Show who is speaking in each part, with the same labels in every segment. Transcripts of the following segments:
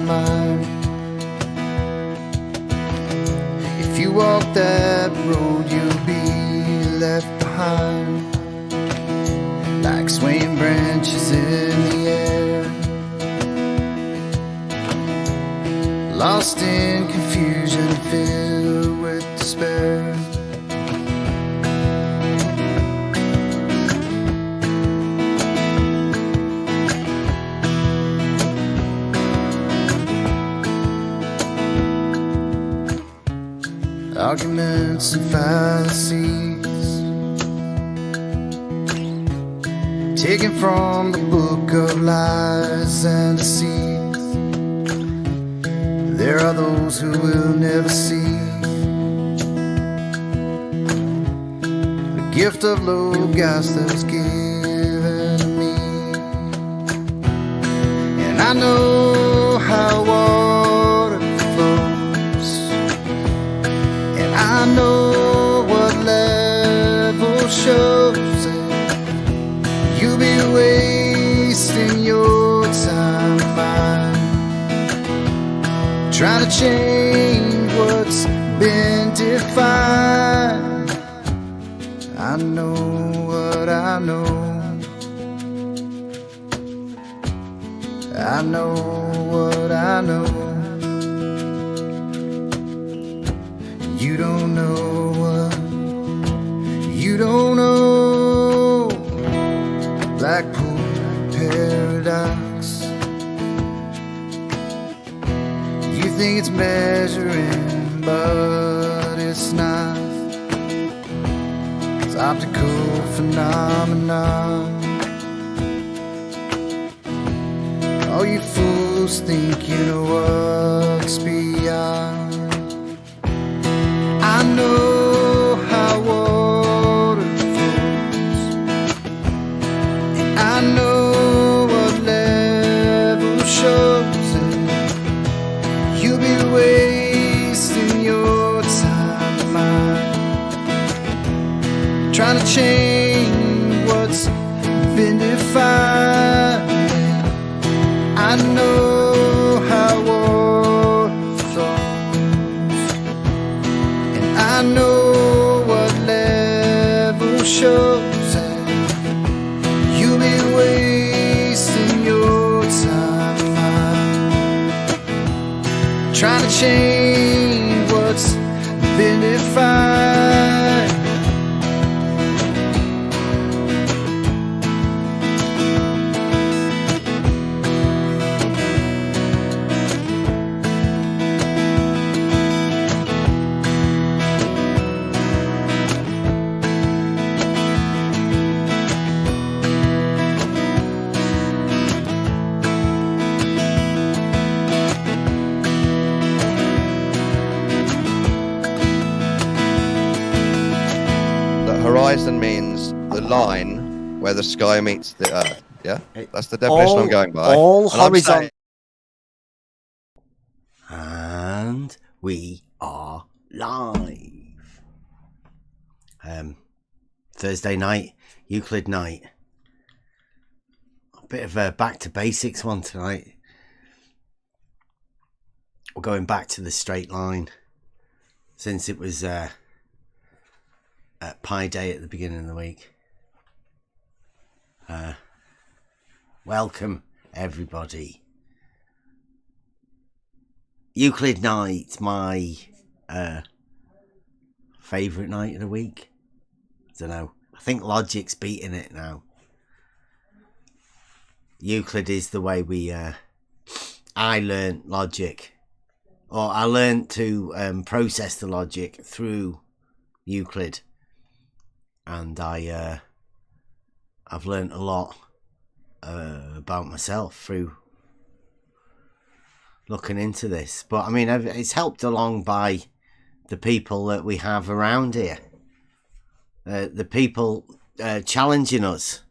Speaker 1: mind. If you walk that road, you'll be left behind, like swaying branches in the air, lost in confusion, filled with despair. Arguments and fallacies taken from the book of lies and deceit. There are those who will never see the gift of Logos that was given to me. And I know how water flows, and I know what level shows. You'll be wasting your time, mine, trying to change what's been defined. I know what I know. I know what I know. You don't know what you don't know. Blackpool paradox. You think it's measuring, but it's not. It's optical phenomenon. All you fools think you know what's beyond. I know how water flows, and I know what level shows, and you'll be wasting your time, mine, trying to change what's been defined. I know how water flows, and I know what level shows, and you'll be wasting your time, trying to change what's been defined.
Speaker 2: Horizon means the line where the sky meets the earth. Yeah, that's the definition I'm going by.
Speaker 3: All
Speaker 2: And I'm
Speaker 3: horizontal.
Speaker 4: And we are live. Thursday night, Euclid Night. A bit of a back to basics one tonight. We're going back to the straight line, since it was Pi Day at the beginning of the week. Welcome everybody. Euclid Night, my favourite night of the week. I don't know. I think Logic's beating it now. Euclid is the way we I learnt logic, or I learnt to process the logic through Euclid. And I've learnt a lot about myself through looking into this. But I mean, it's helped along by the people that we have around here. The people challenging us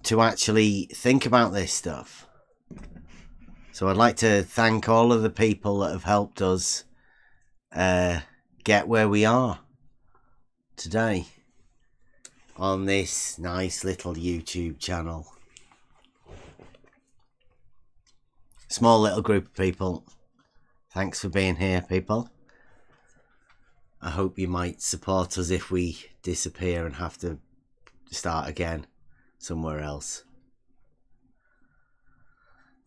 Speaker 4: to actually think about this stuff. So I'd like to thank all of the people that have helped us get where we are today on this nice little YouTube channel. Small little group of people. Thanks for being here, people. I hope you might support us if we disappear and have to start again somewhere else.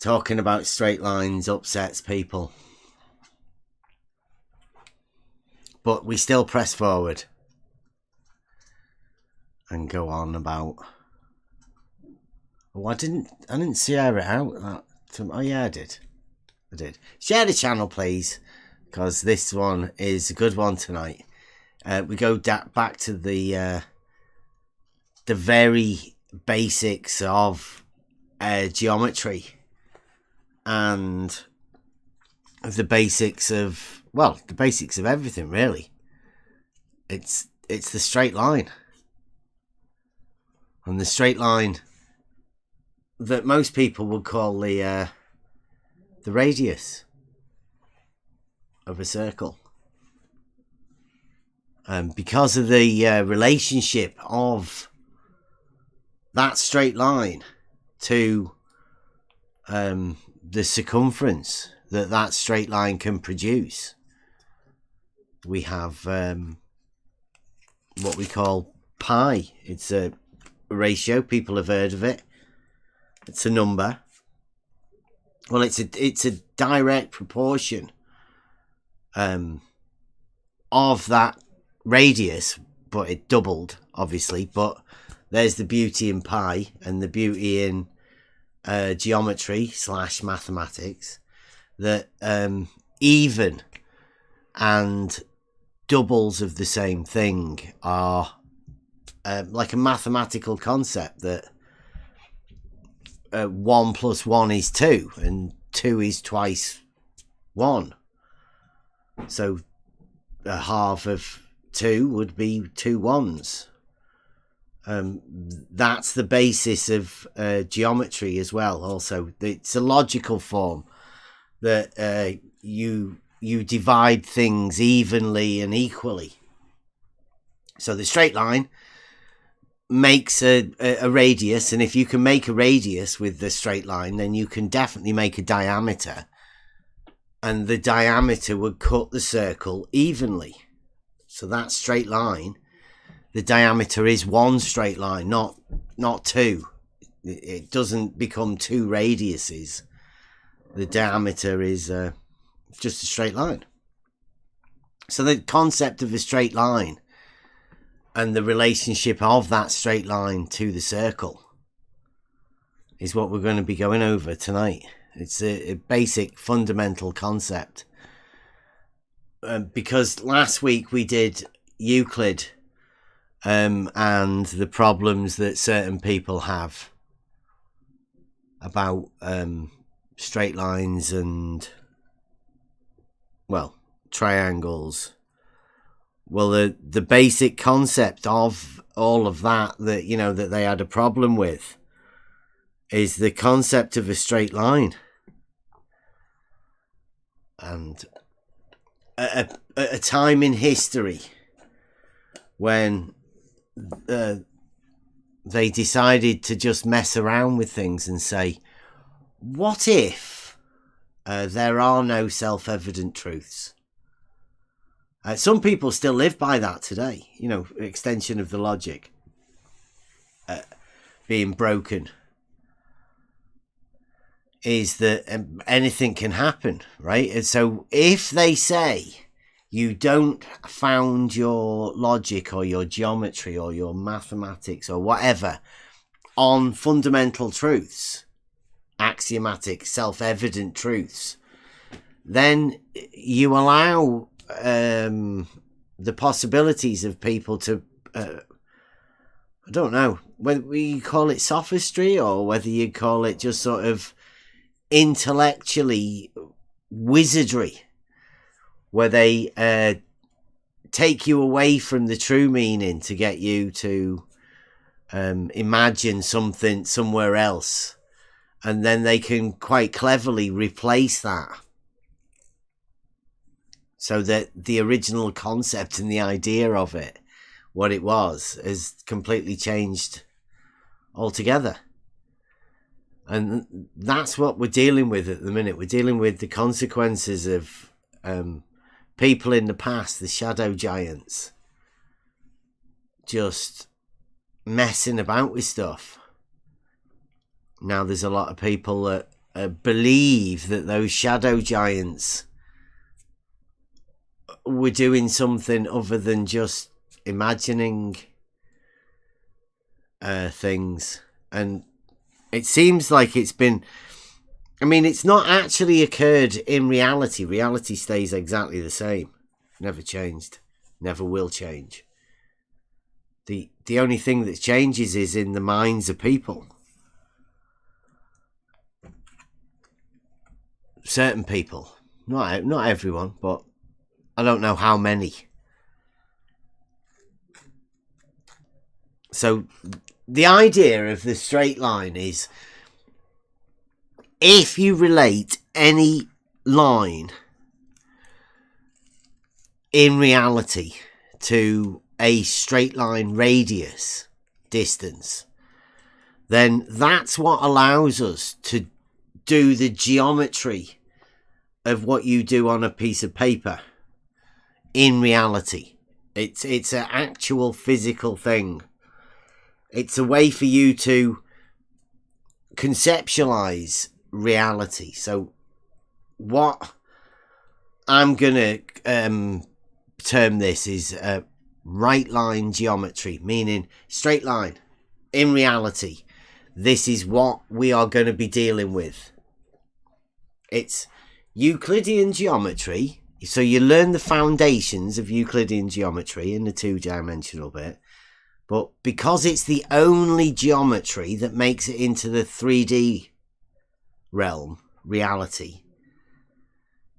Speaker 4: Talking about straight lines upsets people. But we still press forward and go on about... Oh, I didn't share it out. Oh yeah, I did. Share the channel, please, because this one is a good one tonight. We go back to the very basics of geometry and the basics of everything, really. It's the straight line, and the straight line that most people would call the radius of a circle. Because of the relationship of that straight line to the circumference that straight line can produce, we have what we call pi. It's a ratio. People have heard of it. It's a number. Well, it's a direct proportion of that radius, but it doubled, obviously. But there's the beauty in pi and the beauty in geometry / mathematics, that even and doubles of the same thing are like a mathematical concept that 1 + 1 is 2, and 2 is twice 1. So a half of 2 would be 2 1s. That's the basis of geometry as well. Also, it's a logical form that you divide things evenly and equally. So the straight line makes a radius, and if you can make a radius with the straight line, then you can definitely make a diameter, and the diameter would cut the circle evenly. So that straight line, the diameter is one straight line, not two. It doesn't become two radiuses. The diameter is just a straight line. So the concept of a straight line and the relationship of that straight line to the circle is what we're going to be going over tonight. It's a basic fundamental concept. Because last week we did Euclid and the problems that certain people have about straight lines and, well, triangles. Well, the basic concept of all of that that they had a problem with is the concept of a straight line. And at a time in history when they decided to just mess around with things and say, what if there are no self-evident truths? Some people still live by that today, extension of the logic being broken is that anything can happen, right? And so if they say you don't found your logic or your geometry or your mathematics or whatever on fundamental truths, axiomatic, self-evident truths, then you allow the possibilities of people to I don't know whether you call it sophistry or whether you call it just sort of intellectually wizardry, where they take you away from the true meaning to get you to imagine something somewhere else, and then they can quite cleverly replace that so that the original concept and the idea of it, what it was, has completely changed altogether. And that's what we're dealing with at the minute. We're dealing with the consequences of people in the past, the shadow giants, just messing about with stuff. Now there's a lot of people that believe that those shadow giants were doing something other than just imagining things. And it seems like it's been... I mean, it's not actually occurred in reality. Reality stays exactly the same. Never changed. Never will change. The only thing that changes is in the minds of people. Certain people. Not everyone, but I don't know how many. So the idea of the straight line is, if you relate any line in reality to a straight line radius distance, then that's what allows us to do the geometry of what you do on a piece of paper in reality. It's an actual physical thing. It's a way for you to conceptualize reality. So what I'm going to term this is right line geometry, meaning straight line. In reality, this is what we are going to be dealing with. It's Euclidean geometry. So you learn the foundations of Euclidean geometry in the two-dimensional bit. But because it's the only geometry that makes it into the 3D realm, reality,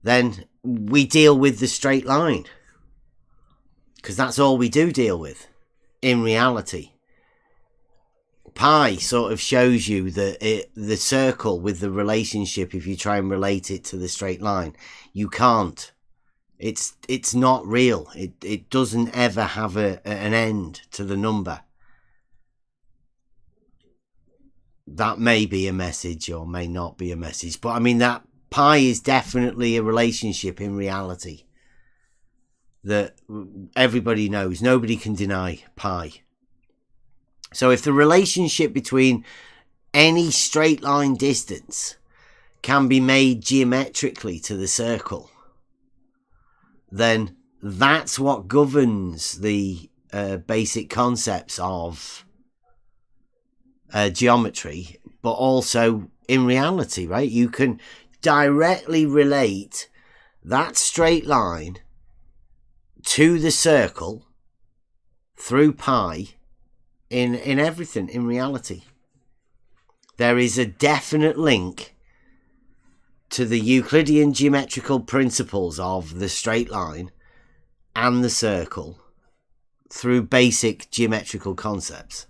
Speaker 4: then we deal with the straight line. Because that's all we do deal with in reality. Pi sort of shows you the circle with the relationship. If you try and relate it to the straight line, you can't. It's not real. It doesn't ever have an end to the number. That may be a message or may not be a message. But I mean, that pi is definitely a relationship in reality that everybody knows. Nobody can deny pi. So if the relationship between any straight line distance can be made geometrically to the circle, then that's what governs the basic concepts of geometry, but also in reality, right? You can directly relate that straight line to the circle through pi in everything in reality. There is a definite link to the Euclidean geometrical principles of the straight line and the circle through basic geometrical concepts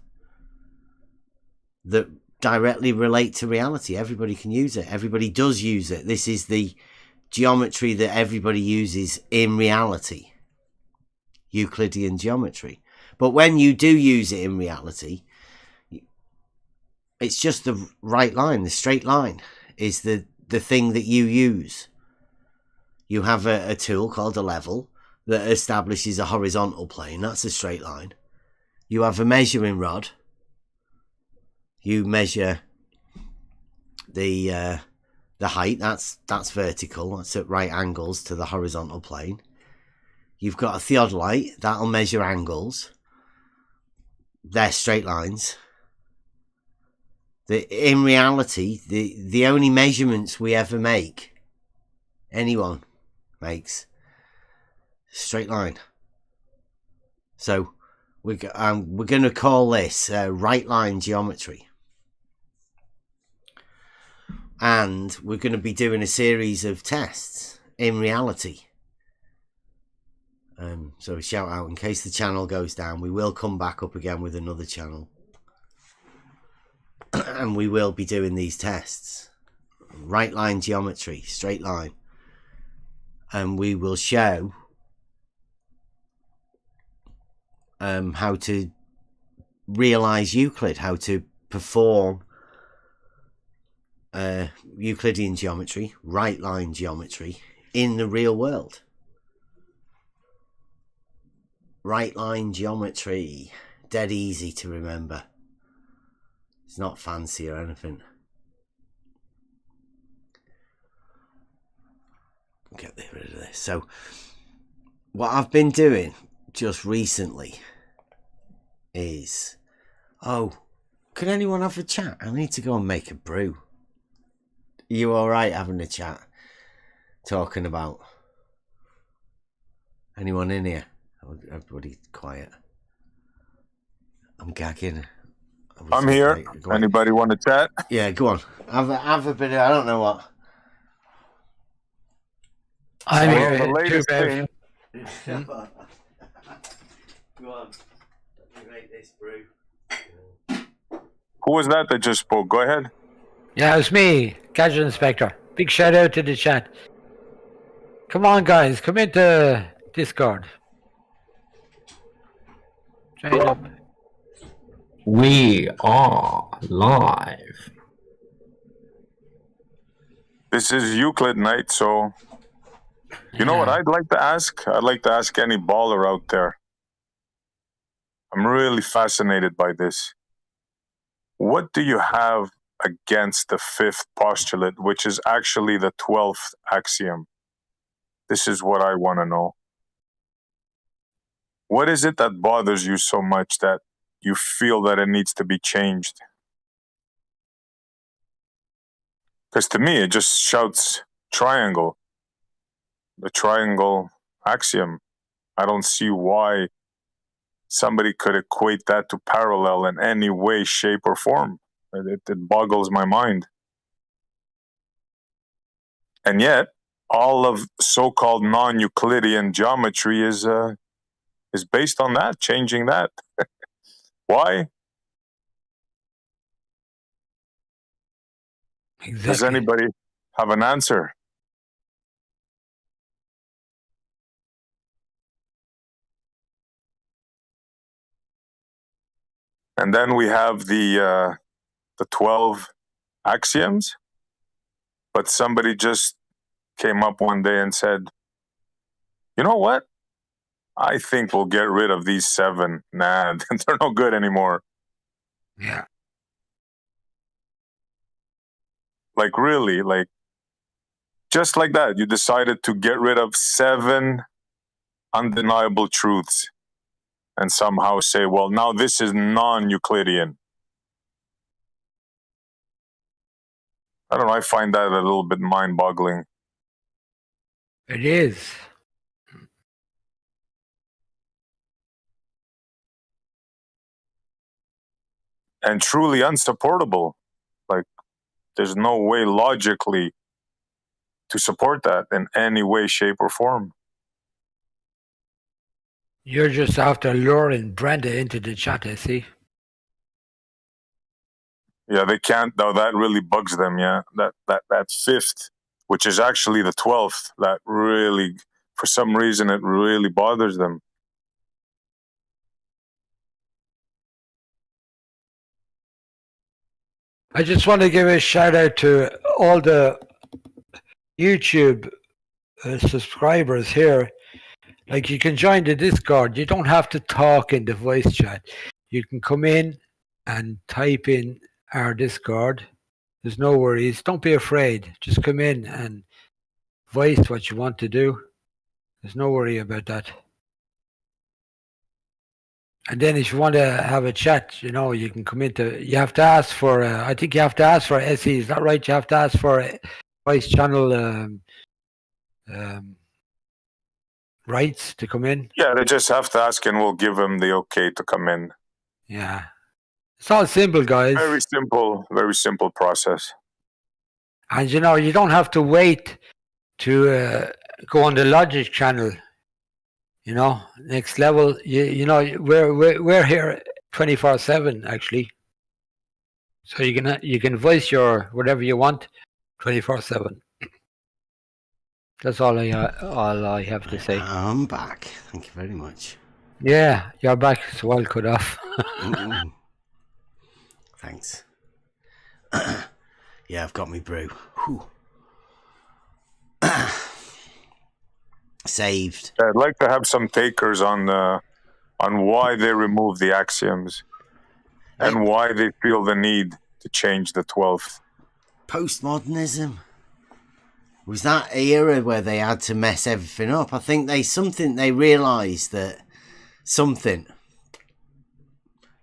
Speaker 4: that directly relate to reality. Everybody can use it. Everybody does use it. This is the geometry that everybody uses in reality. Euclidean geometry. But when you do use it in reality, it's just the right line. The straight line is the thing that you use. You have a tool called a level that establishes a horizontal plane. That's a straight line. You have a measuring rod. You measure the height. That's vertical. That's at right angles to the horizontal plane. You've got a theodolite. That'll measure angles. They're straight lines. In reality, the only measurements we ever make, anyone makes, straight line. So we're going to call this right line geometry. And we're going to be doing a series of tests in reality. So shout out, in case the channel goes down, we will come back up again with another channel. And we will be doing these tests. Right line geometry, straight line. And we will show how to realize Euclid, how to perform Euclidean geometry, right line geometry in the real world. Right line geometry, dead easy to remember. It's not fancy or anything. Get rid of this. So what I've been doing just recently is, could anyone have a chat? I need to go and make a brew. Are you alright having a chat? Talking about anyone in here? Everybody quiet. I'm gagging.
Speaker 3: I'm here. Anybody want to chat?
Speaker 4: Yeah, go on. Have a bit of, I don't know what.
Speaker 3: I'm here. The latest thing.
Speaker 4: Go on. Let me make this brew.
Speaker 3: Who was that just spoke? Go ahead.
Speaker 5: Yeah, it's me, Gadget Inspector. Big shout out to the chat. Come on, guys. Come into Discord. Join up.
Speaker 6: We are live.
Speaker 3: This is Euclid Night, so you know what I'd like to ask? I'd like to ask any baller out there. I'm really fascinated by this. What do you have against the fifth postulate, which is actually the 12th axiom? This is what I want to know. What is it that bothers you so much that you feel that it needs to be changed? Because to me, it just shouts triangle. The triangle axiom. I don't see why somebody could equate that to parallel in any way, shape, or form. It boggles my mind. And yet, all of so-called non-Euclidean geometry is based on that, changing that. Why?
Speaker 5: Exactly.
Speaker 3: Does anybody have an answer? And then we have the 12 axioms. But somebody just came up one day and said, you know what? I think we'll get rid of these 7. Nah, they're no good anymore.
Speaker 5: Yeah.
Speaker 3: Like really, like just like that, you decided to get rid of 7 undeniable truths and somehow say, well, now this is non-Euclidean. I don't know, I find that a little bit mind-boggling.
Speaker 5: It is.
Speaker 3: And truly unsupportable. Like, there's no way logically to support that in any way, shape, or form.
Speaker 5: You're just after luring Brenda into the chat, I see.
Speaker 3: Yeah, they can't, though. That really bugs them, yeah. That fifth, which is actually the 12th, that really, for some reason, it really bothers them.
Speaker 5: I just want to give a shout out to all the YouTube subscribers here. Like, you can join the Discord. You don't have to talk in the voice chat. You can come in and type in our Discord. There's no worries. Don't be afraid. Just come in and voice what you want to do. There's no worry about that. And then if you want to have a chat, you know, you can come into, you have to ask for, I think you have to ask for SE, is that right? You have to ask for a voice channel rights to come in.
Speaker 3: Yeah, they just have to ask and we'll give them the okay to come in.
Speaker 5: Yeah. It's all simple, guys.
Speaker 3: Very simple process.
Speaker 5: And you know, you don't have to wait to go on the Logic channel. You know, next level. You know, we're here 24/7 actually. So you can voice your whatever you want 24/7. That's all I have to say.
Speaker 4: I'm back. Thank you very much.
Speaker 5: Yeah, you're back. It's well cut off.
Speaker 4: Thanks. Yeah, I've got me brew. Whew. Saved.
Speaker 3: I'd like to have some takers on why they remove the axioms and why they feel the need to change the 12th.
Speaker 4: Postmodernism. Was that era where they had to mess everything up? I think they realised that something.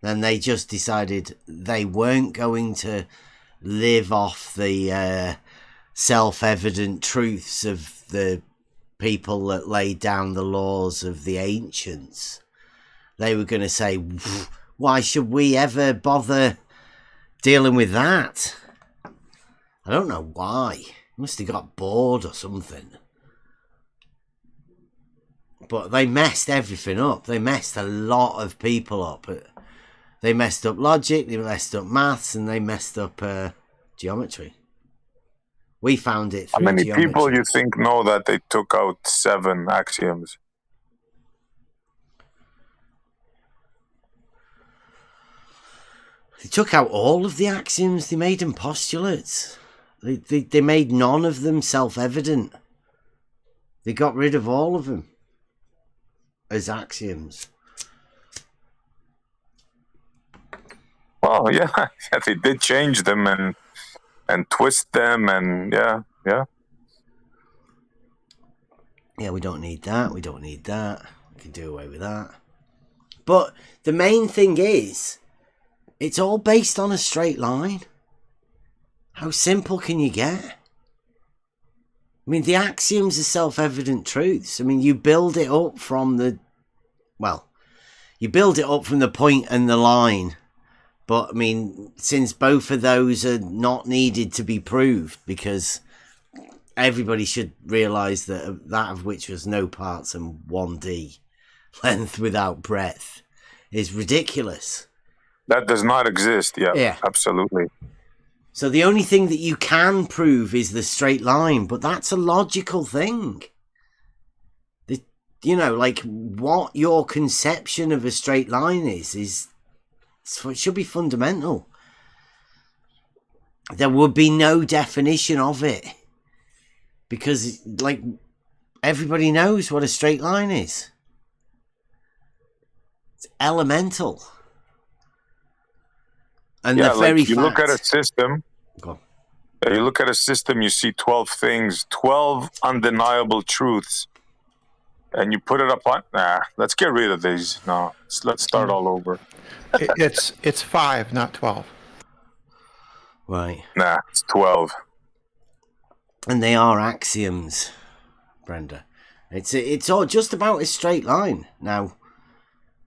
Speaker 4: Then they just decided they weren't going to live off the self-evident truths of the people that laid down the laws of the ancients. They were going to say, why should we ever bother dealing with that? I don't know why. Must have got bored or something. But they messed everything up. They messed a lot of people up. They messed up logic, they messed up maths, and they messed up geometry. We found it through geometry.
Speaker 3: How many people you think know that they took out 7 axioms?
Speaker 4: They took out all of the axioms. They made them postulates. They made none of them self-evident. They got rid of all of them as axioms.
Speaker 3: Well, yeah, they did change them and twist them, and yeah.
Speaker 4: Yeah, we don't need that. We don't need that. We can do away with that. But the main thing is, it's all based on a straight line. How simple can you get? I mean, the axioms are self-evident truths. I mean, you build it up from the point and the line. But, I mean, since both of those are not needed to be proved, because everybody should realise that of which was no parts and 1D, length without breadth, is ridiculous.
Speaker 3: That does not exist, yeah. Absolutely.
Speaker 4: So the only thing that you can prove is the straight line, but that's a logical thing. Like what your conception of a straight line is it should be fundamental. There would be no definition of it because, like, everybody knows what a straight line is. It's elemental. And the very fact...
Speaker 3: You look at a system, you see 12 things, 12 undeniable truths, and you put it up on, let's get rid of these. No, let's start all over.
Speaker 7: It's 5, not 12.
Speaker 4: Right.
Speaker 3: Nah, it's 12.
Speaker 4: And they are axioms, Brenda. It's all just about a straight line. Now,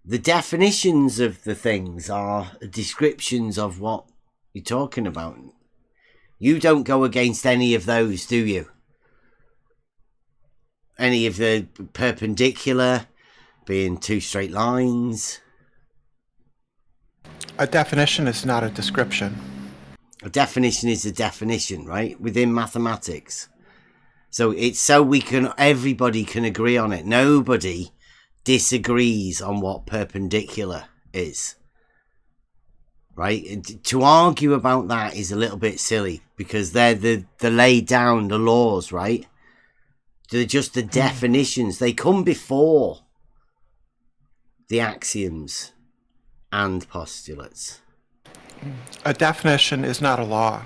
Speaker 4: the definitions of the things are descriptions of what you're talking about. You don't go against any of those, do you? Any of the perpendicular being 2 straight lines.
Speaker 7: A definition is not a description.
Speaker 4: A definition is a definition, right? Within mathematics. So it's so everybody can agree on it. Nobody disagrees on what perpendicular is. Right? To argue about that is a little bit silly because they're the laid down the laws, right? They're just the definitions. They come before the axioms and postulates.
Speaker 7: A definition is not a law.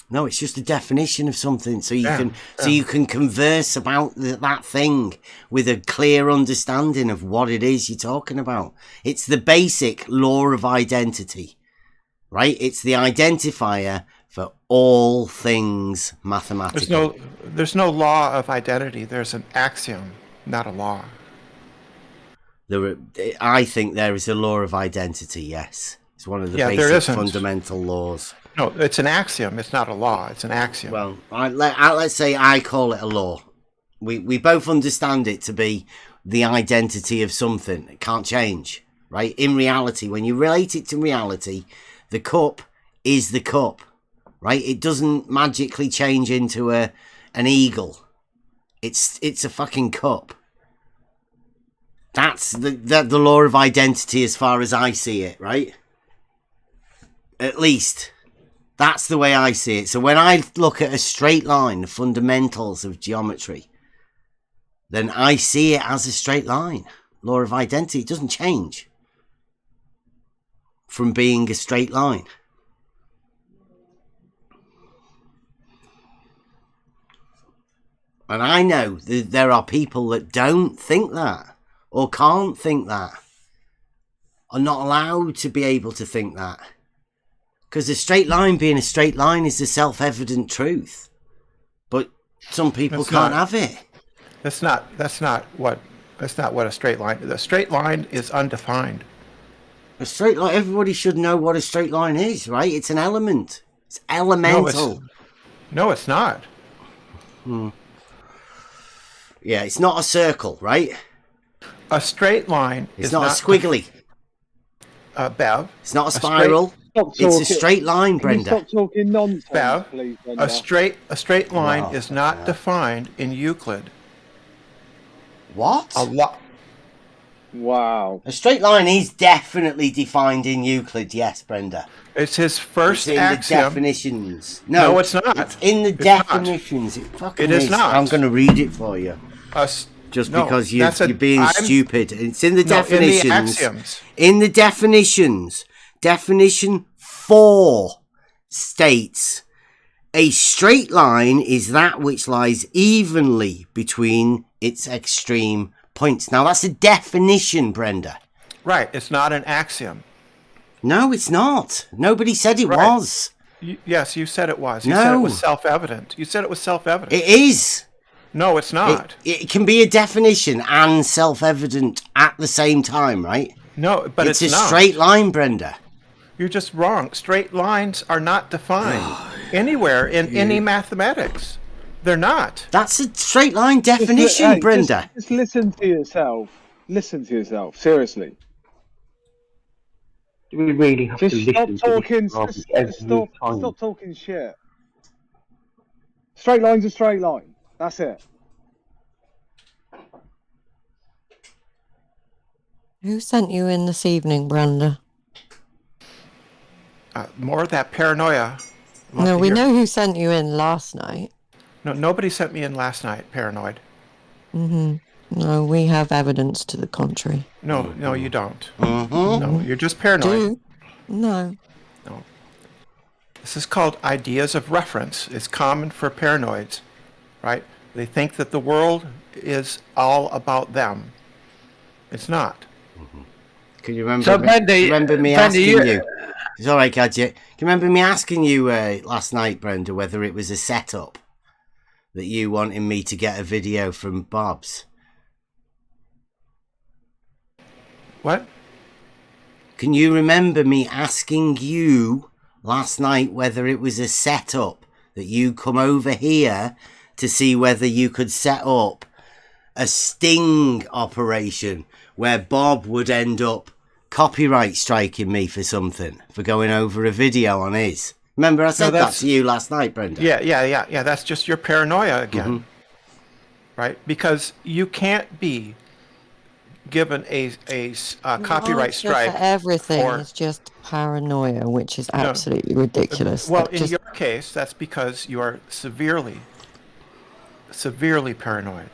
Speaker 4: No, it's just a definition of something, so you can converse about that thing with a clear understanding of what it is you're talking about. It's the basic law of identity, right? It's the identifier for all things mathematical.
Speaker 7: There's no law of identity. There's an axiom, not a law.
Speaker 4: I think there is a law of identity. Yes, it's one of the basic fundamental laws.
Speaker 7: No, it's an axiom. It's not a law. It's an axiom.
Speaker 4: Well, let's say I call it a law. We both understand it to be the identity of something. It can't change, right? In reality, when you relate it to reality, the cup is the cup, right? It doesn't magically change into an eagle. It's a fucking cup. That's the law of identity as far as I see it, right? At least. That's the way I see it. So when I look at a straight line, the fundamentals of geometry, then I see it as a straight line. Law of identity, it doesn't change from being a straight line. And I know that there are people that don't think that, or can't think that, are not allowed to be able to think that. Because a straight line being a straight line is a self-evident truth. But some people can't have it.
Speaker 7: That's not what a straight line is. A straight line is undefined.
Speaker 4: A straight line, everybody should know what a straight line is, right? It's an element. It's elemental.
Speaker 7: No, it's not.
Speaker 4: Yeah, it's not a circle, right?
Speaker 7: A straight line
Speaker 4: It's
Speaker 7: is
Speaker 4: not a squiggly.
Speaker 7: Bev.
Speaker 4: It's not a spiral. It's a straight line, Brenda.
Speaker 8: Stop talking nonsense,
Speaker 7: Bev,
Speaker 8: please, Brenda.
Speaker 7: a straight line
Speaker 4: Wow.
Speaker 7: is not defined in Euclid.
Speaker 4: What?
Speaker 7: A lot.
Speaker 8: Wow.
Speaker 4: A straight line is definitely defined in Euclid, yes, Brenda.
Speaker 7: It's his first
Speaker 4: It's in
Speaker 7: axiom.
Speaker 4: the definitions.
Speaker 7: No, it's not.
Speaker 4: It's in the
Speaker 7: It's not.
Speaker 4: definitions.
Speaker 7: It is not.
Speaker 4: I'm going to read it for you. Just
Speaker 7: No,
Speaker 4: because you're
Speaker 7: that's
Speaker 4: being stupid. It's in the definitions.
Speaker 7: In the axioms.
Speaker 4: In the definitions. Definition 4 states, a straight line is that which lies evenly between its extreme points. Now, that's a definition, Brenda.
Speaker 7: Right. It's not an axiom.
Speaker 4: No, it's not. Nobody said it
Speaker 7: Right.
Speaker 4: was.
Speaker 7: Yes, you said it was. You
Speaker 4: No.
Speaker 7: said it was self-evident. You said it was self-evident.
Speaker 4: It is.
Speaker 7: No, it's not.
Speaker 4: It can be a definition and self-evident at the same time, right?
Speaker 7: No, but it's
Speaker 4: a
Speaker 7: not.
Speaker 4: straight line, Brenda.
Speaker 7: You're just wrong. Straight lines are not defined anywhere in any mathematics. They're not.
Speaker 4: That's a straight line definition,
Speaker 8: Hey,
Speaker 4: Brenda.
Speaker 8: Just listen to yourself. Listen to yourself. Seriously.
Speaker 6: Do we really have
Speaker 8: Just
Speaker 6: to
Speaker 8: stop
Speaker 6: listen
Speaker 8: talking.
Speaker 6: to this
Speaker 8: Just
Speaker 6: every
Speaker 8: stop
Speaker 6: time?
Speaker 8: talking shit. Straight line's a straight line. That's it.
Speaker 9: Who sent you in this evening, Brenda?
Speaker 7: More of that paranoia. Love
Speaker 9: No,
Speaker 7: to
Speaker 9: we
Speaker 7: hear.
Speaker 9: know who sent you in last night.
Speaker 7: No, nobody sent me in last night. Paranoid.
Speaker 9: No, we have evidence to the contrary.
Speaker 7: No, you don't.
Speaker 4: Mm-hmm.
Speaker 7: No, you're just paranoid.
Speaker 9: Do? No.
Speaker 7: This is called ideas of reference. It's common for paranoids, right? They think that the world is all about them. It's not.
Speaker 4: Can you remember,
Speaker 5: So, Brenda,
Speaker 4: remember me
Speaker 5: Brenda,
Speaker 4: asking
Speaker 5: you-
Speaker 4: you? It's all right, Gadget. Can you remember me asking you last night, Brenda, whether it was a setup that you wanted me to get a video from Bob's?
Speaker 7: What?
Speaker 4: Can you remember me asking you last night whether it was a setup that you come over here to see whether you could set up a sting operation where Bob would end up copyright striking me for something, for going over a video on his? Remember I said that
Speaker 7: that's-
Speaker 4: to you last night, Brenda?
Speaker 7: Yeah. That's just your paranoia again, right? Because you can't be given a copyright
Speaker 9: The answer
Speaker 7: strike
Speaker 9: for everything
Speaker 7: for-
Speaker 9: is just paranoia, which is absolutely ridiculous.
Speaker 7: Well,
Speaker 9: That
Speaker 7: in
Speaker 9: just-
Speaker 7: your case, that's because you are severely paranoid.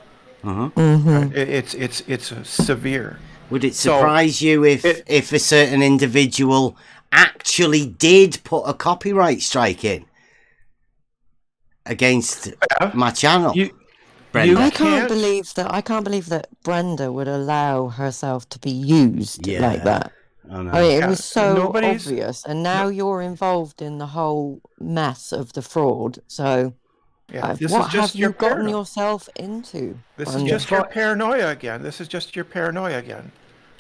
Speaker 7: It's severe.
Speaker 4: Would it
Speaker 7: So,
Speaker 4: surprise you if a certain individual actually did put a copyright strike in against my channel? Brenda.
Speaker 9: I can't believe that Brenda would allow herself to be used like that.
Speaker 4: I know.
Speaker 9: I mean, it
Speaker 7: Yeah,
Speaker 9: was so
Speaker 7: nobody's-
Speaker 9: obvious, and now you're involved in the whole mess of the fraud. So,
Speaker 7: Yeah, this
Speaker 9: what
Speaker 7: is just
Speaker 9: have
Speaker 7: your
Speaker 9: you gotten
Speaker 7: paranoia.
Speaker 9: yourself into?
Speaker 7: This is
Speaker 9: Brenda?
Speaker 7: just your paranoia again.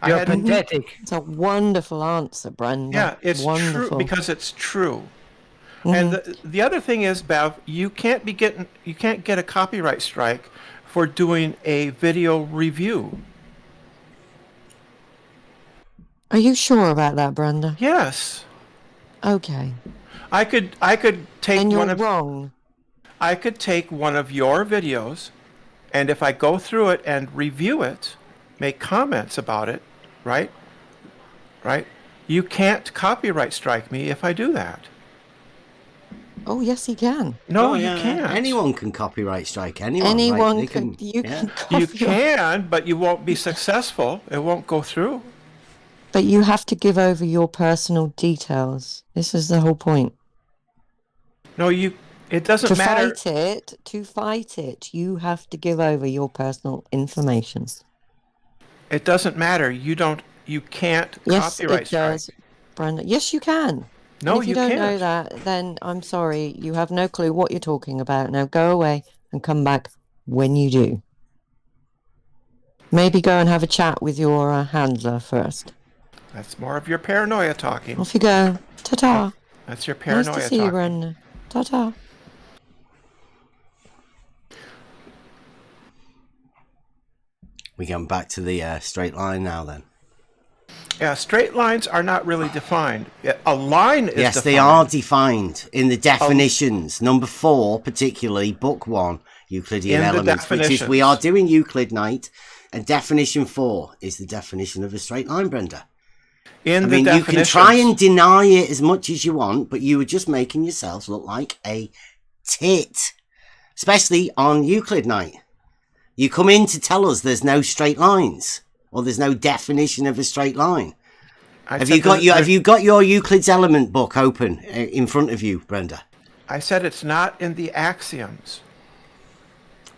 Speaker 5: You're
Speaker 7: I had to-
Speaker 5: pathetic.
Speaker 9: It's a wonderful answer, Brenda.
Speaker 7: Yeah, it's
Speaker 9: wonderful.
Speaker 7: true because it's true. And the other thing is, Bev, you can't get a copyright strike for doing a video review.
Speaker 9: Are you sure about that, Brenda?
Speaker 7: Yes,
Speaker 9: Okay.
Speaker 7: I could take
Speaker 9: And
Speaker 7: one
Speaker 9: you're
Speaker 7: of
Speaker 9: wrong.
Speaker 7: I could take one of your videos, and if I go through it and review it, make comments about it, right? You can't copyright strike me if I do that.
Speaker 9: Oh, yes, he can.
Speaker 7: No,
Speaker 4: Oh,
Speaker 7: you
Speaker 4: yeah,
Speaker 7: can't.
Speaker 4: Anyone can copyright strike anyone.
Speaker 9: Anyone
Speaker 4: right?
Speaker 9: can. You
Speaker 4: yeah.
Speaker 9: can
Speaker 7: You
Speaker 9: copyright.
Speaker 7: can, but you won't be successful. It won't go through.
Speaker 9: But you have to give over your personal details. This is the whole point.
Speaker 7: No, it doesn't
Speaker 9: To
Speaker 7: matter.
Speaker 9: fight it, you have to give over your personal information.
Speaker 7: It doesn't matter. You can't
Speaker 9: Yes,
Speaker 7: copyright
Speaker 9: it
Speaker 7: strike.
Speaker 9: does, Brenda. Yes, you can.
Speaker 7: No,
Speaker 9: And if you don't know
Speaker 7: can't.
Speaker 9: that, then I'm sorry, you have no clue what you're talking about. Now go away and come back when you do. Maybe go and have a chat with your handler first.
Speaker 7: That's more of your paranoia talking.
Speaker 9: Off you go. Ta-ta.
Speaker 7: That's your paranoia
Speaker 9: Nice to see
Speaker 7: talking.
Speaker 9: you, Brenda. Ta-ta.
Speaker 4: We come back to the straight line now then.
Speaker 7: Yeah, straight lines are not really defined. A line is
Speaker 4: Yes,
Speaker 7: defined.
Speaker 4: they are defined in the definitions. Number 4, particularly, book 1, Euclidean
Speaker 7: In the
Speaker 4: elements, which is
Speaker 7: definitions.
Speaker 4: we are doing Euclid Night, and definition 4 is the definition of a straight line, Brenda. I mean, you can try and deny it as much as you want, but you were just making yourself look like a tit, especially on Euclid Night. You come in to tell us there's no straight lines, or there's no definition of a straight line. Have you got your Euclid's element book open in front of you, Brenda?
Speaker 7: I said it's not in the axioms.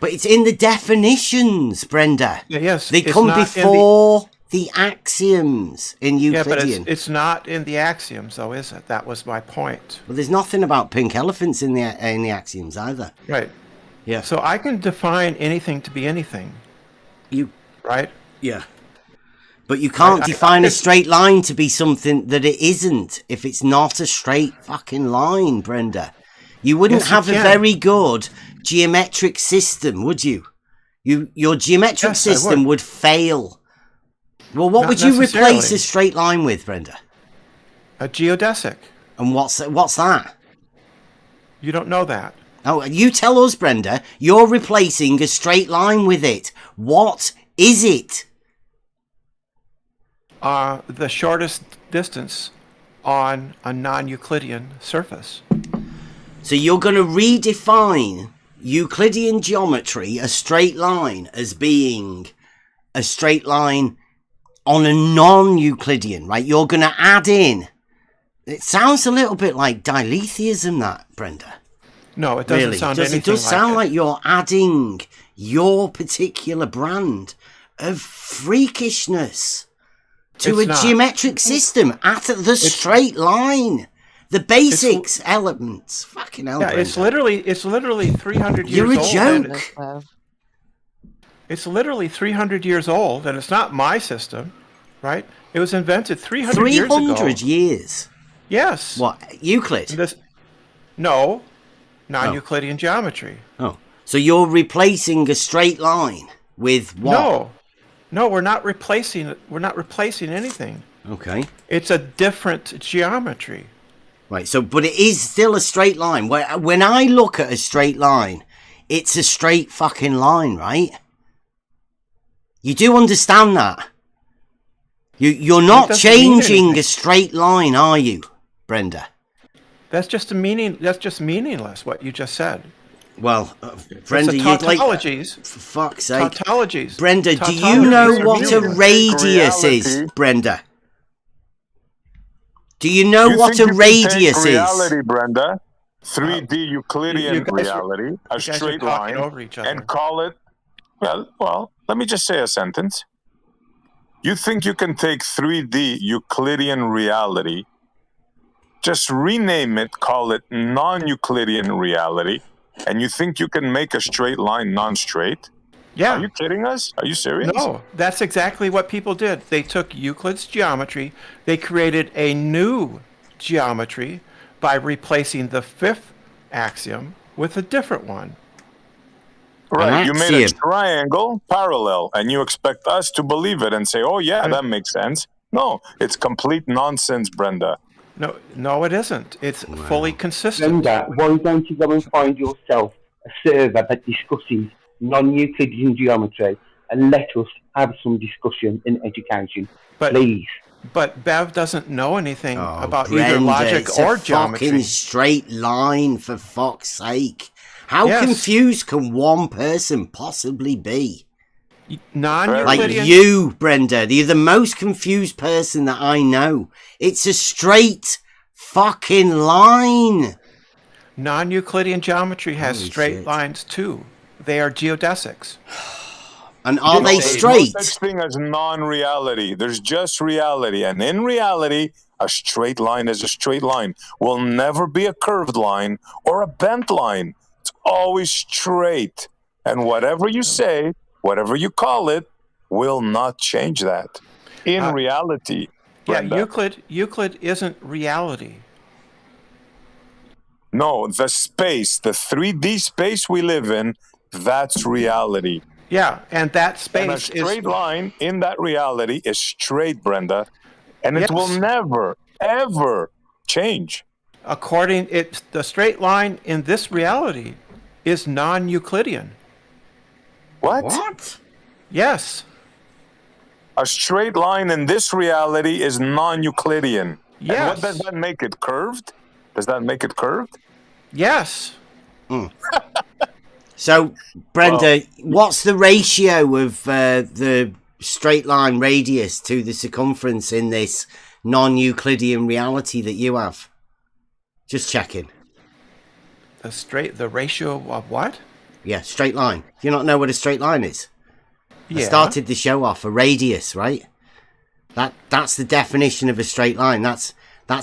Speaker 4: But it's in the definitions, Brenda.
Speaker 7: Yes,
Speaker 4: they come before the axioms in Euclidean.
Speaker 7: Yeah, but it's not in the axioms, though, is it? That was my point.
Speaker 4: Well, there's nothing about pink elephants in the axioms either.
Speaker 7: Right.
Speaker 4: Yeah.
Speaker 7: So I can define anything to be anything. Right?
Speaker 4: Yeah. But you can't define a straight line to be something that it isn't if it's not a straight fucking line, Brenda. You wouldn't have a very good geometric system, would you? Your geometric system would fail. Well, what would you replace a straight line with, Brenda?
Speaker 7: A geodesic.
Speaker 4: And what's that?
Speaker 7: You don't know that.
Speaker 4: Oh, you tell us, Brenda. You're replacing a straight line with it. What is it?
Speaker 7: The shortest distance on a non-Euclidean surface.
Speaker 4: So you're going to redefine Euclidean geometry, a straight line, as being a straight line on a non-Euclidean, right? You're going to add in. It sounds a little bit like diletheism, that, Brenda.
Speaker 7: No, it doesn't sound anything like it.
Speaker 4: It does sound like you're adding your particular brand of freakishness to a geometric system at the straight line. The basics elements. Fucking hell,
Speaker 7: yeah,
Speaker 4: Brenda.
Speaker 7: it's literally 300 years
Speaker 4: You're
Speaker 7: old.
Speaker 4: You're a joke.
Speaker 7: It's literally 300 years old, and it's not my system, right? It was invented 300 years ago.
Speaker 4: 300 years?
Speaker 7: Yes.
Speaker 4: What, Euclid?
Speaker 7: No, non-Euclidean geometry.
Speaker 4: Oh, so you're replacing a straight line with what?
Speaker 7: No, we're not replacing it. We're not replacing anything.
Speaker 4: Okay.
Speaker 7: It's a different geometry.
Speaker 4: Right, but it is still a straight line. When I look at a straight line, it's a straight fucking line, right? You do understand that? You're not changing a straight line, are you, Brenda?
Speaker 7: That's just meaningless. What you just said.
Speaker 4: Well, Brenda, you'd like
Speaker 7: tautologies.
Speaker 4: For fuck's sake,
Speaker 7: tautologies.
Speaker 4: Brenda, do you know what a radius is, Brenda? Do you know what a radius is?
Speaker 3: Reality, Brenda, 3D Euclidean reality, a straight line, and call it. Well, let me just say a sentence. You think you can take 3D Euclidean reality, just rename it, call it non-Euclidean reality, and you think you can make a straight line non-straight?
Speaker 7: Yeah.
Speaker 3: Are you kidding us? Are you serious?
Speaker 7: No, that's exactly what people did. They took Euclid's geometry, they created a new geometry by replacing the 5th axiom with a different one.
Speaker 3: Right, you made a triangle parallel, and you expect us to believe it and say, oh yeah, that makes sense. No, it's complete nonsense, Brenda.
Speaker 7: No, it isn't. It's fully consistent.
Speaker 10: Brenda, why don't you go and find yourself a server that discusses non-Euclidean geometry and let us have some discussion in education, please.
Speaker 7: But Bev doesn't know anything about
Speaker 4: Brenda,
Speaker 7: either logic
Speaker 4: it's
Speaker 7: or
Speaker 4: a
Speaker 7: geometry.
Speaker 4: fucking straight line, for fuck's sake. How
Speaker 7: Yes.
Speaker 4: confused can one person possibly be?
Speaker 7: Non-Euclidean.
Speaker 4: Like you, Brenda, you're the most confused person that I know. It's a straight fucking line.
Speaker 7: Non-Euclidean geometry has
Speaker 4: Holy
Speaker 7: straight
Speaker 4: shit.
Speaker 7: lines too. They are geodesics.
Speaker 4: And are they
Speaker 3: There's
Speaker 4: straight?
Speaker 3: no such thing as non-reality. There's just reality. And in reality, a straight line is a straight line. Will never be a curved line or a bent line. It's always straight. And whatever you say, whatever you call it, will not change that. In reality.
Speaker 7: Yeah,
Speaker 3: Brenda.
Speaker 7: Euclid isn't reality.
Speaker 3: No, the space, the 3D space we live in, that's reality.
Speaker 7: Yeah, and that
Speaker 3: And a
Speaker 7: space
Speaker 3: straight
Speaker 7: is
Speaker 3: line in that reality is straight, Brenda. And
Speaker 7: Yes.
Speaker 3: it will never, ever change.
Speaker 7: the straight line in this reality is non-Euclidean.
Speaker 3: What?
Speaker 7: Yes.
Speaker 3: A straight line in this reality is non-Euclidean.
Speaker 7: Yes.
Speaker 3: And what does that make it? Curved? Does that make it curved?
Speaker 7: Yes.
Speaker 4: So, Brenda, what's the ratio of the straight line radius to the circumference in this non-Euclidean reality that you have? Just checking.
Speaker 7: The ratio of what?
Speaker 4: Yeah, straight line. Do you not know what a straight line is? I
Speaker 7: Yeah.
Speaker 4: started the show off a radius, right? That's the definition of a straight line. That's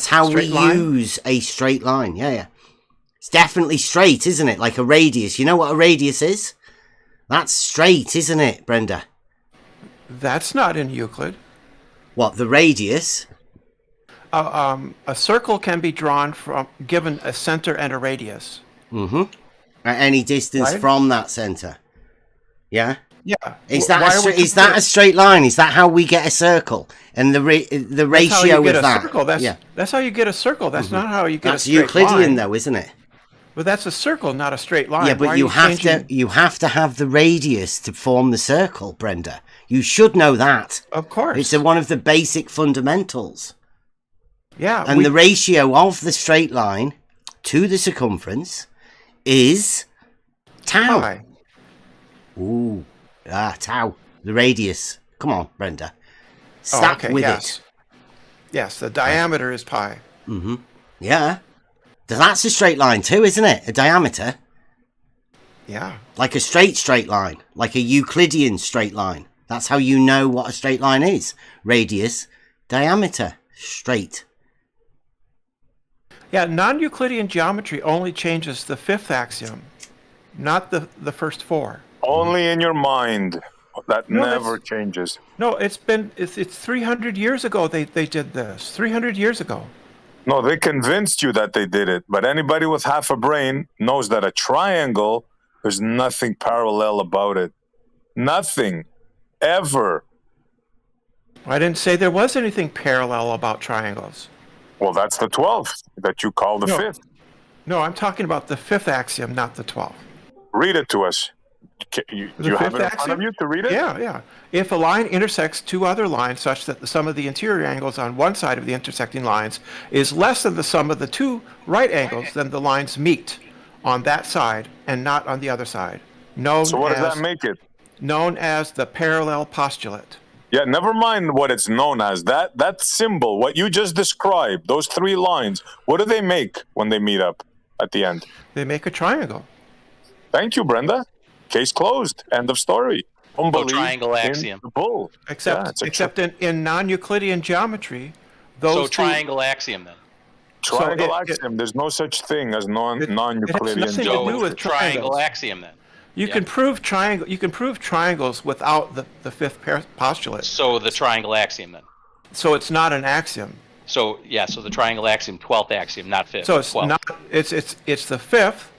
Speaker 4: how
Speaker 7: Straight
Speaker 4: we
Speaker 7: line?
Speaker 4: use a straight line. Yeah. It's definitely straight, isn't it? Like a radius. You know what a radius is? That's straight, isn't it, Brenda?
Speaker 7: That's not in Euclid.
Speaker 4: What, the radius?
Speaker 7: A circle can be drawn from given a center and a radius.
Speaker 4: Mm-hmm. At any distance
Speaker 7: Right.
Speaker 4: from that center. Yeah?
Speaker 7: Yeah.
Speaker 4: Is
Speaker 7: Why
Speaker 4: that
Speaker 7: are we
Speaker 4: is that a straight line? Is that how we get a circle? And the
Speaker 7: That's how
Speaker 4: ratio
Speaker 7: you get
Speaker 4: of
Speaker 7: a
Speaker 4: that?
Speaker 7: circle.
Speaker 4: Yeah.
Speaker 7: That's how you get a circle. That's not how you get
Speaker 4: That's
Speaker 7: a straight
Speaker 4: Euclidean,
Speaker 7: line.
Speaker 4: though, isn't it?
Speaker 7: But that's a circle, not a straight line.
Speaker 4: Yeah,
Speaker 7: Why
Speaker 4: but
Speaker 7: are
Speaker 4: you have
Speaker 7: changing-
Speaker 4: to have the radius to form the circle, Brenda. You should know that.
Speaker 7: Of course.
Speaker 4: It's one of the basic fundamentals.
Speaker 7: Yeah.
Speaker 4: And the ratio of the straight line to the circumference is tau.
Speaker 7: Pi.
Speaker 4: Ooh, tau. The radius. Come on, Brenda. Stack with
Speaker 7: yes. Yes, the diameter is pi.
Speaker 4: it. Mm-hmm. Yeah. That's a straight line too, isn't it? A diameter.
Speaker 7: Yeah.
Speaker 4: Like a straight line. Like a Euclidean straight line. That's how you know what a straight line is. Radius, diameter, straight.
Speaker 7: Yeah, non-Euclidean geometry only changes the fifth axiom, not the first four.
Speaker 3: Only in your mind. That
Speaker 7: No,
Speaker 3: never
Speaker 7: that's-
Speaker 3: changes.
Speaker 7: No, it's 300 years ago they did this. 300 years ago.
Speaker 3: No, they convinced you that they did it. But anybody with half a brain knows that a triangle, there's nothing parallel about it. Nothing. Ever.
Speaker 7: I didn't say there was anything parallel about triangles.
Speaker 3: Well, that's the 12th that you call the
Speaker 7: No.
Speaker 3: 5th.
Speaker 7: No, I'm talking about the fifth axiom, not the 12th.
Speaker 3: Read it to us. You
Speaker 7: The
Speaker 3: have
Speaker 7: fifth
Speaker 3: it in front
Speaker 7: axiom?
Speaker 3: of you to read it?
Speaker 7: Yeah. If a line intersects two other lines such that the sum of the interior angles on one side of the intersecting lines is less than the sum of the two right angles, then the lines meet on that side and not on the other side.
Speaker 3: So what does that make it?
Speaker 7: Known as the parallel postulate.
Speaker 3: Yeah, never mind what it's known as. That symbol, what you just described, those three lines, what do they make when they meet up at the end?
Speaker 7: They make a triangle.
Speaker 3: Thank you, Brenda. Case closed. End of story. Don't believe
Speaker 11: triangle
Speaker 3: in
Speaker 11: axiom.
Speaker 3: the bull.
Speaker 7: Except in non-Euclidean geometry, those
Speaker 11: So
Speaker 7: two-
Speaker 11: triangle axiom then.
Speaker 3: Triangle
Speaker 7: So it-
Speaker 3: axiom. There's no such thing as non-Euclidean.
Speaker 7: nothing to do
Speaker 3: geometry.
Speaker 7: with
Speaker 11: Triangle
Speaker 7: triangles.
Speaker 11: axiom then.
Speaker 7: You can prove triangles without the fifth postulate.
Speaker 11: So the triangle axiom then.
Speaker 7: So it's not an axiom.
Speaker 11: So the triangle axiom, 12th axiom, not 5th.
Speaker 7: So it's
Speaker 11: 12th.
Speaker 7: not. It's the fifth.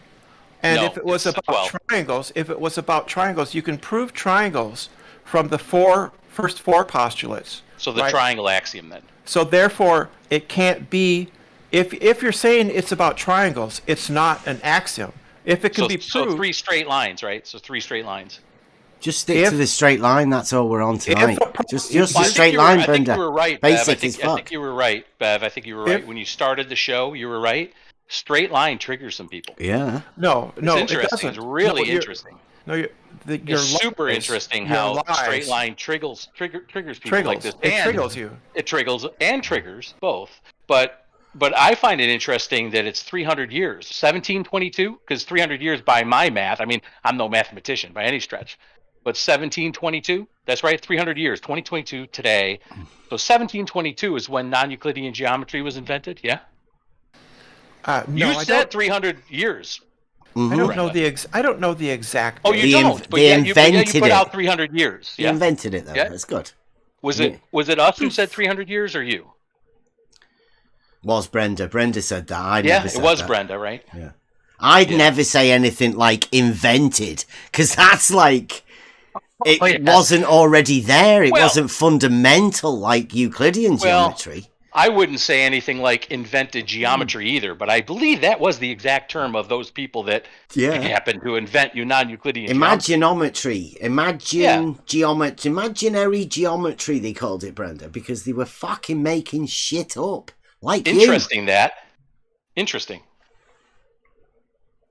Speaker 7: And
Speaker 11: No,
Speaker 7: if it was
Speaker 11: it's the
Speaker 7: about
Speaker 11: 12th.
Speaker 7: triangles, you can prove triangles from the first four postulates.
Speaker 11: So the
Speaker 7: right?
Speaker 11: triangle axiom then.
Speaker 7: So therefore, it can't be. If you're saying it's about triangles, it's not an axiom. If it can be
Speaker 11: So
Speaker 7: proved,
Speaker 11: three straight lines, right? So three straight lines.
Speaker 4: Just stick to the straight line. That's all we're on tonight. Just
Speaker 11: Well,
Speaker 4: a straight line,
Speaker 11: I think
Speaker 4: Brenda.
Speaker 11: you were right, Bev.
Speaker 4: Basic
Speaker 11: I
Speaker 4: as
Speaker 11: think
Speaker 4: fuck.
Speaker 11: you were right, Bev. I think you were right. When you started the show, you were right. Straight line triggers some people.
Speaker 4: Yeah.
Speaker 7: No,
Speaker 11: It's interesting.
Speaker 7: it doesn't.
Speaker 11: It's really
Speaker 7: No,
Speaker 11: interesting.
Speaker 7: No, you're
Speaker 11: It's super interesting how straight line triggers people like this.
Speaker 7: It triggers you.
Speaker 11: It triggers and triggers both. But I find it interesting that it's 300 years, 1722, because 300 years by my math. I mean, I'm no mathematician by any stretch, but 1722. That's right, 300 years, 2022 today. So 1722 is when non-Euclidean geometry was invented. Yeah.
Speaker 7: No,
Speaker 11: you said 300 years.
Speaker 7: I don't know the exact.
Speaker 11: Oh, you don't. But
Speaker 4: they
Speaker 11: you put out 300 years.
Speaker 4: They
Speaker 11: Yeah.
Speaker 4: invented it though.
Speaker 11: Yeah.
Speaker 4: That's good.
Speaker 11: Was it us who said 300 years or you?
Speaker 4: Was Brenda? Brenda said that. I
Speaker 11: Yeah,
Speaker 4: never said
Speaker 11: it was
Speaker 4: that.
Speaker 11: Brenda, right?
Speaker 4: Yeah. I'd never say anything like invented, because that's like it wasn't already there. It wasn't fundamental like Euclidean geometry.
Speaker 11: I wouldn't say anything like invented geometry either, but I believe that was the exact term of those people that happened to invent non-Euclidean
Speaker 4: Imaginometry. Imaginary geometry, they called it, Brenda, because they were fucking making shit up. Like
Speaker 11: Interesting.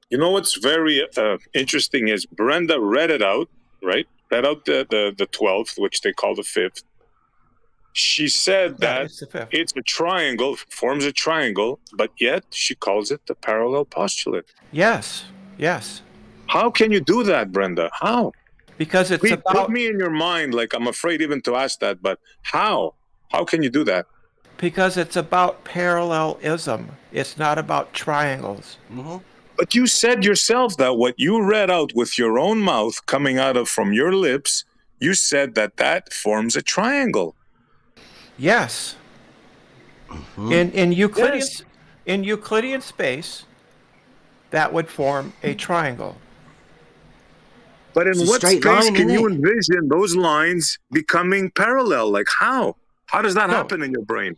Speaker 3: You know what's very interesting is Brenda read it out, right? Read out the 12th, which they call the 5th. She said that it's a triangle, forms a triangle, but yet she calls it the parallel postulate.
Speaker 7: Yes.
Speaker 3: How can you do that, Brenda? How?
Speaker 7: Because it's about...
Speaker 3: Put me in your mind, like I'm afraid even to ask that, but how? How can you do that?
Speaker 7: Because it's about parallelism. It's not about triangles.
Speaker 4: Mm-hmm.
Speaker 3: But you said yourself that what you read out with your own mouth coming out from your lips, you said that forms a triangle.
Speaker 7: Yes.
Speaker 4: Mm-hmm.
Speaker 7: In Euclidean space, that would form a triangle.
Speaker 3: But in what space can you envision those lines becoming parallel? Like how? How does that happen in your brain?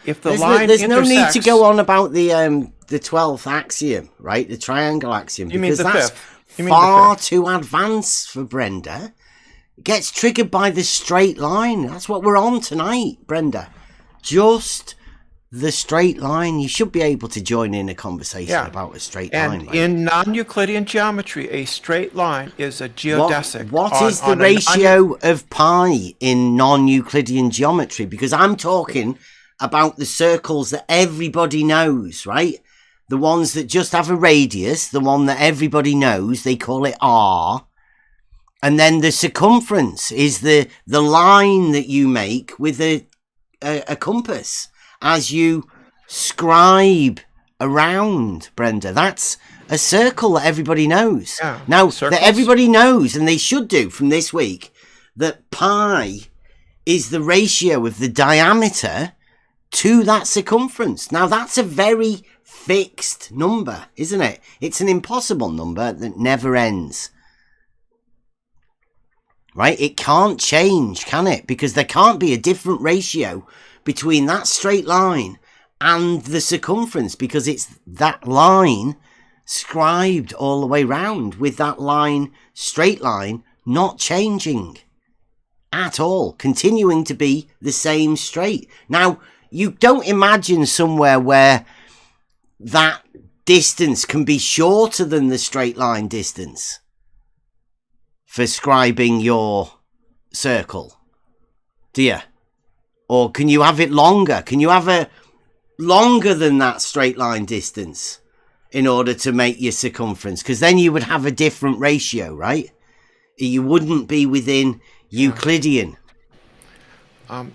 Speaker 7: If the
Speaker 4: there's no need to go on about the 12th axiom, right? The triangle axiom, because that's far too advanced for Brenda. It gets triggered by the straight line. That's what we're on tonight, Brenda. Just the straight line. You should be able to join in a conversation about a straight line.
Speaker 7: And in non-Euclidean geometry, a straight line is a geodesic.
Speaker 4: What is the ratio of pi in non-Euclidean geometry? Because I'm talking about the circles that everybody knows, right? The ones that just have a radius, the one that everybody knows, they call it R. And then the circumference is the line that you make with a compass as you scribe around, Brenda. That's a circle that everybody knows.
Speaker 7: Yeah,
Speaker 4: now,
Speaker 7: circles.
Speaker 4: That everybody knows, and they should do from this week, that pi is the ratio of the diameter to that circumference. Now, that's a very fixed number, isn't it? It's an impossible number that never ends. Right? It can't change, can it? Because there can't be a different ratio between that straight line and the circumference, because it's that line scribed all the way round with that line, straight line, not changing at all, continuing to be the same straight. Now, you don't imagine somewhere where that distance can be shorter than the straight line distance for scribing your circle, do you? Or can you have it longer? Can you have a longer than that straight line distance in order to make your circumference? Because then you would have a different ratio, right? You wouldn't be within Euclidean.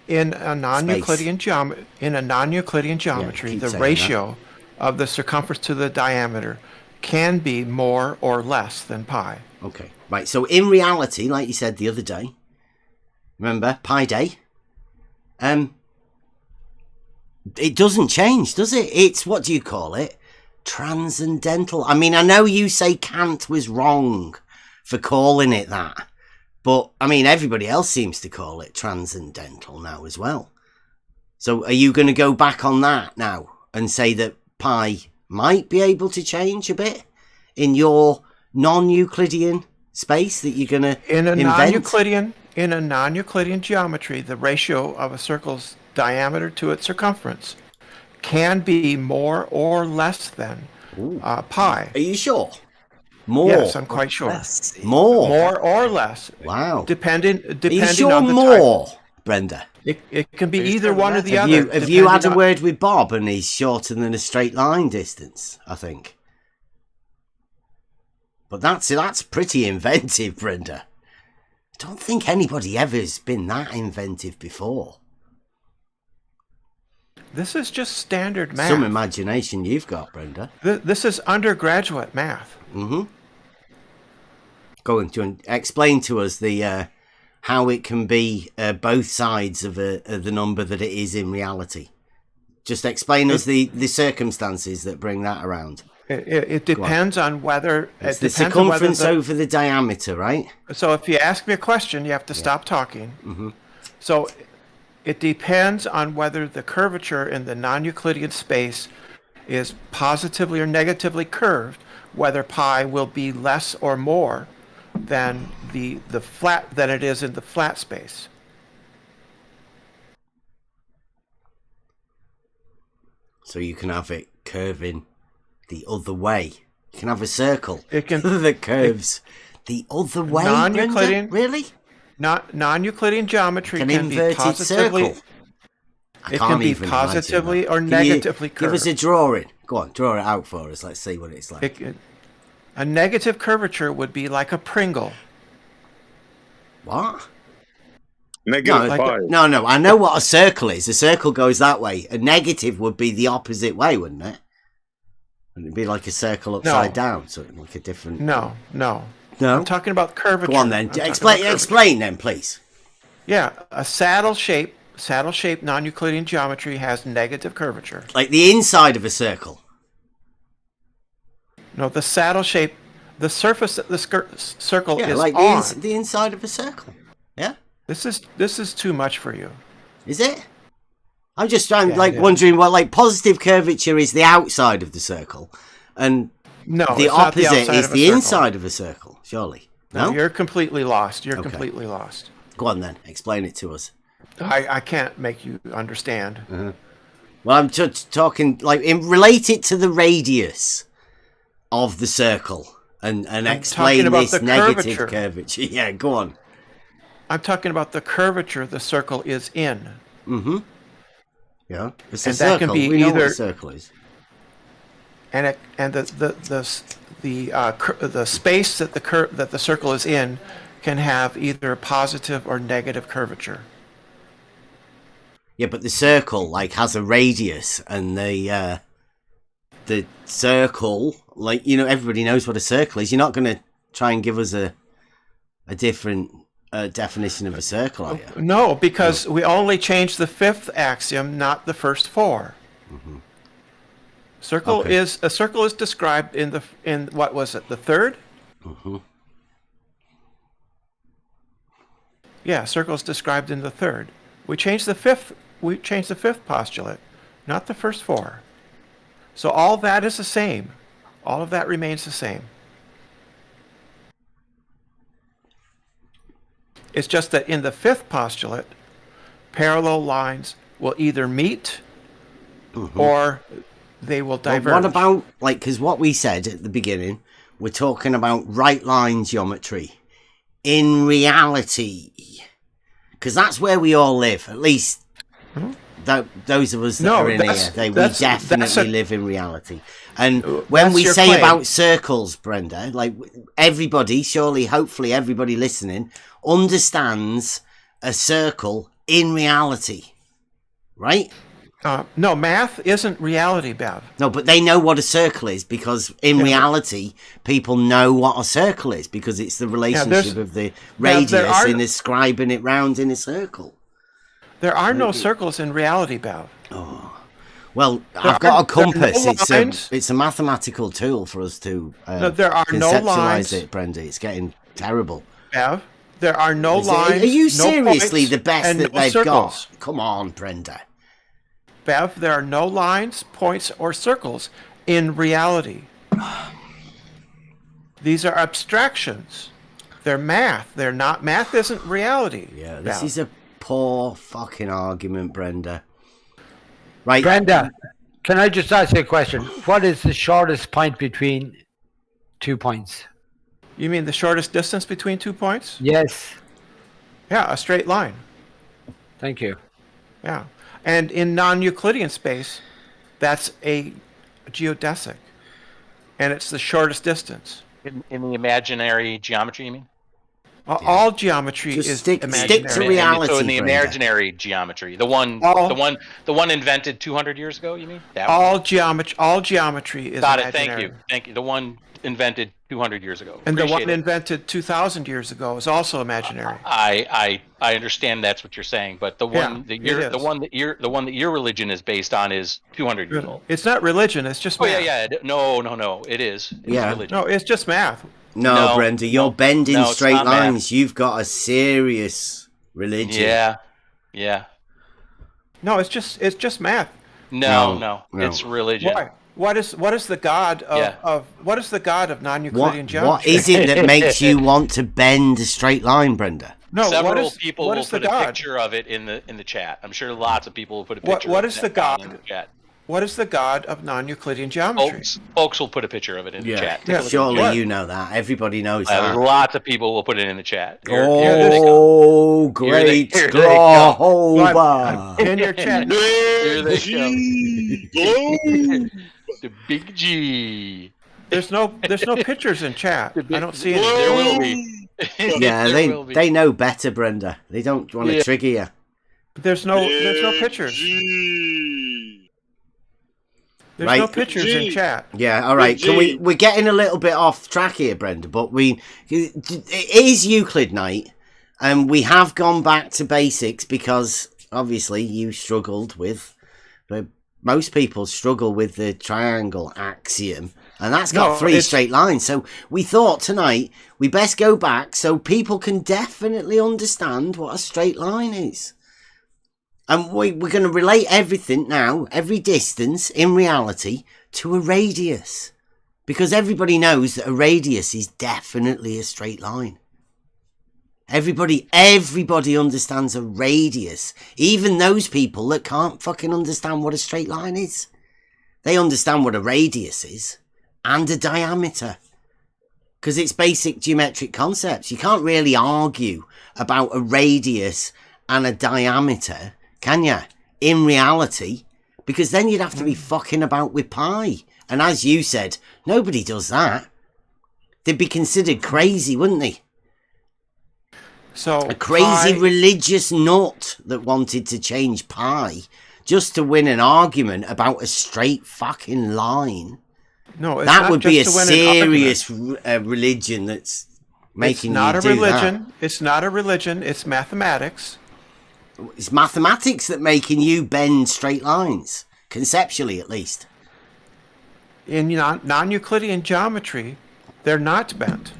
Speaker 7: In a non-Euclidean geometry, the ratio of the circumference to the diameter can be more or less than pi.
Speaker 4: Okay, right. So in reality, like you said the other day, remember pi day? It doesn't change, does it? It's, what do you call it? Transcendental. I mean, I know you say Kant was wrong for calling it that, but I mean, everybody else seems to call it transcendental now as well. So are you going to go back on that now and say that pi might be able to change a bit in your non-Euclidean space that you're going to invent?
Speaker 7: In a non-Euclidean geometry, the ratio of a circle's diameter to its circumference can be more or less than pi.
Speaker 4: Are you sure? More?
Speaker 7: Yes, I'm quite sure.
Speaker 4: More
Speaker 7: or less.
Speaker 4: Wow.
Speaker 7: Depending
Speaker 4: Are you sure
Speaker 7: on the
Speaker 4: more,
Speaker 7: type.
Speaker 4: Brenda?
Speaker 7: It can be either one or the other.
Speaker 4: Have you had a word with Bob and he's shorter than a straight line distance, I think. But that's pretty inventive, Brenda. I don't think anybody ever's been that inventive before.
Speaker 7: This is just standard math.
Speaker 4: Some imagination you've got, Brenda.
Speaker 7: This is undergraduate math.
Speaker 4: Mm-hmm. Go on, explain to us the how it can be both sides of the number that it is in reality. Just explain us the circumstances that bring that around.
Speaker 7: It depends on whether...
Speaker 4: It's the circumference over the diameter, right?
Speaker 7: So if you ask me a question, you have to stop talking.
Speaker 4: Mm-hmm.
Speaker 7: So it depends on whether the curvature in the non-Euclidean space is positively or negatively curved, whether pi will be less or more than the flat than it is in the flat space.
Speaker 4: So you can have it curving the other way. You can have a circle
Speaker 7: that
Speaker 4: curves the other way.
Speaker 7: Non-Euclidean,
Speaker 4: really?
Speaker 7: Non-Euclidean geometry
Speaker 4: An
Speaker 7: can be
Speaker 4: inverted
Speaker 7: positively.
Speaker 4: circle.
Speaker 7: It can be positively or negatively curved.
Speaker 4: Give us a drawing. Go on, draw it out for us. Let's see what it's like.
Speaker 7: A negative curvature would be like a Pringle.
Speaker 4: What?
Speaker 3: Negative pi.
Speaker 4: No. I know what a circle is. A circle goes that way. A negative would be the opposite way, wouldn't it? It'd be like a circle upside down, so like a different.
Speaker 7: No.
Speaker 4: I'm
Speaker 7: talking about curvature.
Speaker 4: Go on then. Explain then, please.
Speaker 7: Yeah, a saddle-shaped non-Euclidean geometry has negative curvature.
Speaker 4: Like the inside of a circle.
Speaker 7: No, the saddle shape, the surface that the circle is
Speaker 4: like
Speaker 7: on.
Speaker 4: The inside of a circle. Yeah.
Speaker 7: This is too much for you.
Speaker 4: Is it? I'm just wondering what positive curvature is the outside of the circle, and the opposite is the inside of a circle. Surely. No,
Speaker 7: you're completely lost. You're completely lost.
Speaker 4: Go on then. Explain it to us.
Speaker 7: I can't make you understand.
Speaker 4: Uh-huh. Well, I'm just talking relate it to the radius of the circle and explain this negative curvature. Yeah, go on.
Speaker 7: I'm talking about the curvature the circle is in.
Speaker 4: Mm-hmm. Yeah, it's
Speaker 7: and
Speaker 4: a circle.
Speaker 7: That can be
Speaker 4: we know
Speaker 7: either
Speaker 4: what a circle is.
Speaker 7: And the space that the circle is in can have either positive or negative curvature.
Speaker 4: Yeah, but the circle has a radius, and the circle, everybody knows what a circle is. You're not going to try and give us a different definition of a circle, are you?
Speaker 7: No, because we only changed the fifth axiom, not the first four.
Speaker 4: Mm-hmm.
Speaker 7: A circle is described in what was it, the third?
Speaker 4: Mm-hmm.
Speaker 7: Yeah, circle is described in the third. We changed the fifth postulate, not the first four. So all that is the same. All of that remains the same. It's just that in the fifth postulate, parallel lines will either meet or they will diverge.
Speaker 4: Well, what about, because what we said at the beginning, we're talking about right line geometry. In reality, because that's where we all live, at least those of us that are in here, we definitely live in reality. And when we say about circles, Brenda, everybody, hopefully everybody listening, understands a circle in reality, right?
Speaker 7: No, math isn't reality, Bev.
Speaker 4: No, but they know what a circle is because in reality, people know what a circle is because it's the relationship of the radius in describing it round in a circle.
Speaker 7: There are no circles in reality, Bev.
Speaker 4: Oh. Well, I've got a compass. It's a mathematical tool for us to conceptualize it, Brenda. It's getting terrible.
Speaker 7: Bev, there are no lines.
Speaker 4: Are you seriously the best that they've
Speaker 7: circles.
Speaker 4: got? Come on, Brenda.
Speaker 7: Bev, there are no lines, points, or circles in reality. These are abstractions. They're math. They're not. Math isn't reality.
Speaker 4: Yeah, this is a poor fucking argument, Brenda. Right.
Speaker 5: Brenda, can I just ask you a question? What is the shortest point between 2 points?
Speaker 7: You mean the shortest distance between 2 points?
Speaker 5: Yes.
Speaker 7: Yeah, a straight line.
Speaker 5: Thank you.
Speaker 7: Yeah. And in non-Euclidean space, that's a geodesic. And it's the shortest distance.
Speaker 11: In the imaginary geometry, you mean?
Speaker 7: All geometry
Speaker 4: Just
Speaker 7: is
Speaker 4: stick
Speaker 7: imaginary.
Speaker 4: to reality.
Speaker 11: So in the
Speaker 4: Brenda.
Speaker 11: imaginary geometry, the one invented 200 years ago, you mean? That
Speaker 7: all geometry is
Speaker 11: Got it.
Speaker 7: imaginary.
Speaker 11: Thank you. The one invented 200 years ago.
Speaker 7: And the one
Speaker 11: Appreciate it.
Speaker 7: invented 2,000 years ago is also imaginary.
Speaker 11: I understand that's what you're saying, but the one
Speaker 7: Yeah,
Speaker 11: the one that your religion is based on is 200 years old.
Speaker 7: It's not religion. It's just
Speaker 11: Oh
Speaker 7: math.
Speaker 11: yeah. No. It is. It's religion.
Speaker 7: No, it's just math.
Speaker 4: No, Brenda, you're bending
Speaker 11: it's
Speaker 4: straight
Speaker 11: not math.
Speaker 4: lines. You've got a serious religion.
Speaker 11: Yeah.
Speaker 7: No, it's just math.
Speaker 11: No. It's religion.
Speaker 7: Why? What is the god of what is the god of non-Euclidean geometry?
Speaker 4: What is it that makes you want to bend a straight line, Brenda?
Speaker 7: No,
Speaker 11: Several people
Speaker 7: what
Speaker 11: will
Speaker 7: is the
Speaker 11: put a
Speaker 7: god?
Speaker 11: picture of it in the chat. I'm sure lots of people will put a picture.
Speaker 7: What
Speaker 11: of
Speaker 7: is the
Speaker 11: god
Speaker 7: god?
Speaker 11: in the chat?
Speaker 7: What is the god of non-Euclidean geometry?
Speaker 11: Folks will put a picture of it in the chat. Take a look at
Speaker 4: Surely
Speaker 11: it.
Speaker 4: you know that. Everybody knows that.
Speaker 11: Lots of people will put it in the chat.
Speaker 4: Oh, great
Speaker 11: Here they go.
Speaker 4: Jehovah.
Speaker 7: In your chat.
Speaker 11: Here they go. The big G.
Speaker 7: There's no pictures in chat. I don't see any.
Speaker 11: There will be.
Speaker 4: Yeah, they know better, Brenda. They don't want to trigger you.
Speaker 7: There's no pictures. There's no pictures in chat.
Speaker 4: Yeah, all right. We're getting a little bit off track here, Brenda, but it is Euclid Night, and we have gone back to basics because obviously you struggled with, most people struggle with the triangle axiom, and that's got three straight lines. So we thought tonight we best go back so people can definitely understand what a straight line is. And we're going to relate everything now, every distance in reality, to a radius. Because everybody knows that a radius is definitely a straight line. Everybody understands a radius. Even those people that can't fucking understand what a straight line is. They understand what a radius is. And a diameter. Because it's basic geometric concepts. You can't really argue about a radius and a diameter, can you? In reality, because then you'd have to be fucking about with pi. And as you said, nobody does that. They'd be considered crazy, wouldn't they?
Speaker 7: So
Speaker 4: a crazy religious nut that wanted to change pi just to win an argument about a straight fucking line.
Speaker 7: No, it's
Speaker 4: that
Speaker 7: not
Speaker 4: would
Speaker 7: just
Speaker 4: be a
Speaker 7: to win an
Speaker 4: serious religion that's making
Speaker 7: it's not
Speaker 4: you
Speaker 7: a
Speaker 4: do
Speaker 7: religion.
Speaker 4: that.
Speaker 7: It's not a religion. It's mathematics.
Speaker 4: It's mathematics that making you bend straight lines, conceptually at least.
Speaker 7: In non-Euclidean geometry, they're not bent.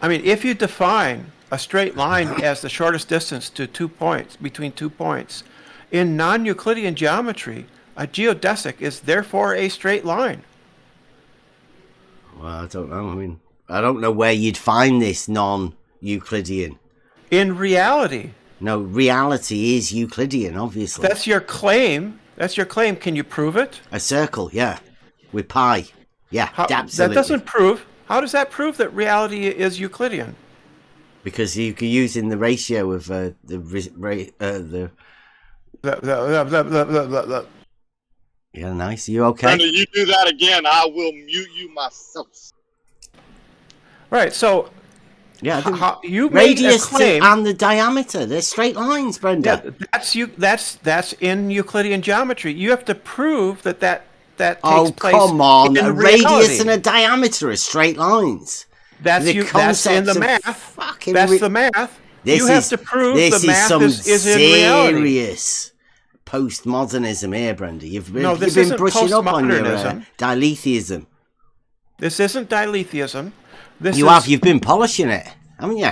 Speaker 7: I mean, if you define a straight line as the shortest distance to 2 points, between 2 points, in non-Euclidean geometry, a geodesic is therefore a straight line.
Speaker 4: Well, I don't know. I mean, I don't know where you'd find this non-Euclidean.
Speaker 7: In reality.
Speaker 4: No, reality is Euclidean, obviously.
Speaker 7: That's your claim. That's your claim. Can you prove it?
Speaker 4: A circle, yeah. With pi. Yeah, absolutely.
Speaker 7: That doesn't prove. How does that prove that reality is Euclidean?
Speaker 4: Because you can use in the ratio of the Yeah, nice. Are you okay?
Speaker 12: Brenda, you do that again, I will mute you myself.
Speaker 7: Right. So,
Speaker 4: yeah,
Speaker 7: you
Speaker 4: radius
Speaker 7: made a claim,
Speaker 4: and the diameter. They're straight lines, Brenda.
Speaker 7: Yeah, that's in Euclidean geometry. You have to prove that takes place.
Speaker 4: Oh, come on.
Speaker 7: In
Speaker 4: A
Speaker 7: reality.
Speaker 4: radius and a diameter are straight lines.
Speaker 7: That's in the math. That's the math. You have to prove the math is in reality.
Speaker 4: Serious postmodernism here, Brenda. You've been
Speaker 7: isn't
Speaker 4: brushing up on your
Speaker 7: postmodernism.
Speaker 4: diletheism.
Speaker 7: This isn't diletheism.
Speaker 4: You've been polishing it, haven't you?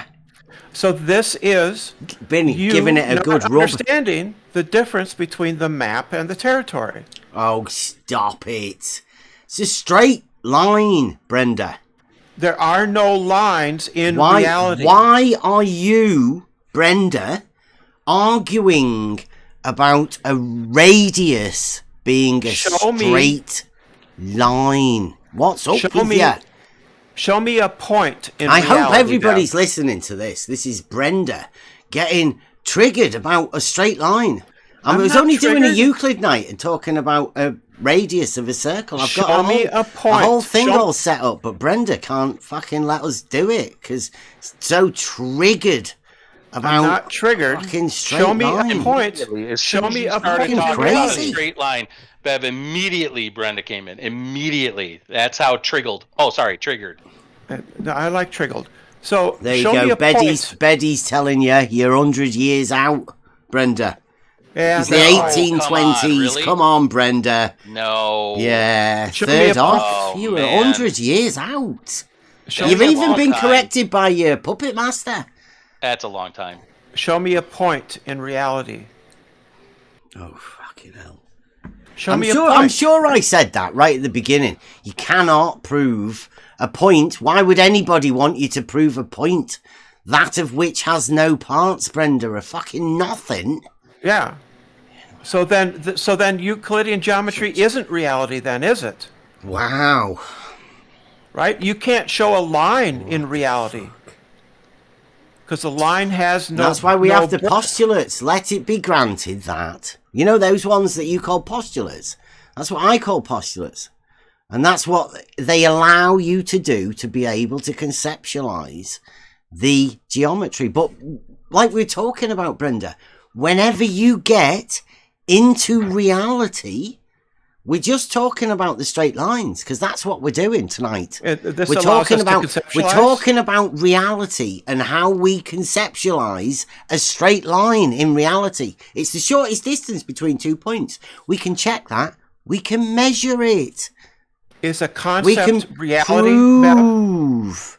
Speaker 7: So this is
Speaker 4: giving it a good rub.
Speaker 7: Understanding the difference between the map and the territory.
Speaker 4: Oh, stop it. It's a straight line, Brenda.
Speaker 7: There are no lines in reality.
Speaker 4: Why are you, Brenda, arguing about a radius being a straight line? What's up with you?
Speaker 7: Show me a point in
Speaker 4: I
Speaker 7: reality.
Speaker 4: hope everybody's listening to this. This is Brenda getting triggered about a straight line. I was only doing a Euclid night and talking about a radius of a circle. I've got a whole thing all set up, but Brenda can't fucking let us do it because it's so triggered about.
Speaker 7: I'm not triggered.
Speaker 4: Fucking straight
Speaker 7: Show me
Speaker 4: line.
Speaker 7: a point. Show me a point.
Speaker 4: Crazy.
Speaker 11: Straight line. Bev, immediately Brenda came in. Immediately. That's how triggered. Oh, sorry, triggered.
Speaker 7: No, I like triggered. So
Speaker 4: there you
Speaker 7: show me
Speaker 4: go.
Speaker 7: a
Speaker 4: Betty's telling you you're 100 years out, Brenda.
Speaker 7: Yeah,
Speaker 4: it's the 1820s. Come on, Brenda.
Speaker 11: No.
Speaker 4: Yeah,
Speaker 7: Show
Speaker 4: third
Speaker 7: me a
Speaker 4: off.
Speaker 11: point.
Speaker 4: You were
Speaker 11: Man.
Speaker 4: 100 years out.
Speaker 7: Show
Speaker 4: You've
Speaker 7: me a
Speaker 4: even
Speaker 7: long
Speaker 4: been
Speaker 11: time.
Speaker 4: corrected by your puppet master.
Speaker 11: That's a long time.
Speaker 7: Show me a point in reality.
Speaker 4: Oh, fucking hell.
Speaker 7: Show me a
Speaker 4: I'm
Speaker 7: point.
Speaker 4: sure I said that right at the beginning. You cannot prove a point. Why would anybody want you to prove a point? That of which has no parts, Brenda, a fucking nothing.
Speaker 7: Yeah. So then Euclidean geometry isn't reality then, is it?
Speaker 4: Wow.
Speaker 7: Right? You can't show a line in reality. Because the line has no...
Speaker 4: That's why we have the
Speaker 7: breadth.
Speaker 4: postulates. Let it be granted that. You know those ones that you call postulates? That's what I call postulates. And that's what they allow you to do to be able to conceptualize the geometry. But like we're talking about, Brenda, whenever you get into reality, we're just talking about the straight lines because that's what we're doing tonight. We're talking about reality and how we conceptualize a straight line in reality. It's the shortest distance between 2 points. We can check that. We can measure it.
Speaker 7: Is a concept
Speaker 4: We can
Speaker 7: reality?
Speaker 4: prove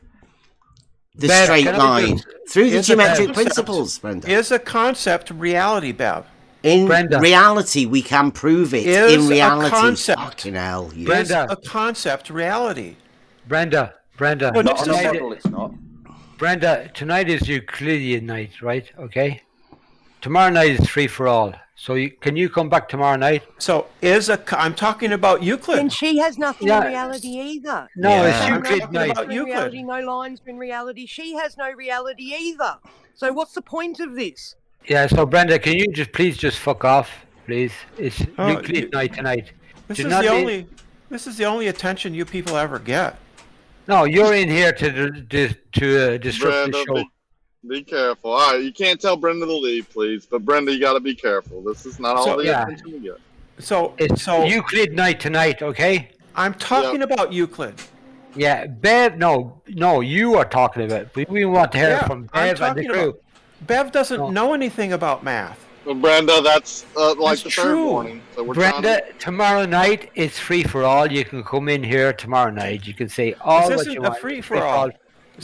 Speaker 4: the
Speaker 7: Bev,
Speaker 4: straight
Speaker 7: can I
Speaker 4: line
Speaker 7: be-
Speaker 4: through the
Speaker 7: is a
Speaker 4: geometric
Speaker 7: concept-
Speaker 4: principles, Brenda.
Speaker 7: Is a concept reality, Bev?
Speaker 4: In
Speaker 5: Brenda.
Speaker 4: reality, we can prove it.
Speaker 7: Is
Speaker 4: in reality,
Speaker 7: a concept.
Speaker 4: fucking hell, you.
Speaker 7: Is
Speaker 5: Brenda.
Speaker 7: a concept reality?
Speaker 5: Brenda.
Speaker 7: Well,
Speaker 10: Not on a
Speaker 5: tonight,
Speaker 10: model, it's not.
Speaker 5: Brenda, tonight is Euclidean night, right? Okay. Tomorrow night is free for all. So can you come back tomorrow night?
Speaker 7: So I'm talking about Euclid.
Speaker 13: And she has nothing
Speaker 5: Yeah.
Speaker 13: in reality either.
Speaker 5: No,
Speaker 4: Yeah.
Speaker 5: it's
Speaker 7: I'm
Speaker 5: Euclid
Speaker 7: talking
Speaker 5: night.
Speaker 7: about
Speaker 13: In
Speaker 7: Euclid.
Speaker 13: reality, no lines in reality. She has no reality either. So what's the point of this?
Speaker 5: Yeah, so Brenda, can you please just fuck off, please? It's
Speaker 7: Oh,
Speaker 5: Euclid night tonight.
Speaker 7: This
Speaker 5: Should
Speaker 7: is
Speaker 5: not
Speaker 7: the
Speaker 5: be-
Speaker 7: This is the only attention you people ever get.
Speaker 5: No, you're in here to disrupt the show.
Speaker 12: Be careful. All right, you can't tell Brenda to leave, please. But Brenda, you got to be careful. This is not all
Speaker 7: So-
Speaker 12: the
Speaker 5: yeah.
Speaker 12: attention you get.
Speaker 7: So
Speaker 5: Euclid night tonight, okay?
Speaker 7: I'm talking about Euclid.
Speaker 5: Yeah, Bev. No, you are talking about it. We want to hear
Speaker 7: Yeah,
Speaker 5: from
Speaker 7: I'm
Speaker 5: Bev and the
Speaker 7: talking
Speaker 5: crew.
Speaker 7: about. Bev doesn't
Speaker 5: No.
Speaker 7: know anything about math.
Speaker 12: Well, Brenda, that's like
Speaker 7: That's
Speaker 12: the
Speaker 7: true.
Speaker 12: third warning. So we're trying
Speaker 5: Brenda, tomorrow night it's free for all. You can come in here tomorrow night. You can say all
Speaker 7: This
Speaker 5: what
Speaker 7: isn't
Speaker 5: you
Speaker 7: a
Speaker 5: want.
Speaker 7: free for all.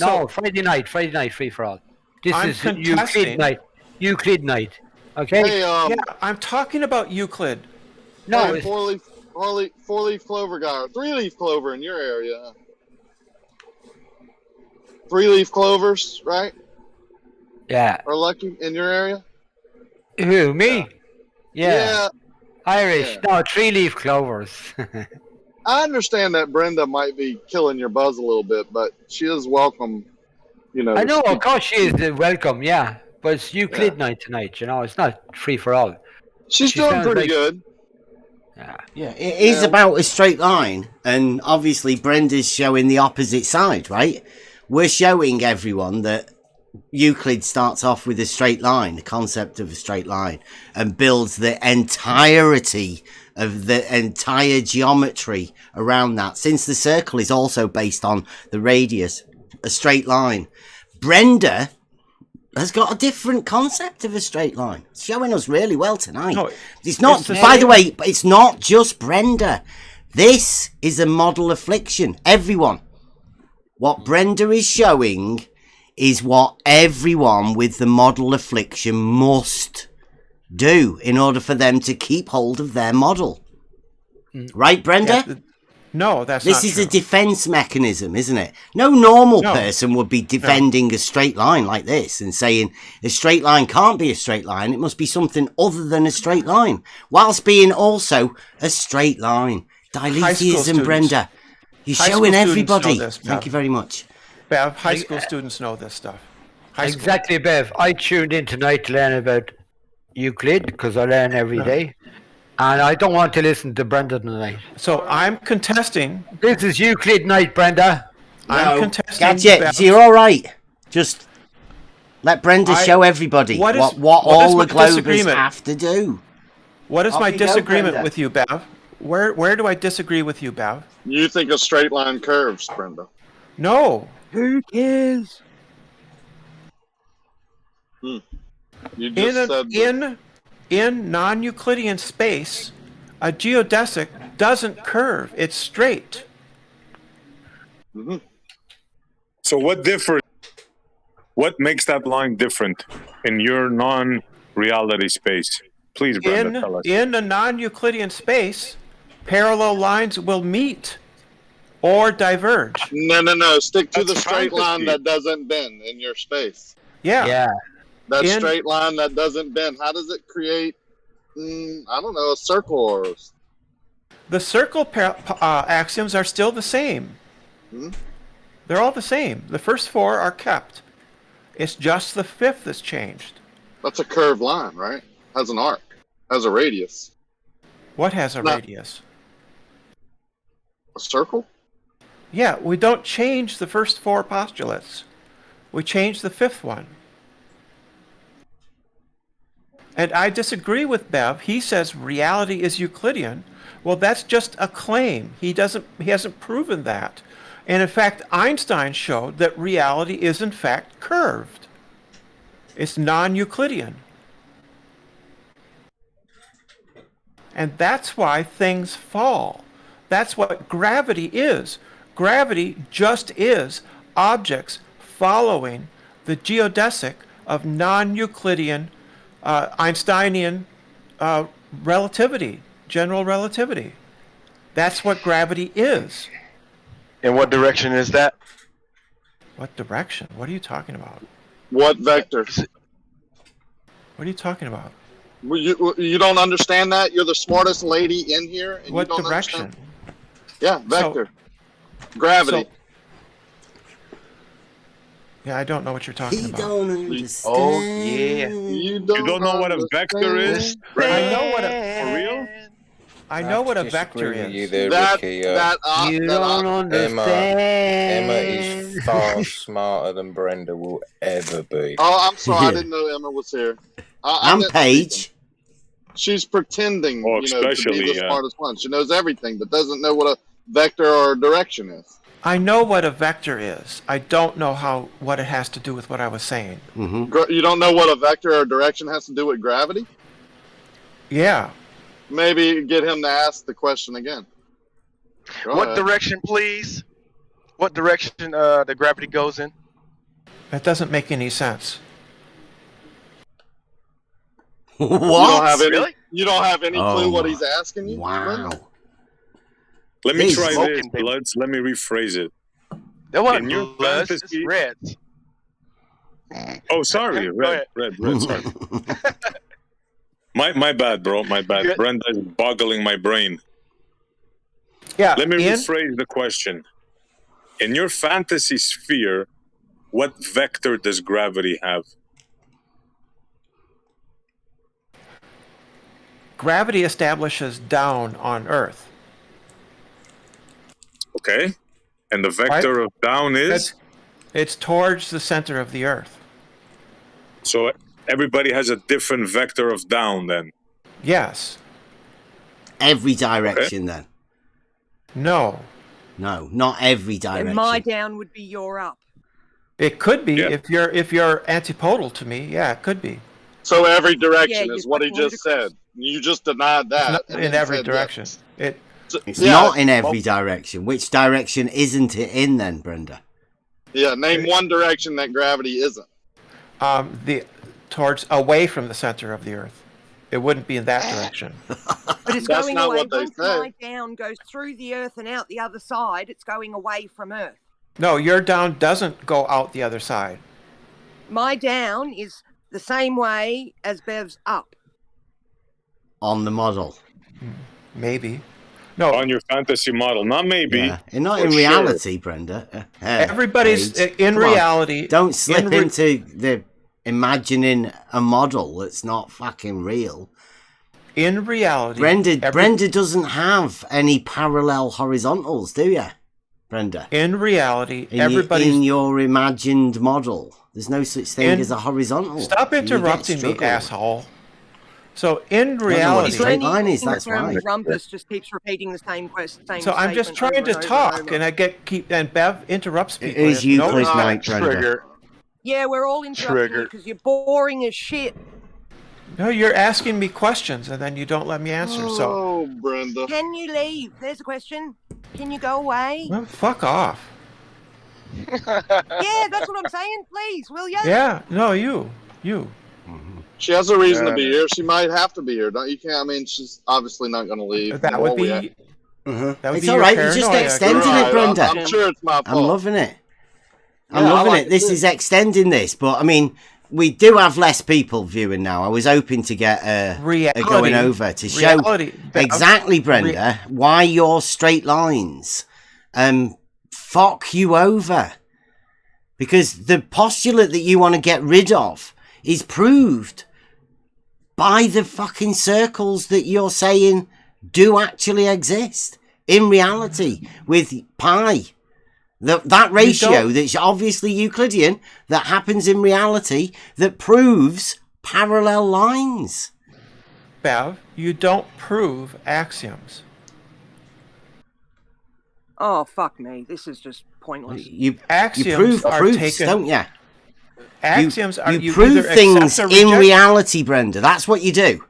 Speaker 5: No,
Speaker 7: So-
Speaker 5: Friday night, free for all. This
Speaker 7: I'm
Speaker 5: is
Speaker 7: contesting-
Speaker 5: Euclid night. Euclid night. Okay?
Speaker 12: Hey,
Speaker 7: Yeah, I'm talking about Euclid.
Speaker 5: No,
Speaker 12: hey,
Speaker 5: it's,
Speaker 12: four-leaf clover guy, or three-leaf clover in your area. Three-leaf clovers, right?
Speaker 5: yeah.
Speaker 12: Are lucky in your area?
Speaker 5: Who, me? Yeah. Irish.
Speaker 12: Yeah.
Speaker 5: No, 3-leaf clovers.
Speaker 12: I understand that Brenda might be killing your buzz a little bit, but she is welcome. You know.
Speaker 5: I know,
Speaker 12: to
Speaker 5: of course she is welcome, yeah. But it's Euclid night tonight, you know. It's not free for all.
Speaker 12: She's
Speaker 5: She
Speaker 12: doing
Speaker 5: sounds
Speaker 12: pretty
Speaker 5: like-
Speaker 12: good.
Speaker 4: Yeah, it is about a straight line, and obviously Brenda's showing the opposite side, right? We're showing everyone that Euclid starts off with a straight line, the concept of a straight line, and builds the entirety of the entire geometry around that. Since the circle is also based on the radius, a straight line. Brenda has got a different concept of a straight line. It's showing us really well tonight.
Speaker 7: No,
Speaker 4: it's not,
Speaker 7: it's the
Speaker 4: by the
Speaker 7: same-
Speaker 4: way, it's not just Brenda. This is a model affliction. Everyone. What Brenda is showing is what everyone with the model affliction must do in order for them to keep hold of their model. Right, Brenda?
Speaker 7: No, that's
Speaker 4: This
Speaker 7: not
Speaker 4: is
Speaker 7: true.
Speaker 4: a defense mechanism, isn't it? No normal
Speaker 7: No.
Speaker 4: person would be defending a straight line like this and saying a straight line can't be a straight line. It must be something other than a straight line, whilst being also a straight line. Dilithius and Brenda, you're
Speaker 7: High
Speaker 4: showing
Speaker 7: school students
Speaker 4: everybody.
Speaker 7: know this,
Speaker 4: Thank
Speaker 7: Bev.
Speaker 4: you very much.
Speaker 7: Bev, high school students know this stuff. High school.
Speaker 5: Exactly, Bev. I tuned in tonight to learn about Euclid because I learn every day. And I don't want to listen to Brenda tonight.
Speaker 7: So I'm contesting.
Speaker 5: This is Euclid Night, Brenda.
Speaker 7: I'm contesting.
Speaker 4: Gadget,
Speaker 7: Bev's-
Speaker 4: so you're all right. Just let Brenda show everybody
Speaker 7: what
Speaker 4: what
Speaker 7: is
Speaker 4: all
Speaker 7: my
Speaker 4: the Globers
Speaker 7: disagreement?
Speaker 4: have to do.
Speaker 7: What is
Speaker 4: Off
Speaker 7: my
Speaker 4: you go,
Speaker 7: disagreement
Speaker 4: Brenda.
Speaker 7: with you, Bev? Where do I disagree with you, Bev?
Speaker 12: You think a straight line curves, Brenda?
Speaker 7: No.
Speaker 13: Who cares?
Speaker 12: You just said
Speaker 7: In non-Euclidean space, a geodesic doesn't curve; it's straight.
Speaker 3: So what difference? What makes that line different in your non-reality space? Please, Brenda, tell us.
Speaker 7: In a non-Euclidean space, parallel lines will meet or diverge.
Speaker 12: No. Stick to the
Speaker 3: That's
Speaker 12: straight line
Speaker 3: fantasy.
Speaker 12: that doesn't bend in your space.
Speaker 7: Yeah.
Speaker 12: That
Speaker 7: In-
Speaker 12: straight line that doesn't bend. How does it create? I don't know, a circle or.
Speaker 7: The circle axioms are still the same. They're all the same. The first four are kept. It's just the fifth that's changed.
Speaker 12: That's a curved line, right? Has an arc. Has a radius.
Speaker 7: What has a
Speaker 12: No.
Speaker 7: radius?
Speaker 12: A circle?
Speaker 7: Yeah, we don't change the first four postulates. We change the fifth one. And I disagree with Bev. He says reality is Euclidean. Well, that's just a claim. He hasn't proven that. And in fact, Einstein showed that reality is in fact curved. It's non-Euclidean. And that's why things fall. That's what gravity is. Gravity just is objects following the geodesic of non-Euclidean Einsteinian relativity, general relativity. That's what gravity is.
Speaker 14: In what direction is that?
Speaker 7: What direction? What are you talking about?
Speaker 12: What vector?
Speaker 7: What are you talking about?
Speaker 12: You don't understand that? You're the smartest lady in here. And
Speaker 7: What
Speaker 12: you don't
Speaker 7: direction?
Speaker 12: Understand? Yeah, vector. Gravity.
Speaker 7: Yeah, I don't know what you're talking about.
Speaker 4: Don't understand.
Speaker 14: Oh yeah.
Speaker 12: You
Speaker 3: don't know what a vector is?
Speaker 7: I know what a
Speaker 3: For real?
Speaker 7: I know what a vector
Speaker 15: disagree with you
Speaker 7: is.
Speaker 15: there, Ricky.
Speaker 5: You don't understand.
Speaker 15: Emma is far smarter than Brenda will ever be.
Speaker 12: Oh, I'm sorry. I didn't know Emma was here.
Speaker 4: I'm Paige.
Speaker 12: She's pretending, to be
Speaker 3: especially,
Speaker 12: the smartest one. She knows everything, but doesn't know what a vector or a direction is.
Speaker 7: I know what a vector is. I don't know what it has to do with what I was saying.
Speaker 12: You don't know what a vector or direction has to do with gravity?
Speaker 7: Yeah.
Speaker 12: Maybe get him to ask the question again. Go
Speaker 14: What
Speaker 12: ahead.
Speaker 14: direction, please? What direction the gravity goes in?
Speaker 7: That doesn't make any sense.
Speaker 12: You don't have any,
Speaker 14: Really?
Speaker 12: you don't have any
Speaker 4: Oh
Speaker 12: clue what
Speaker 4: my-
Speaker 12: he's asking you?
Speaker 4: Wow.
Speaker 3: Let me
Speaker 4: He's
Speaker 3: try this,
Speaker 14: smoking, baby.
Speaker 3: Bloods. Let me rephrase it.
Speaker 14: That wasn't
Speaker 3: In your
Speaker 14: bloods,
Speaker 3: fantasy-
Speaker 14: it's reds.
Speaker 3: Oh, sorry.
Speaker 14: Go
Speaker 3: Red, sorry. My bad, bro. My bad.
Speaker 14: Good.
Speaker 3: Brenda is boggling my brain.
Speaker 7: Yeah.
Speaker 3: Let me rephrase the question. In your fantasy sphere, what vector does gravity have?
Speaker 7: Gravity establishes down on Earth.
Speaker 3: Okay. And the vector of down is?
Speaker 7: It's towards the center of the Earth.
Speaker 3: So everybody has a different vector of down then?
Speaker 7: Yes.
Speaker 4: Every direction then.
Speaker 7: No.
Speaker 4: No, not every direction.
Speaker 13: And my down would be your up.
Speaker 7: It could be if you're antipodal to me. Yeah, it could be.
Speaker 12: So every direction
Speaker 13: Yeah,
Speaker 12: is
Speaker 13: you're
Speaker 12: what he
Speaker 13: fucking
Speaker 12: just said. You just denied that.
Speaker 7: Not
Speaker 12: and
Speaker 7: in
Speaker 12: then
Speaker 7: every
Speaker 12: said
Speaker 7: direction.
Speaker 12: that.
Speaker 4: It's
Speaker 12: Yeah.
Speaker 4: not in every direction. Which direction isn't it in then, Brenda?
Speaker 12: Yeah, name one direction that gravity isn't.
Speaker 7: Towards away from the center of the Earth. It wouldn't be in that direction.
Speaker 13: But it's
Speaker 12: That's
Speaker 13: going
Speaker 12: not
Speaker 13: away.
Speaker 12: what they
Speaker 13: Once
Speaker 12: say.
Speaker 13: my down goes through the Earth and out the other side, it's going away from Earth.
Speaker 7: No, your down doesn't go out the other side.
Speaker 13: My down is the same way as Bev's up.
Speaker 4: On the model.
Speaker 7: Maybe. No.
Speaker 3: On your fantasy model. Not maybe.
Speaker 4: Yeah. And not
Speaker 3: for
Speaker 4: in
Speaker 3: sure.
Speaker 4: reality, Brenda.
Speaker 7: Everybody's
Speaker 4: Paige,
Speaker 7: in
Speaker 4: come on.
Speaker 7: reality.
Speaker 4: Don't slip
Speaker 7: in re-
Speaker 4: into the imagining a model that's not fucking real.
Speaker 7: In reality,
Speaker 4: Brenda doesn't have any parallel horizontals, do you, Brenda?
Speaker 7: In reality,
Speaker 4: in your imagined model, there's no such thing as a horizontal.
Speaker 7: Stop
Speaker 4: So you get
Speaker 7: interrupting me,
Speaker 4: struggle.
Speaker 7: asshole. So in
Speaker 4: know what a
Speaker 7: reality,
Speaker 4: straight line is, that's why.
Speaker 13: Rumpus just keeps repeating the same question.
Speaker 7: so I'm just trying to talk, and I and Bev interrupts people.
Speaker 4: It is Euclid Night, Brenda.
Speaker 15: Trigger.
Speaker 13: Yeah, we're all interrupting you because you're boring as shit.
Speaker 7: No, you're asking me questions, and then you don't let me answer. So
Speaker 12: Oh, Brenda.
Speaker 13: Can you leave? There's a question. Can you go away?
Speaker 7: well, fuck off.
Speaker 13: Yeah, that's what I'm saying. Please, will you?
Speaker 7: Yeah, no, you.
Speaker 12: She has a reason to be here. She might have to be here. Don't you? Can't. I mean, she's obviously not going to leave.
Speaker 7: That would
Speaker 12: Nor we have-
Speaker 7: be. That would
Speaker 4: It's
Speaker 7: be
Speaker 4: all
Speaker 7: your
Speaker 4: right. You're just
Speaker 7: paranoia.
Speaker 4: extending
Speaker 12: Right,
Speaker 4: it, Brenda.
Speaker 12: I'm sure it's my fault.
Speaker 4: I'm loving it. I'm
Speaker 12: Yeah, I
Speaker 4: loving
Speaker 12: like
Speaker 4: it. This
Speaker 12: too.
Speaker 4: is extending this, but I mean, we do have less people viewing now. I was hoping to get a going over to show
Speaker 7: Reality.
Speaker 4: exactly, Brenda, why your straight lines fuck you over. Because the postulate that you want to get rid of is proved by the fucking circles that you're saying do actually exist in reality with pi. That ratio that's obviously Euclidean that happens in reality that proves parallel lines.
Speaker 7: Bev, you don't prove axioms.
Speaker 13: Oh, fuck me. This is just pointless.
Speaker 4: You
Speaker 7: Axioms
Speaker 4: prove
Speaker 7: are
Speaker 4: proofs,
Speaker 7: taken-
Speaker 4: don't you?
Speaker 7: Axioms are
Speaker 4: you prove
Speaker 7: either
Speaker 4: things
Speaker 7: accept or
Speaker 4: in
Speaker 7: reject.
Speaker 4: reality, Brenda. That's what you do.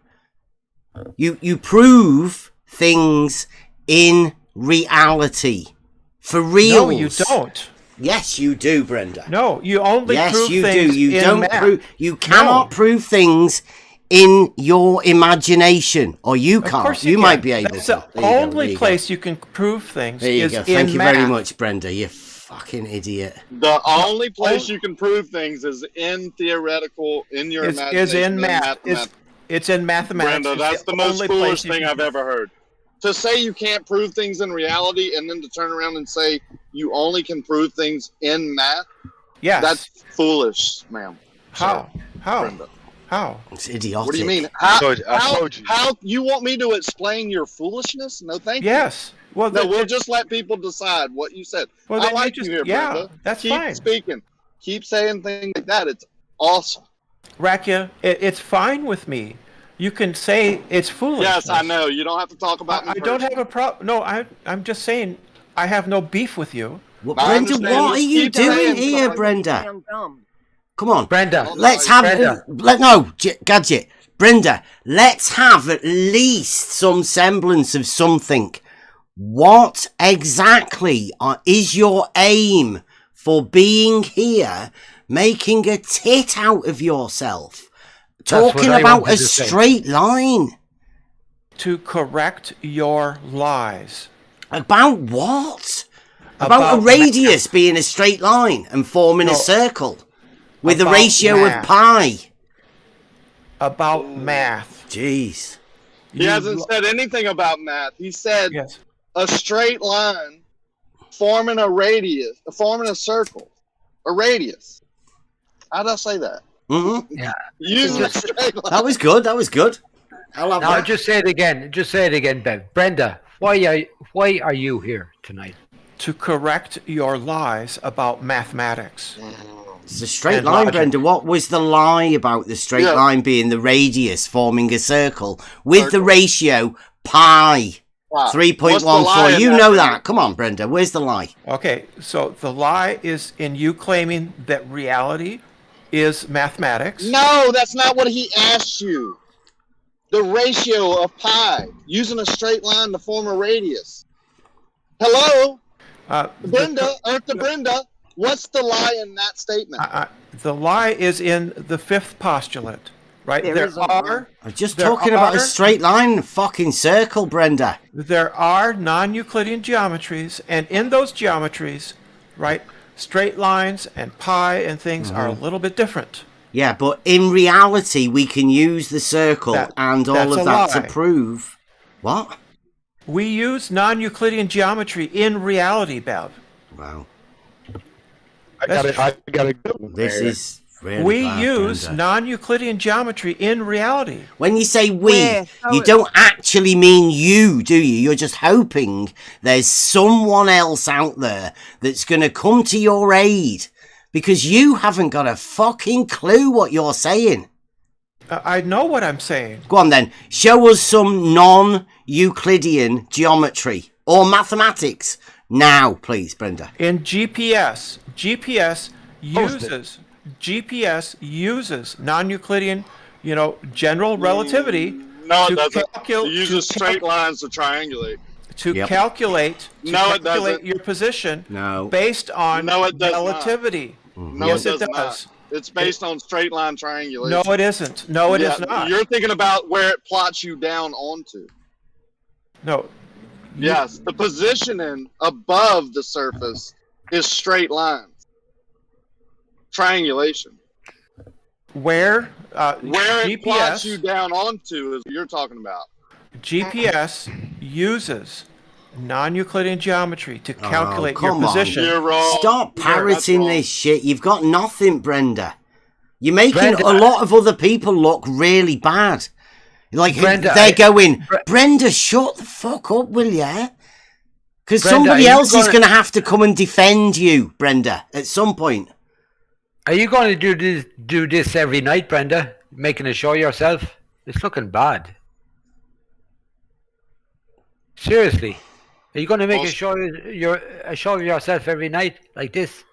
Speaker 4: You prove things in reality for real.
Speaker 7: No, you don't.
Speaker 4: Yes, you do, Brenda.
Speaker 7: No, you only
Speaker 4: yes,
Speaker 7: prove
Speaker 4: you
Speaker 7: things
Speaker 4: do. You
Speaker 7: in
Speaker 4: don't
Speaker 7: math.
Speaker 4: prove. You cannot prove things in your imagination, or you
Speaker 7: Of
Speaker 4: can't.
Speaker 7: course
Speaker 4: You
Speaker 7: can.
Speaker 4: might be able
Speaker 7: That's
Speaker 4: to.
Speaker 7: the
Speaker 4: There you go,
Speaker 7: only
Speaker 4: there you
Speaker 7: place you can prove things
Speaker 4: There you
Speaker 7: is
Speaker 4: go.
Speaker 7: in
Speaker 4: Thank you
Speaker 7: math.
Speaker 4: very much, Brenda. You fucking idiot.
Speaker 12: The only place you can prove things is in theoretical, in your
Speaker 7: Is
Speaker 12: imagination.
Speaker 7: in math. It's in mathematics.
Speaker 12: Brenda,
Speaker 7: It's
Speaker 12: that's the most
Speaker 7: only
Speaker 12: foolish
Speaker 7: place you
Speaker 12: thing
Speaker 7: can-
Speaker 12: I've ever heard. To say you can't prove things in reality and then to turn around and say you only can prove things in math,
Speaker 7: Yes.
Speaker 12: that's foolish, ma'am.
Speaker 7: How? How?
Speaker 12: Brenda.
Speaker 7: How?
Speaker 4: It's idiotic.
Speaker 12: What do you mean? How,
Speaker 15: I told you.
Speaker 12: how you want me to explain your foolishness? No, thank you.
Speaker 7: Yes. Well,
Speaker 12: No, we'll just let people decide what you said.
Speaker 7: Well,
Speaker 12: I
Speaker 7: then you
Speaker 12: like
Speaker 7: just-
Speaker 12: you here,
Speaker 7: yeah,
Speaker 12: Brenda.
Speaker 7: that's
Speaker 12: Keep
Speaker 7: fine.
Speaker 12: speaking. Keep saying things like that. It's awesome.
Speaker 7: Rakia, it's fine with me. You can say it's foolish.
Speaker 12: Yes, I know. You don't have to talk about me
Speaker 7: I don't
Speaker 12: personally.
Speaker 7: have a problem. No, I'm just saying I have no beef with you.
Speaker 4: Well,
Speaker 12: I
Speaker 4: Brenda,
Speaker 12: understand.
Speaker 4: what are
Speaker 12: Just
Speaker 4: you
Speaker 12: keep
Speaker 4: doing
Speaker 12: saying
Speaker 4: here,
Speaker 12: something.
Speaker 4: Brenda?
Speaker 13: Sound dumb.
Speaker 4: Come on,
Speaker 5: Brenda.
Speaker 4: Let's have
Speaker 5: Brenda.
Speaker 4: Gadget. Brenda, let's have at least some semblance of something. What exactly is your aim for being here, making a tit out of yourself,
Speaker 5: That's
Speaker 4: talking
Speaker 5: what I
Speaker 4: about
Speaker 5: wanted
Speaker 4: a
Speaker 5: to say.
Speaker 4: straight line?
Speaker 7: To correct your lies.
Speaker 4: About what? About a radius being a straight line and forming a circle with a
Speaker 7: About
Speaker 4: ratio
Speaker 7: math.
Speaker 4: of pi.
Speaker 7: About math.
Speaker 4: Jeez.
Speaker 12: He hasn't said anything about math. He said
Speaker 7: Yes.
Speaker 12: a straight line forming a radius, forming a circle, a radius. How did I say that?
Speaker 4: Mm-hmm.
Speaker 5: Yeah.
Speaker 12: Using a straight line.
Speaker 4: That was good. That was good. I'll have
Speaker 5: Now
Speaker 4: that.
Speaker 5: just say it again. Just say it again, Bev. Brenda, why are you here tonight?
Speaker 7: To correct your lies about mathematics.
Speaker 4: It's a straight
Speaker 7: And
Speaker 4: line,
Speaker 7: logic.
Speaker 4: Brenda. What was the lie about the straight
Speaker 12: Yeah.
Speaker 4: line being the radius forming a circle with the ratio pi
Speaker 12: Wow. What's the
Speaker 4: 3.14?
Speaker 12: lie in
Speaker 4: You
Speaker 12: that,
Speaker 4: know
Speaker 12: Brenda?
Speaker 4: that. Come on, Brenda. Where's the lie?
Speaker 7: Okay, so the lie is in you claiming that reality is mathematics.
Speaker 12: No, that's not what he asked you. The ratio of pi, using a straight line to form a radius. Hello? Brenda, Brenda, what's the lie in that statement?
Speaker 7: The lie is in the fifth postulate. right? There are.
Speaker 4: I'm just talking about a straight line, fucking circle, Brenda.
Speaker 7: There are non-Euclidean geometries, and in those geometries, right, straight lines and pi and things are a little bit different.
Speaker 4: Yeah, but in reality, we can use the circle and all of that to prove what?
Speaker 7: We use non-Euclidean geometry in reality, Bev.
Speaker 4: Wow.
Speaker 14: I got a good one.
Speaker 4: This is really
Speaker 7: we
Speaker 4: bad,
Speaker 7: use
Speaker 4: Brenda.
Speaker 7: non-Euclidean geometry in reality.
Speaker 4: When you say we, you don't actually mean you, do you? You're just hoping there's someone else out there that's going to come to your aid because you haven't got a fucking clue what you're saying.
Speaker 7: I know what I'm saying.
Speaker 4: Go on then. Show us some non-Euclidean geometry or mathematics now, please, Brenda.
Speaker 7: In GPS uses non-Euclidean, general relativity.
Speaker 12: No, it doesn't. It uses straight lines to triangulate.
Speaker 7: To calculate your position based on relativity.
Speaker 12: No, it does not. It's based on straight line triangulation.
Speaker 7: No, it isn't. No, it is not.
Speaker 12: You're thinking about where it plots you down onto.
Speaker 7: No.
Speaker 12: Yes, the positioning above the surface is straight lines. Triangulation.
Speaker 7: Where
Speaker 12: it plots you down onto is what you're talking about.
Speaker 7: GPS uses non-Euclidean geometry to calculate your
Speaker 4: come on.
Speaker 7: position.
Speaker 12: You're wrong.
Speaker 4: Stop parroting this shit. You've got nothing, Brenda. You're making a lot of other people look really bad. Like, they're going, Brenda, shut the fuck up, will ya? Because somebody else is going to have to come and defend you, Brenda, at some point.
Speaker 5: Are you going to do this every night, Brenda? Making a show yourself? It's looking bad. Seriously. Are you going to make a show of yourself every night like this?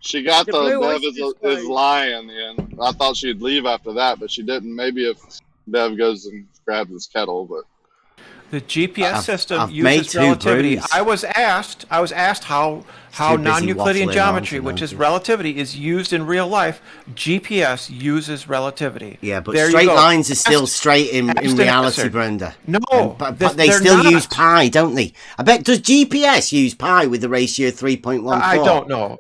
Speaker 12: She got the Bev is lying, and I thought she'd leave after that, but she didn't. Maybe if Bev goes and grabs his kettle, but
Speaker 7: the GPS system uses relativity. I was asked how non-Euclidean geometry, which is relativity, is used in real life. GPS uses relativity.
Speaker 4: Yeah, but straight lines are still straight in reality, Brenda.
Speaker 7: No,
Speaker 4: but they still use pi, don't they? I bet, does GPS use pi with the ratio 3.14?
Speaker 7: I don't know.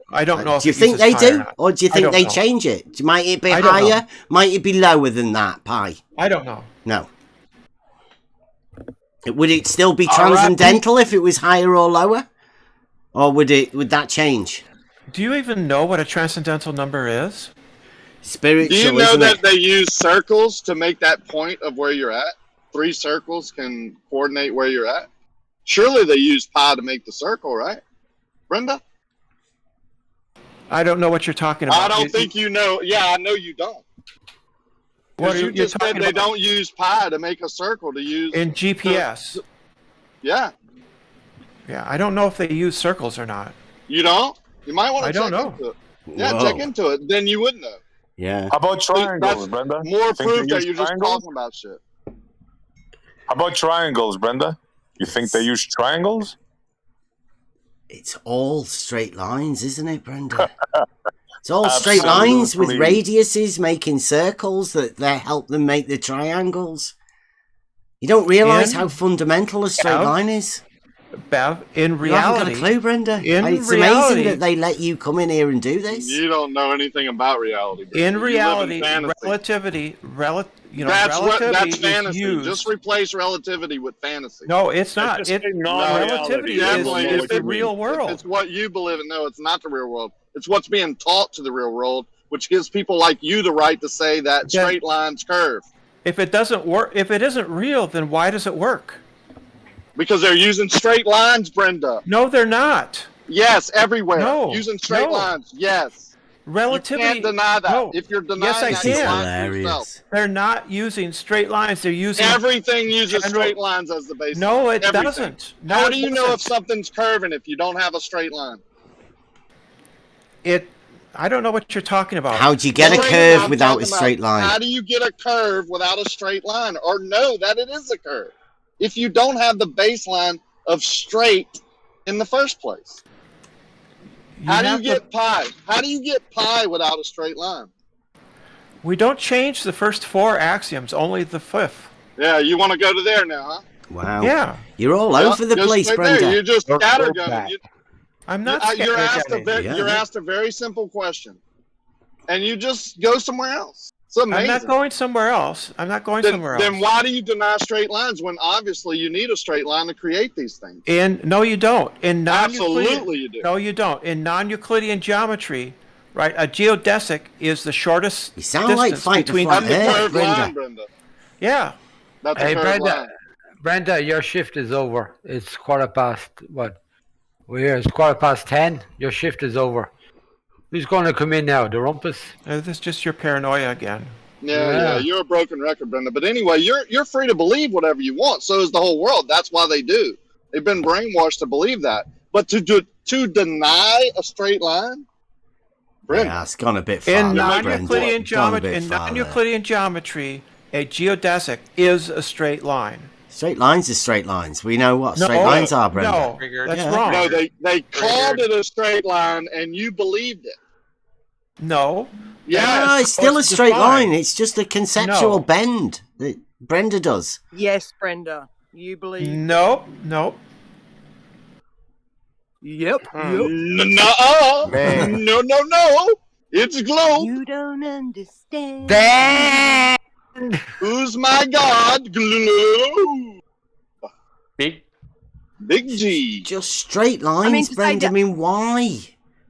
Speaker 4: Do you think they do? Or do you think they change it? Might it be higher? Might it be lower than that, pi?
Speaker 7: I don't know.
Speaker 4: No. Would it still be transcendental if it was higher or lower? Or would that change?
Speaker 7: Do you even know what a transcendental number is?
Speaker 4: Spiritual,
Speaker 12: do you know that they use circles to make that point of where you're at? 3 circles can coordinate where you're at. Surely they use pi to make the circle, right? Brenda?
Speaker 7: I don't know what you're talking about.
Speaker 12: I don't think you know. Yeah, I know you don't.
Speaker 7: What
Speaker 12: you just said they don't use pi to make a circle to use
Speaker 7: in GPS.
Speaker 12: Yeah.
Speaker 7: Yeah, I don't know if they use circles or not.
Speaker 12: You don't? You might want to check into it. Yeah, check into it. Then you would know.
Speaker 4: Yeah.
Speaker 3: How about triangles, Brenda?
Speaker 12: More proof that you're just talking about shit.
Speaker 3: How about triangles, Brenda? You think they use triangles?
Speaker 4: It's all straight lines, isn't it, Brenda? It's all straight lines with radiuses making circles that help them make the triangles. You don't realise how fundamental a straight line is?
Speaker 7: Bev, in reality...
Speaker 4: You haven't got a clue, Brenda. It's amazing that they let you come in here and do this.
Speaker 12: You don't know anything about reality.
Speaker 7: In reality, relativity...
Speaker 12: That's fantasy.
Speaker 7: Used.
Speaker 12: Just replace relativity with fantasy.
Speaker 7: No, it's not. Relativity is the real world.
Speaker 12: It's what you believe in. No, it's not the real world. It's what's being taught to the real world, which gives people like you the right to say that straight lines curve.
Speaker 7: If it doesn't work, if it isn't real, then why does it work?
Speaker 12: Because they're using straight lines, Brenda.
Speaker 7: No, they're not.
Speaker 12: Yes, everywhere.
Speaker 7: No.
Speaker 12: Using straight lines. Yes.
Speaker 7: Relativity.
Speaker 12: You can't deny that.
Speaker 7: No.
Speaker 12: If you're denying
Speaker 7: yes, I can. They're not using straight lines. They're using
Speaker 12: everything uses straight lines as the basis.
Speaker 7: No, it doesn't. No,
Speaker 12: how do you know if something's curving if you don't have a straight line?
Speaker 7: I don't know what you're talking about.
Speaker 4: How do you get a curve without a straight line?
Speaker 12: How do you get a curve without a straight line, or know that it is a curve if you don't have the baseline of straight in the first place? How do you get pi? How do you get pi without a straight line?
Speaker 7: We don't change the first 4 axioms, only the 5th.
Speaker 12: Yeah, you want to go to there now, huh?
Speaker 4: Wow.
Speaker 7: Yeah.
Speaker 4: You're all over the
Speaker 12: Just
Speaker 4: place,
Speaker 12: right
Speaker 4: Brenda.
Speaker 12: there. You're just scattergunning.
Speaker 7: I'm not
Speaker 12: You're
Speaker 7: scattergunning.
Speaker 12: you're asked a very simple question, and you just go somewhere else. It's amazing.
Speaker 7: I'm not going somewhere else.
Speaker 12: Then why do you deny straight lines when obviously you need a straight line to create these things?
Speaker 7: No, you don't.
Speaker 12: Absolutely you do.
Speaker 7: No, you don't. In non-Euclidean geometry, right, a geodesic is the shortest
Speaker 4: You sound like
Speaker 7: distance
Speaker 4: fight to
Speaker 7: between
Speaker 4: flight
Speaker 12: That's the
Speaker 4: there,
Speaker 12: curved
Speaker 4: Brenda.
Speaker 12: line, Brenda.
Speaker 7: Yeah.
Speaker 12: That's
Speaker 5: Hey,
Speaker 12: a curved line.
Speaker 5: Brenda, your shift is over. It's 10:15. What? We're here. It's 10:15. Your shift is over. Who's going to come in now? The rumpus?
Speaker 7: This is just your paranoia again.
Speaker 12: Yeah, you're a broken record, Brenda. But anyway, you're free to believe whatever you want. So is the whole world. That's why they do. They've been brainwashed to believe that. But to deny a straight line, Brenda.
Speaker 4: Yeah, it's gone a bit far.
Speaker 7: In
Speaker 4: there,
Speaker 7: non-Euclidean
Speaker 4: Brenda.
Speaker 7: geometry, a geodesic is a straight line.
Speaker 4: Straight lines are straight lines. We know what straight lines are, Brenda.
Speaker 7: No, that's wrong.
Speaker 12: No, they called it a straight line, and you believed it.
Speaker 7: No.
Speaker 12: Yeah,
Speaker 4: No, it's still a straight line. It's just a conceptual bend that Brenda does.
Speaker 13: Yes, Brenda. You believe.
Speaker 7: Nope.
Speaker 13: Yep.
Speaker 12: No. It's globe.
Speaker 13: You don't understand.
Speaker 12: Who's my god? Globe. Big G.
Speaker 4: Just straight lines, Brenda. I mean, why?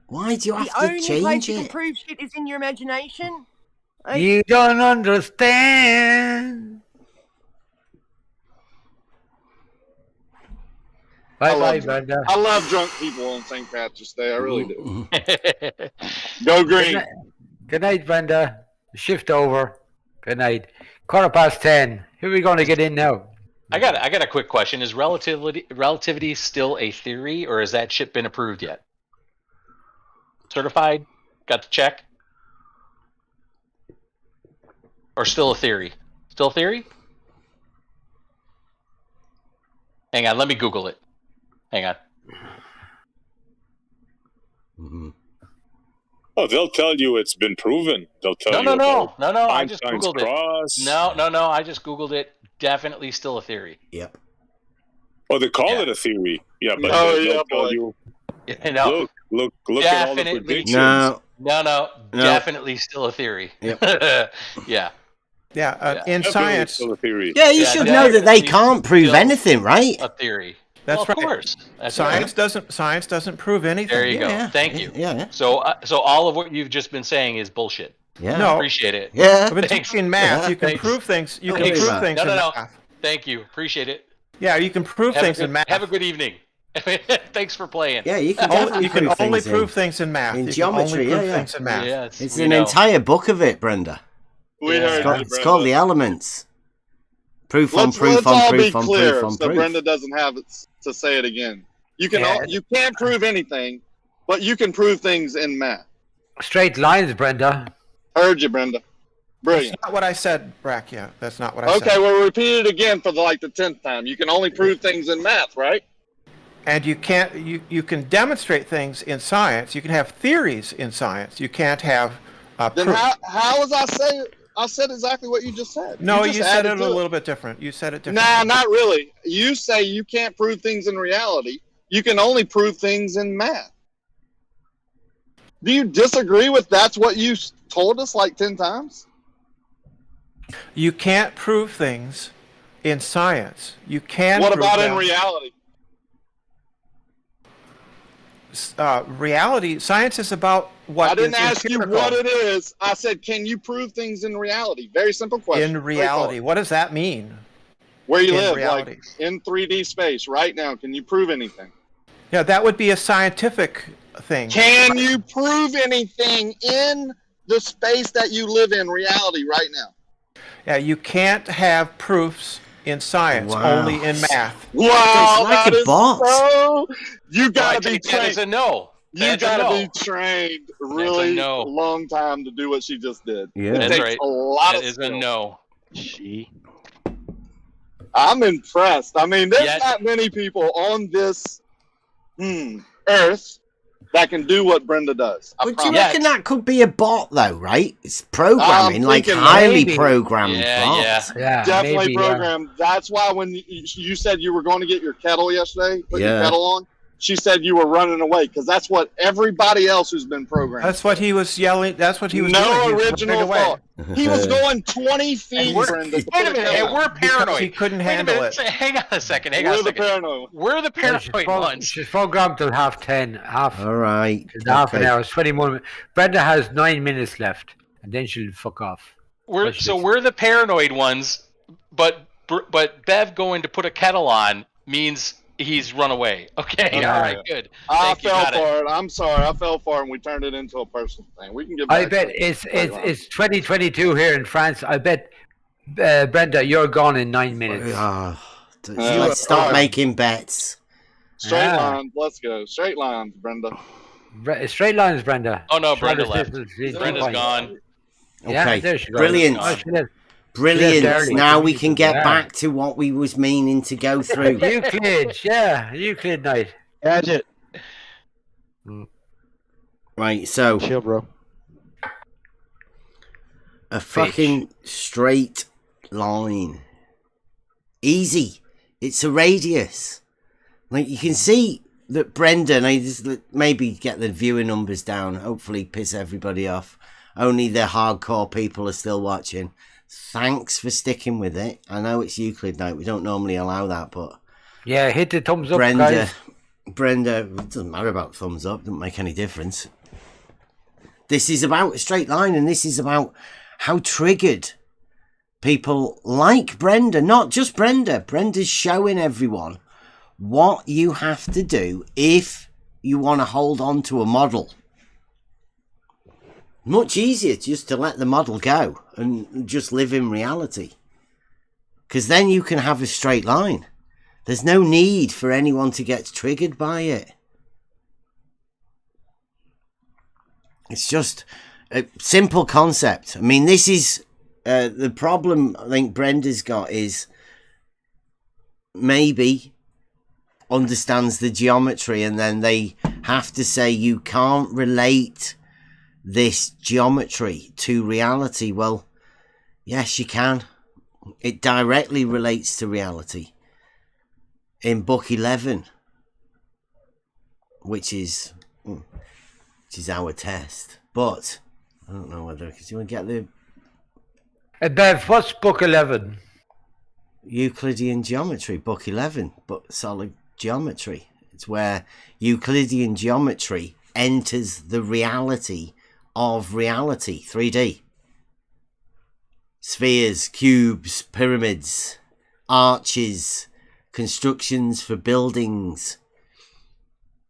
Speaker 4: Why do you have to
Speaker 13: The only place
Speaker 4: change
Speaker 13: you can
Speaker 4: it?
Speaker 13: prove shit is in your imagination.
Speaker 5: You don't understand. Bye, Brenda.
Speaker 12: I love drunk people on St. Patrick's Day. I really do. Go green.
Speaker 5: Good night, Brenda. Shift over. Good night. 10:15. Who are we going to get in now?
Speaker 11: I got a quick question. Is relativity still a theory, or has that shit been approved yet? Certified? Got the check? Or still a theory? Still a theory? Hang on, let me Google it. Hang on.
Speaker 3: Oh, they'll tell you it's been proven. They'll tell you.
Speaker 11: No. I just
Speaker 3: Einstein's
Speaker 11: Googled
Speaker 3: cross.
Speaker 11: it. No. I just Googled it. Definitely still a theory.
Speaker 4: Yep.
Speaker 3: Oh, they call it a theory. Yeah, but they'll tell you.
Speaker 11: No.
Speaker 3: Look at all the
Speaker 11: Definitely.
Speaker 3: predictions.
Speaker 11: No. Definitely still a theory.
Speaker 4: Yep.
Speaker 11: Yeah.
Speaker 7: In science.
Speaker 3: Still a theory.
Speaker 4: Yeah, you should know that they can't prove anything, right?
Speaker 11: A theory.
Speaker 7: That's
Speaker 11: right. Of
Speaker 7: right.
Speaker 11: course.
Speaker 7: Science doesn't prove anything.
Speaker 11: There you go. Thank you.
Speaker 4: Yeah.
Speaker 11: So all of what you've just been saying is bullshit.
Speaker 4: Yeah.
Speaker 7: No.
Speaker 11: Appreciate it.
Speaker 4: Yeah.
Speaker 7: But
Speaker 11: Thanks.
Speaker 7: in math,
Speaker 4: Yeah.
Speaker 7: you can
Speaker 11: Thanks.
Speaker 7: prove things. You can
Speaker 4: Thanks.
Speaker 7: prove things in
Speaker 11: No.
Speaker 7: math.
Speaker 11: Thank you. Appreciate it.
Speaker 7: Yeah, you can prove things in math.
Speaker 11: Have a good evening. Thanks for playing.
Speaker 4: Yeah, you can definitely
Speaker 7: You can
Speaker 4: prove
Speaker 7: only
Speaker 4: things
Speaker 7: prove things in math.
Speaker 4: in
Speaker 7: You
Speaker 4: geometry.
Speaker 7: can only prove
Speaker 4: Yeah.
Speaker 7: things in math.
Speaker 11: Yes,
Speaker 4: It's
Speaker 11: we
Speaker 4: an
Speaker 11: know.
Speaker 4: entire book of it, Brenda.
Speaker 12: We heard you,
Speaker 4: It's
Speaker 12: Brenda.
Speaker 4: called The Elements. Proof on
Speaker 12: Let's
Speaker 4: proof
Speaker 12: all
Speaker 4: on
Speaker 12: be
Speaker 4: proof on
Speaker 12: clear,
Speaker 4: proof on
Speaker 12: so
Speaker 4: proof.
Speaker 12: Brenda doesn't have it to say it again. You can
Speaker 5: Yeah.
Speaker 12: you can't prove anything, but you can prove things in math.
Speaker 5: Straight lines, Brenda.
Speaker 12: Heard you, Brenda. Brilliant.
Speaker 7: That's not what I said, Brachia. That's not what I said.
Speaker 12: Okay, well, repeat it again for the 10th time. You can only prove things in math, right?
Speaker 7: And you can't. You can demonstrate things in science. You can have theories in science. You can't have
Speaker 12: Then
Speaker 7: proof.
Speaker 12: how was I saying? I said exactly what you just said.
Speaker 7: No,
Speaker 12: just
Speaker 7: you said
Speaker 12: added
Speaker 7: it a
Speaker 12: to
Speaker 7: little bit different. You said it different.
Speaker 12: Nah, not really. You say you can't prove things in reality. You can only prove things in math. Do you disagree with that's what you told us 10 times?
Speaker 7: You can't prove things in science. You can.
Speaker 12: What
Speaker 7: prove
Speaker 12: about in
Speaker 7: them.
Speaker 12: reality?
Speaker 7: Reality. Science is about what
Speaker 12: I didn't
Speaker 7: is
Speaker 12: ask you
Speaker 7: empirical.
Speaker 12: what it is. I said, can you prove things in reality? Very simple question.
Speaker 7: In reality. What does that mean?
Speaker 12: Where you
Speaker 7: in
Speaker 12: live,
Speaker 7: reality.
Speaker 12: in 3D space right now, can you prove anything?
Speaker 7: Yeah, that would be a scientific thing.
Speaker 12: Can you prove anything in the space that you live in reality right now?
Speaker 7: Yeah, you can't have proofs in science,
Speaker 4: Wow.
Speaker 7: only in math.
Speaker 12: Wow,
Speaker 4: It's like
Speaker 12: that
Speaker 4: a
Speaker 12: is
Speaker 4: box.
Speaker 12: so... You
Speaker 11: Well, I
Speaker 12: gotta be
Speaker 11: think that is
Speaker 12: trained.
Speaker 11: a no.
Speaker 12: You
Speaker 11: That's a
Speaker 12: gotta
Speaker 11: no.
Speaker 12: be trained really
Speaker 11: no.
Speaker 12: long time to do what she just did.
Speaker 4: Yeah.
Speaker 12: It
Speaker 11: That's
Speaker 12: takes
Speaker 11: right.
Speaker 12: a lot
Speaker 11: That
Speaker 12: of
Speaker 11: is a
Speaker 12: skill.
Speaker 11: no.
Speaker 12: I'm impressed. I mean, there's
Speaker 11: Yet-
Speaker 12: not many people on this earth that can do what Brenda does. I
Speaker 4: But do you
Speaker 12: promise.
Speaker 4: reckon that could be a bot, though, right? It's programming, like
Speaker 12: thinking
Speaker 4: highly
Speaker 12: maybe.
Speaker 4: programmed
Speaker 11: Yeah,
Speaker 4: bots.
Speaker 12: Definitely programmed. That's why when you said you were going to get your kettle yesterday, put your kettle on, she said you were running away because that's what everybody else who's been programmed.
Speaker 7: That's what he was yelling. That's what he was doing.
Speaker 12: No
Speaker 7: He was
Speaker 12: original
Speaker 7: running away.
Speaker 12: thought. He was going 20 feet, Brenda.
Speaker 11: Wait a minute, and we're paranoid.
Speaker 7: He couldn't
Speaker 11: Wait a
Speaker 7: handle
Speaker 11: minute,
Speaker 7: it.
Speaker 11: hang on a second.
Speaker 12: We're the paranoid.
Speaker 11: We're the paranoid ones.
Speaker 5: She's programmed till 10:30.
Speaker 4: All right.
Speaker 5: Half an hour, 21 minutes. Brenda has 9 minutes left, and then she'll fuck off.
Speaker 11: We're the paranoid ones, but Bev going to put a kettle on means he's run away. Okay, all right, good.
Speaker 12: I
Speaker 11: Thank you,
Speaker 12: fell
Speaker 11: got
Speaker 12: for
Speaker 11: it.
Speaker 12: it. I'm sorry. I fell for it, and we turned it into a personal thing. We can get
Speaker 5: I
Speaker 12: back
Speaker 5: bet
Speaker 12: to it.
Speaker 5: it's 2022 here in France. I bet, Brenda, you're gone in 9 minutes.
Speaker 4: Let's stop making bets.
Speaker 12: Straight lines. Let's go. Straight lines, Brenda.
Speaker 5: Straight lines, Brenda.
Speaker 11: Oh no, Brenda
Speaker 5: Charlotte
Speaker 11: left.
Speaker 5: Sisters,
Speaker 11: Brenda's gone.
Speaker 5: Yeah,
Speaker 4: Okay,
Speaker 5: there she goes.
Speaker 4: brilliant.
Speaker 5: Oh, she left.
Speaker 4: Brilliant.
Speaker 5: early.
Speaker 4: Now we can get
Speaker 5: Yeah.
Speaker 4: back to what we was meaning to go through.
Speaker 5: Euclid, yeah, Euclid Night.
Speaker 16: Gadget.
Speaker 4: Right, so
Speaker 16: Chill, bro.
Speaker 4: a fucking straight line. Easy. It's a radius. Like you can see that Brendan, I just maybe get the viewer numbers down, hopefully piss everybody off. Only the hardcore people are still watching. Thanks for sticking with it. I know it's Euclid Night. We don't normally allow that, but
Speaker 5: Yeah, hit the thumbs up,
Speaker 4: Brenda,
Speaker 5: guys.
Speaker 4: it doesn't matter about thumbs up. Doesn't make any difference. This is about a straight line, and this is about how triggered people like Brenda, not just Brenda. Brenda's showing everyone what you have to do if you want to hold on to a model. Much easier just to let the model go and just live in reality. Because then you can have a straight line. There's no need for anyone to get triggered by it. It's just a simple concept. I mean, this is the problem I think Brenda's got is maybe understands the geometry and then they have to say you can't relate this geometry to reality. Well, yes, you can. It directly relates to reality in book 11, which is our test. But I don't know whether, because you want to get the
Speaker 5: Bev, what's book 11?
Speaker 4: Euclidean geometry, book 11, but solid geometry. It's where Euclidean geometry enters the reality of reality, 3D. Spheres, cubes, pyramids, arches, constructions for buildings.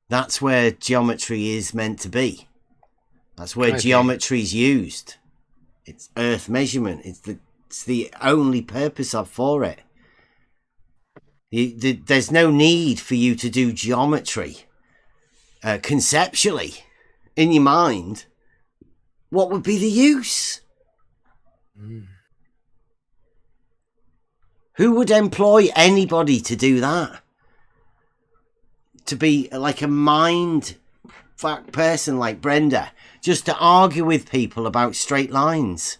Speaker 4: That's where geometry is meant to be. That's where geometry is used. It's earth measurement. It's the only purpose for it. There's no need for you to do geometry conceptually in your mind. What would be the use? Who would employ anybody to do that? To be like a mind fuck person like Brenda, just to argue with people about straight lines.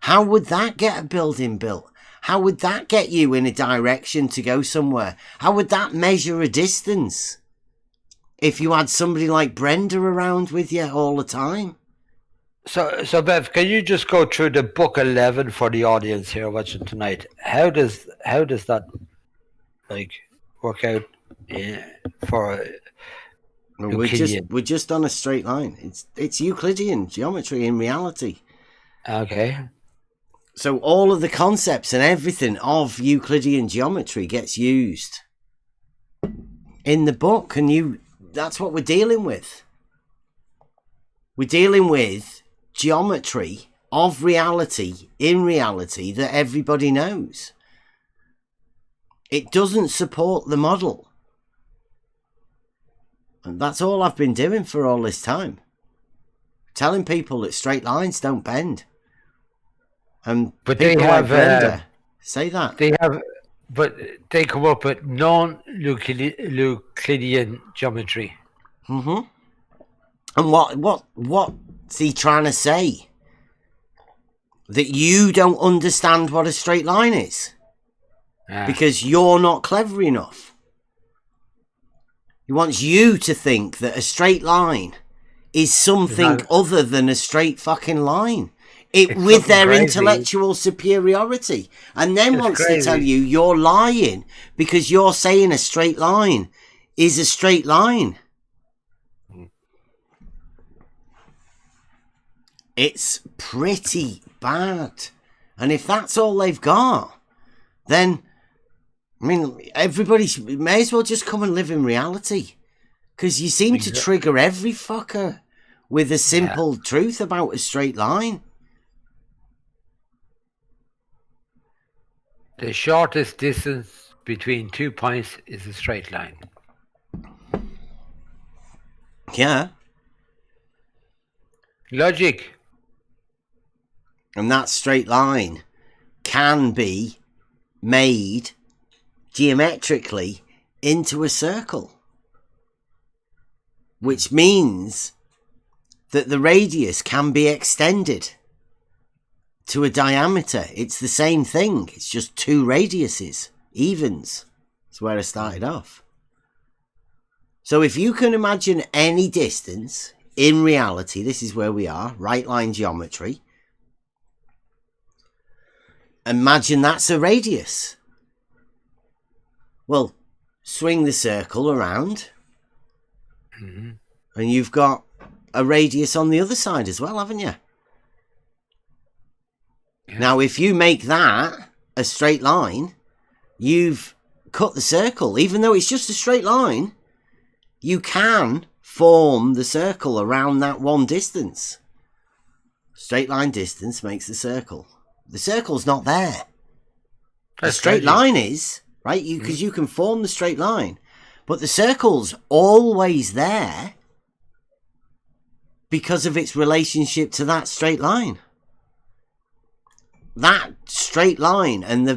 Speaker 4: How would that get a building built? How would that get you in a direction to go somewhere? How would that measure a distance? If you had somebody like Brenda around with you all the time.
Speaker 5: So Bev, can you just go through the book 11 for the audience here watching tonight? How does that like work out for
Speaker 4: Well, we're just on a straight line. It's Euclidean geometry in reality.
Speaker 5: Okay.
Speaker 4: So all of the concepts and everything of Euclidean geometry gets used in the book, and that's what we're dealing with. We're dealing with geometry of reality in reality that everybody knows. It doesn't support the model. And that's all I've been doing for all this time. Telling people that straight lines don't bend. And
Speaker 5: but they
Speaker 4: people
Speaker 5: have
Speaker 4: like Brenda say that.
Speaker 5: But they come up with non-Euclidean geometry.
Speaker 4: Mm-hmm. And what's he trying to say? That you don't understand what a straight line is because you're not clever enough. He wants you to think that a straight line is something other than a straight fucking line. With their
Speaker 5: crazy.
Speaker 4: Intellectual superiority. And then
Speaker 5: It's
Speaker 4: wants
Speaker 5: crazy.
Speaker 4: to tell you you're lying because you're saying a straight line is a straight line. It's pretty bad. And if that's all they've got, then, I mean, everybody may as well just come and live in reality. Because you seem to trigger every fucker with a simple truth about a straight line.
Speaker 5: The shortest distance between 2 points is a straight line.
Speaker 4: Yeah.
Speaker 5: Logic.
Speaker 4: And that straight line can be made geometrically into a circle. Which means that the radius can be extended to a diameter. It's the same thing. It's just two radiuses. Evens. That's where I started off. So if you can imagine any distance in reality, this is where we are, right line geometry. Imagine that's a radius. Well, swing the circle around. And you've got a radius on the other side as well, haven't you? Yeah. Now, if you make that a straight line, you've cut the circle. Even though it's just a straight line, you can form the circle around that one distance. Straight line distance makes the circle. The circle's not there. The straight line is, right? Because you can form the straight line. But the circle's always there because of its relationship to that straight line. That straight line and the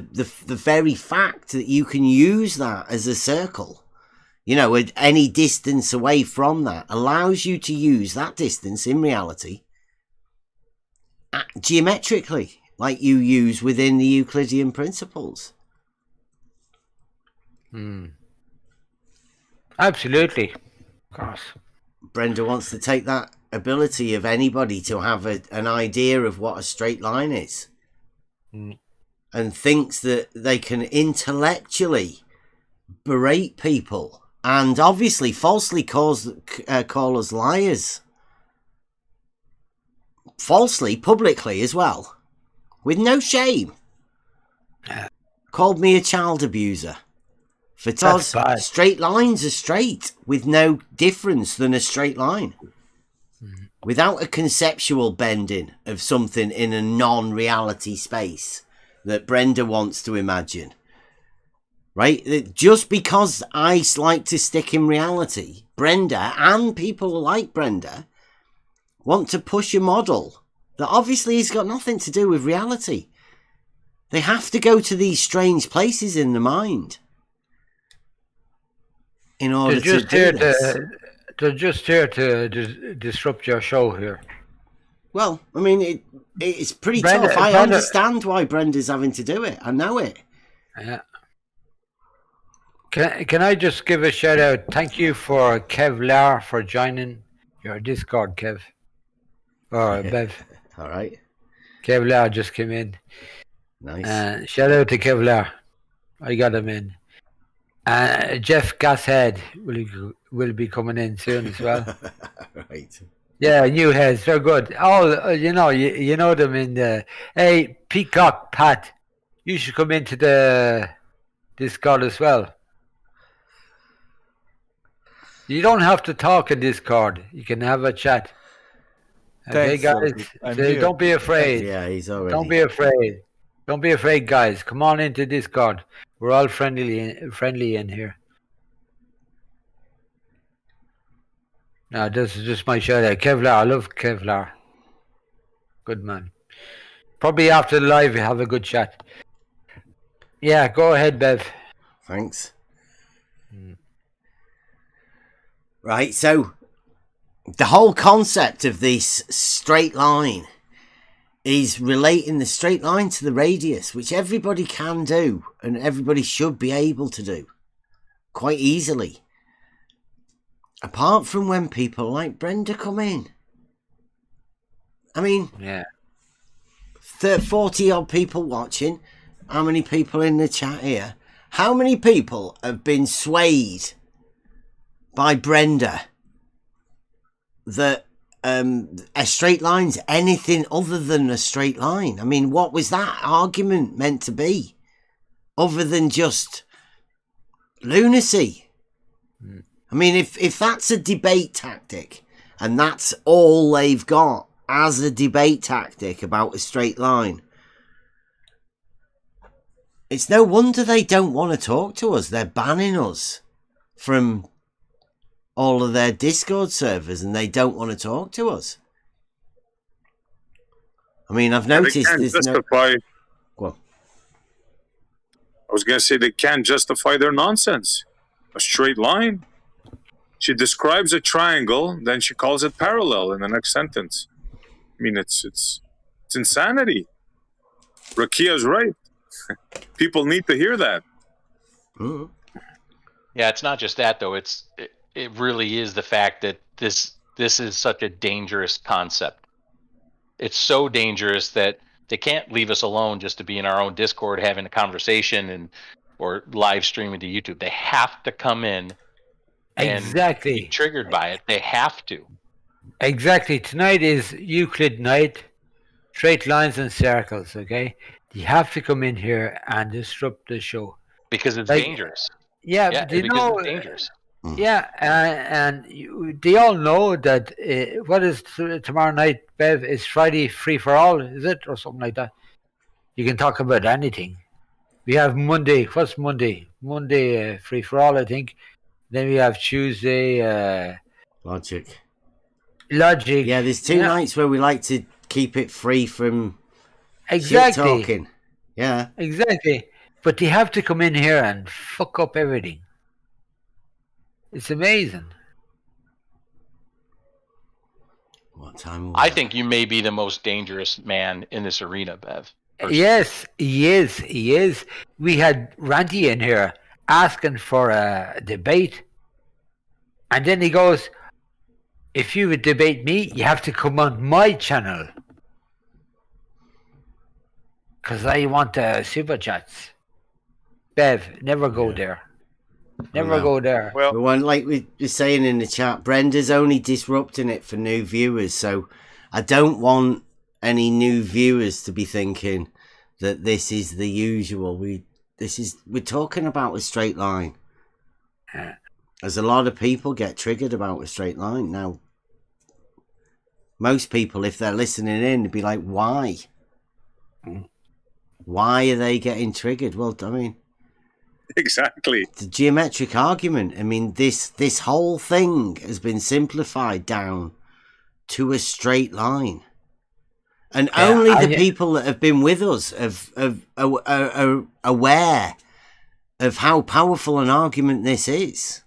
Speaker 4: very fact that you can use that as a circle, you know, at any distance away from that, allows you to use that distance in reality geometrically, like you use within the Euclidean principles.
Speaker 5: Absolutely. Of course.
Speaker 4: Brenda wants to take that ability of anybody to have an idea of what a straight line is. And thinks that they can intellectually berate people and obviously falsely call us liars. Falsely, publicly as well. With no shame. Called me a child abuser. For Toz, straight lines are straight with no difference than a straight line. Without a conceptual bending of something in a non-reality space that Brenda wants to imagine. Right? Just because I like to stick in reality, Brenda and people like Brenda want to push a model that obviously has got nothing to do with reality. They have to go to these strange places in the mind in order to do this.
Speaker 5: They're just here to disrupt your show here.
Speaker 4: Well, I mean, it's pretty tough. I understand why Brenda's having to do it. I know it.
Speaker 5: Yeah. Can I just give a shout out? Thank you for Kevlar for joining your Discord, Kev. Or Bev.
Speaker 4: All right.
Speaker 5: Kevlar just came in.
Speaker 4: Nice.
Speaker 5: Shout out to Kevlar. I got him in. Jeff Gashead will be coming in soon as well.
Speaker 4: Right.
Speaker 5: Yeah, new heads. They're good. All you know them in the. Hey, Peacock Pat, you should come into the Discord as well. You don't have to talk in Discord. You can have a chat. Okay, guys. Don't be afraid.
Speaker 4: Yeah, he's already.
Speaker 5: Don't be afraid. Don't be afraid, guys. Come on into Discord. We're all friendly in here. No, this is just my shout out. Kevlar, I love Kevlar. Good man. Probably after the live, we have a good chat. Yeah, go ahead, Bev.
Speaker 4: Thanks. Right, so the whole concept of this straight line is relating the straight line to the radius, which everybody can do and everybody should be able to do quite easily. Apart from when people like Brenda come in. I mean, 40 odd people watching. How many people in the chat here? How many people have been swayed by Brenda that a straight line's anything other than a straight line? I mean, what was that argument meant to be? Other than just lunacy? I mean, if that's a debate tactic, and that's all they've got as a debate tactic about a straight line, it's no wonder they don't want to talk to us. They're banning us from all of their Discord servers, and they don't want to talk to us. I mean, I've noticed there's
Speaker 3: justify.
Speaker 4: Well,
Speaker 3: I was going to say they can't justify their nonsense. A straight line. She describes a triangle, then she calls it parallel in the next sentence. I mean, it's insanity. Rakia's right. People need to hear that.
Speaker 4: Mm-hmm.
Speaker 11: Yeah, it's not just that though. It really is the fact that this is such a dangerous concept. It's so dangerous that they can't leave us alone just to be in our own Discord having a conversation or live streaming to YouTube. They have to come in and be triggered by it. They have to.
Speaker 5: Exactly. Tonight is Euclid Night, straight lines and circles, okay? You have to come in here and disrupt the show.
Speaker 11: Because it's dangerous.
Speaker 5: Yeah,
Speaker 11: because it's dangerous.
Speaker 5: Yeah, they all know that, what is tomorrow night, Bev? Is Friday free for all, is it? Or something like that. You can talk about anything. We have Monday, what's Monday? Monday free for all, I think. Then we have Tuesday...
Speaker 4: Logic.
Speaker 5: Yeah,
Speaker 4: there's two nights where we like to keep it free from
Speaker 5: exactly
Speaker 4: shit talking. Yeah.
Speaker 5: Exactly. But they have to come in here and fuck up everything. It's amazing.
Speaker 4: What time?
Speaker 11: I think you may be the most dangerous man in this arena, Bev. Personally.
Speaker 5: Yes, he is. He is. We had Randy in here asking for a debate. And then he goes, if you would debate me, you have to come on my channel. Because I want super chats. Bev, never go there. Never go there.
Speaker 4: Well, like we were saying in the chat, Brenda's only disrupting it for new viewers. So I don't want any new viewers to be thinking that this is the usual. We're talking about a straight line. As a lot of people get triggered about a straight line. Now, most people, if they're listening in, would be like, why? Why are they getting triggered? Well, I mean...
Speaker 3: Exactly.
Speaker 4: The geometric argument. I mean, this whole thing has been simplified down to a straight line. And only the people that have been with us are aware of how powerful an argument this is.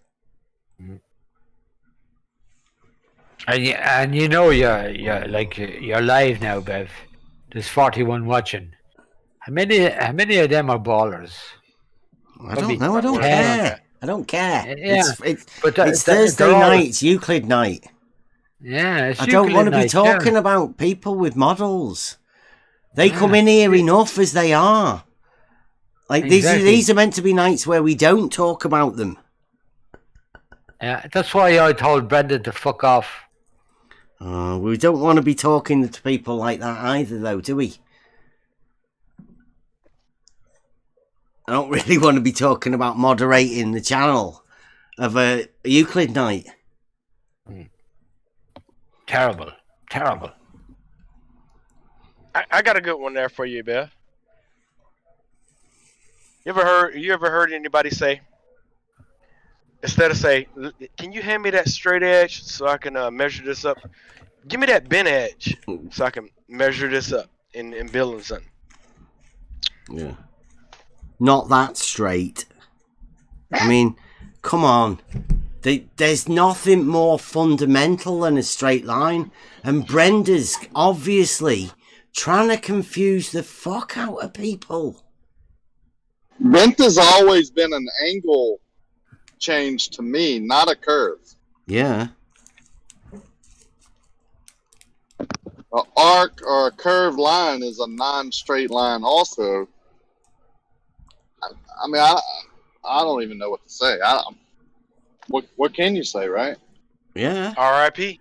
Speaker 5: And you know you're live now, Bev. There's 41 watching. How many of them are ballers?
Speaker 4: I don't know. I don't care. I don't care.
Speaker 5: Yeah,
Speaker 4: it's Thursday night. It's Euclid night.
Speaker 5: Yeah,
Speaker 4: I don't want to be talking about people with models. They come in here enough as they are. Like these are meant to be nights where we don't talk about them.
Speaker 5: Yeah, that's why I told Brendan to fuck off.
Speaker 4: We don't want to be talking to people like that either, though, do we? I don't really want to be talking about moderating the channel of a Euclid night.
Speaker 5: Terrible.
Speaker 14: I got a good one there for you, Bill. You ever heard anybody say, instead of say, can you hand me that straight edge so I can measure this up? Give me that bent edge so I can measure this up in building something.
Speaker 4: Yeah. Not that straight. I mean, come on. There's nothing more fundamental than a straight line. And Brenda's obviously trying to confuse the fuck out of people.
Speaker 12: Brenta's always been an angle change to me, not a curve.
Speaker 4: Yeah.
Speaker 12: An arc or a curved line is a non-straight line also. I mean, I don't even know what to say. What can you say, right?
Speaker 4: Yeah.
Speaker 14: R.I.P.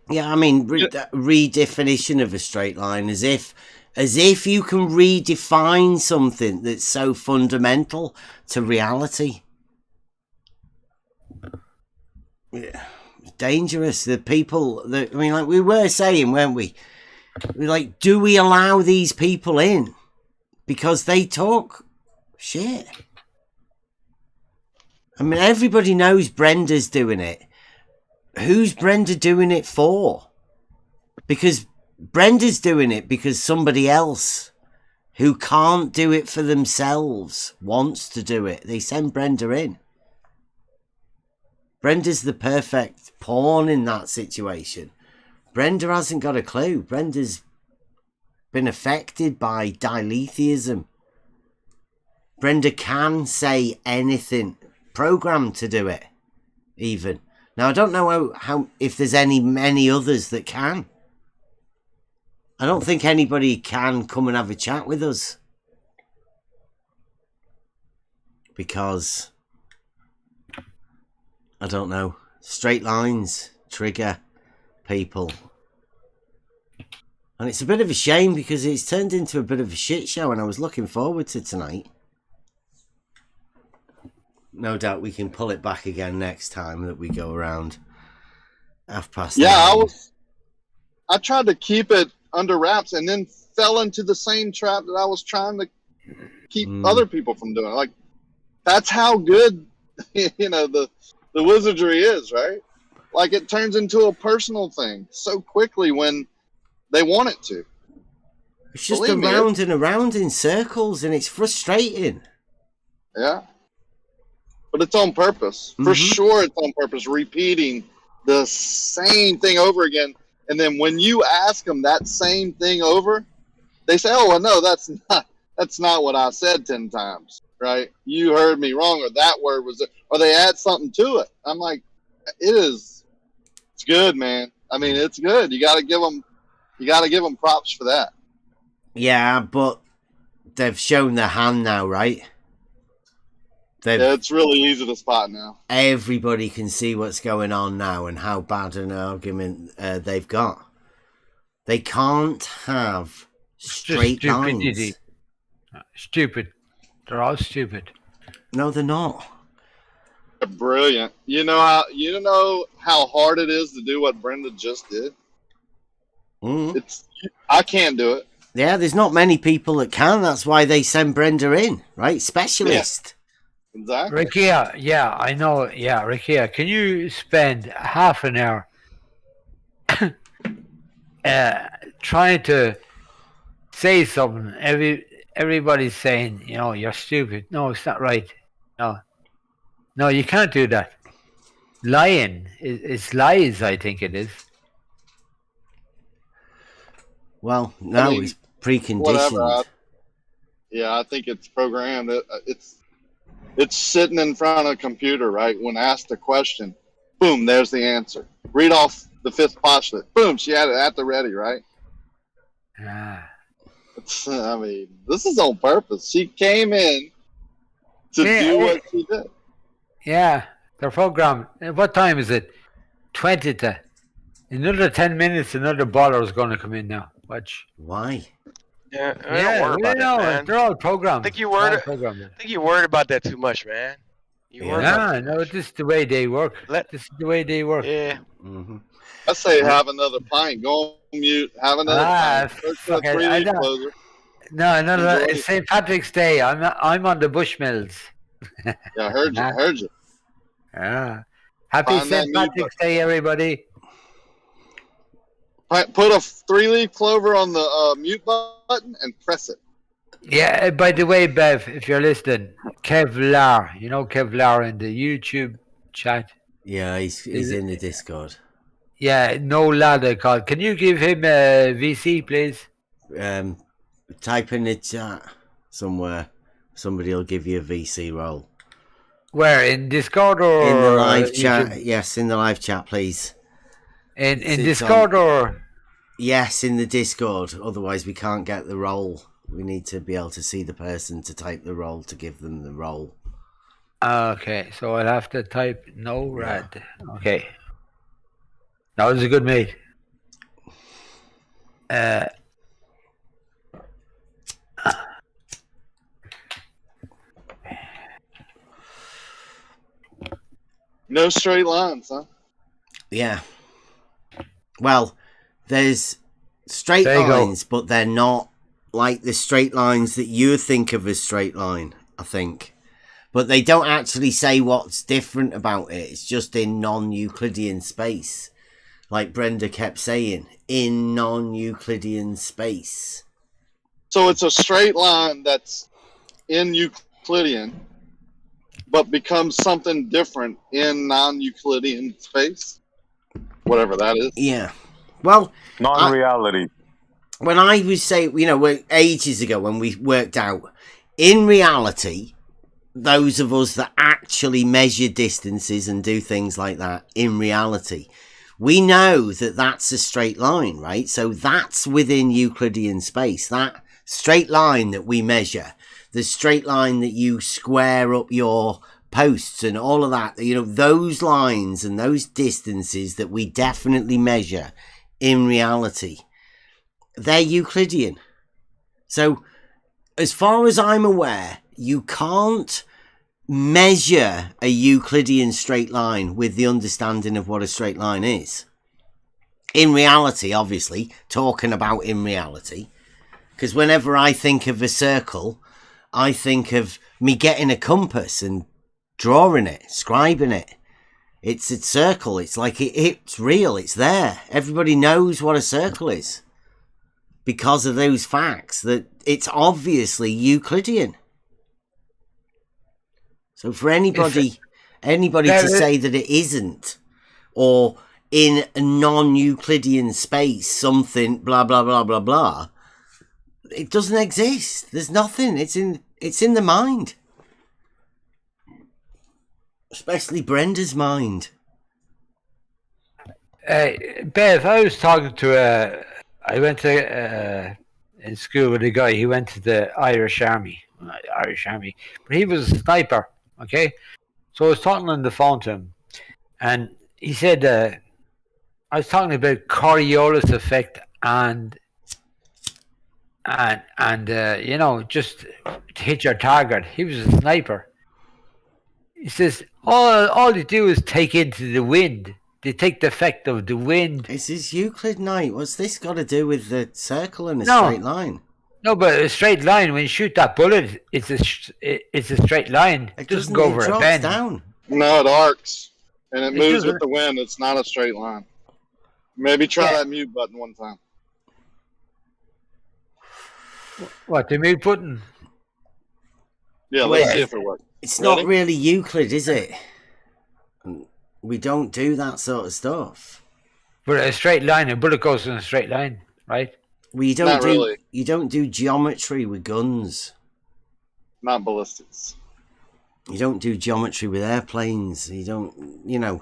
Speaker 4: Yeah, I mean, redefinition of a straight line as if you can redefine something that's so fundamental to reality. Yeah. Dangerous. The people that, I mean, like we were saying, weren't we? We're like, do we allow these people in? Because they talk shit. I mean, everybody knows Brenda's doing it. Who's Brenda doing it for? Because Brenda's doing it because somebody else who can't do it for themselves wants to do it. They send Brenda in. Brenda's the perfect pawn in that situation. Brenda hasn't got a clue. Brenda's been affected by diletheism. Brenda can say anything, programmed to do it, even. Now, I don't know how if there's many others that can. I don't think anybody can come and have a chat with us. Because, I don't know, straight lines trigger people. And it's a bit of a shame because it's turned into a bit of a shit show and I was looking forward to tonight. No doubt we can pull it back again next time that we go around 9:30.
Speaker 12: Yeah, I tried to keep it under wraps and then fell into the same trap that I was trying to keep other people from doing. Like, that's how good, the wizardry is, right? Like, it turns into a personal thing so quickly when they want it to.
Speaker 4: It's just around and around in circles and it's frustrating.
Speaker 12: Yeah. But it's on purpose. For sure it's on purpose, repeating the same thing over again. And then when you ask them that same thing over, they say, oh, well, no, that's not what I said 10 times, right? You heard me wrong, or that word was, or they add something to it. I'm like, it's good, man. I mean, it's good. You got to give them props for that.
Speaker 4: Yeah, but they've shown their hand now, right?
Speaker 12: Yeah, it's really easy to spot now.
Speaker 4: Everybody can see what's going on now and how bad an argument they've got. They can't have straight lines.
Speaker 5: Stupid. They're all stupid.
Speaker 4: No, they're not.
Speaker 12: They're brilliant. You know how hard it is to do what Brenda just did? I can't do it.
Speaker 4: Yeah, there's not many people that can. That's why they send Brenda in, right? Specialist.
Speaker 12: Yeah. Exactly.
Speaker 5: Rikia, yeah, I know. Yeah, Rikia, can you spend half an hour trying to say something? Everybody's saying, you're stupid. No, it's not right. No, you can't do that. Lying it's lies. I think it is.
Speaker 4: Well, no, it's preconditioned.
Speaker 12: I think it's programmed. It's sitting in front of a computer, right? When asked a question, boom, there's the answer. Read off the fifth postulate. Boom, she had it at the ready, right? I mean, this is on purpose. She came in to do what she did.
Speaker 5: Yeah, they're programmed. What time is it? 20 to. Another 10 minutes, another baller is going to come in now. Watch.
Speaker 4: Why?
Speaker 14: Yeah, don't worry about it, man.
Speaker 5: They're all programmed.
Speaker 14: I think you worried about that too much, man.
Speaker 5: No, this is the way they work. This is the way they work.
Speaker 14: Yeah.
Speaker 12: I say have another pint. Go on mute. Have another pint.
Speaker 5: Fuck it. No. It's St. Patrick's Day. I'm on the Bushmills.
Speaker 12: Yeah, I heard you.
Speaker 5: Happy St. Patrick's Day, everybody.
Speaker 12: Put a 3-leaf clover on the mute button and press it.
Speaker 5: Yeah, by the way, Bev, if you're listening, Kevlar, you know Kevlar in the YouTube chat?
Speaker 4: Yeah, he's in the Discord.
Speaker 5: Yeah, no ladder called. Can you give him a VC, please?
Speaker 4: Type in the chat somewhere. Somebody will give you a VC roll.
Speaker 5: Where, in Discord or
Speaker 4: in the live chat?
Speaker 5: YouTube?
Speaker 4: Yes, in the live chat, please.
Speaker 5: In Discord or?
Speaker 4: Yes, in the Discord. Otherwise, we can't get the roll. We need to be able to see the person to type the roll to give them the roll.
Speaker 5: Okay, so I'll have to type no rad. Okay. That was a good mate.
Speaker 12: No straight lines, huh?
Speaker 4: Yeah. Well, there's straight
Speaker 5: There you
Speaker 4: lines, but they're not like the straight lines that you think of as straight line, I think. But they don't actually say what's different about it. It's just in non-Euclidean space. Like Brenda kept saying, in non-Euclidean space.
Speaker 12: So it's a straight line that's in Euclidean, but becomes something different in non-Euclidean space, whatever that is.
Speaker 4: Yeah. Well,
Speaker 3: non-reality.
Speaker 4: When I was saying, ages ago when we worked out, in reality, those of us that actually measure distances and do things like that, in reality, we know that that's a straight line, right? So that's within Euclidean space. That straight line that we measure, the straight line that you square up your posts and all of that, those lines and those distances that we definitely measure in reality, they're Euclidean. So as far as I'm aware, you can't measure a Euclidean straight line with the understanding of what a straight line is. In reality, obviously, talking about in reality, because whenever I think of a circle, I think of me getting a compass and drawing it, scribing it. It's a circle. It's like it's real. It's there. Everybody knows what a circle is because of those facts that it's obviously Euclidean. So for anybody to say that it isn't, or in a non-Euclidean space, something blah blah blah blah blah, it doesn't exist. There's nothing. It's in the mind, especially Brenda's mind.
Speaker 5: Bev, I was talking to I went to in school with a guy. He went to the Irish Army, but he was a sniper. Okay, so I was talking on the phone to him, and he said I was talking about Coriolis effect and just to hit your target. He was a sniper. He says all they do is take into the wind. They take the effect of the wind.
Speaker 4: This is Euclid Night. What's this got to do with the circle and a straight line?
Speaker 5: No, but a straight line, when you shoot that bullet, it's a straight line. It doesn't go over a bend.
Speaker 4: Down.
Speaker 12: No, it arcs. And it moves with the wind. It's not a straight line. Maybe try that mute button one time.
Speaker 5: What, the mute button?
Speaker 12: Yeah, let's see if it works.
Speaker 4: It's not really Euclid, is it? We don't do that sort of stuff.
Speaker 5: But a straight line, a bullet goes in a straight line, right?
Speaker 4: You don't do geometry with guns.
Speaker 12: Not ballistics.
Speaker 4: You don't do geometry with airplanes. You don't,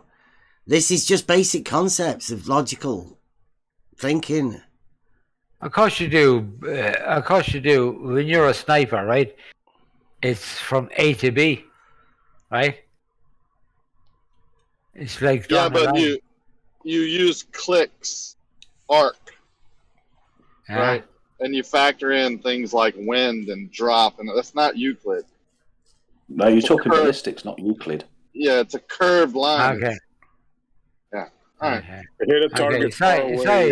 Speaker 4: this is just basic concepts of logical thinking.
Speaker 5: Of course you do. When you're a sniper, right? It's from A to B, right? It's like
Speaker 12: but you use clicks, arc, right? And you factor in things like wind and drop, and that's not Euclid.
Speaker 16: No, you're talking ballistics, not Euclid.
Speaker 12: Yeah, it's a curved line.
Speaker 5: Okay.
Speaker 12: Yeah. All right.
Speaker 3: To hit a target far away.
Speaker 5: Sorry,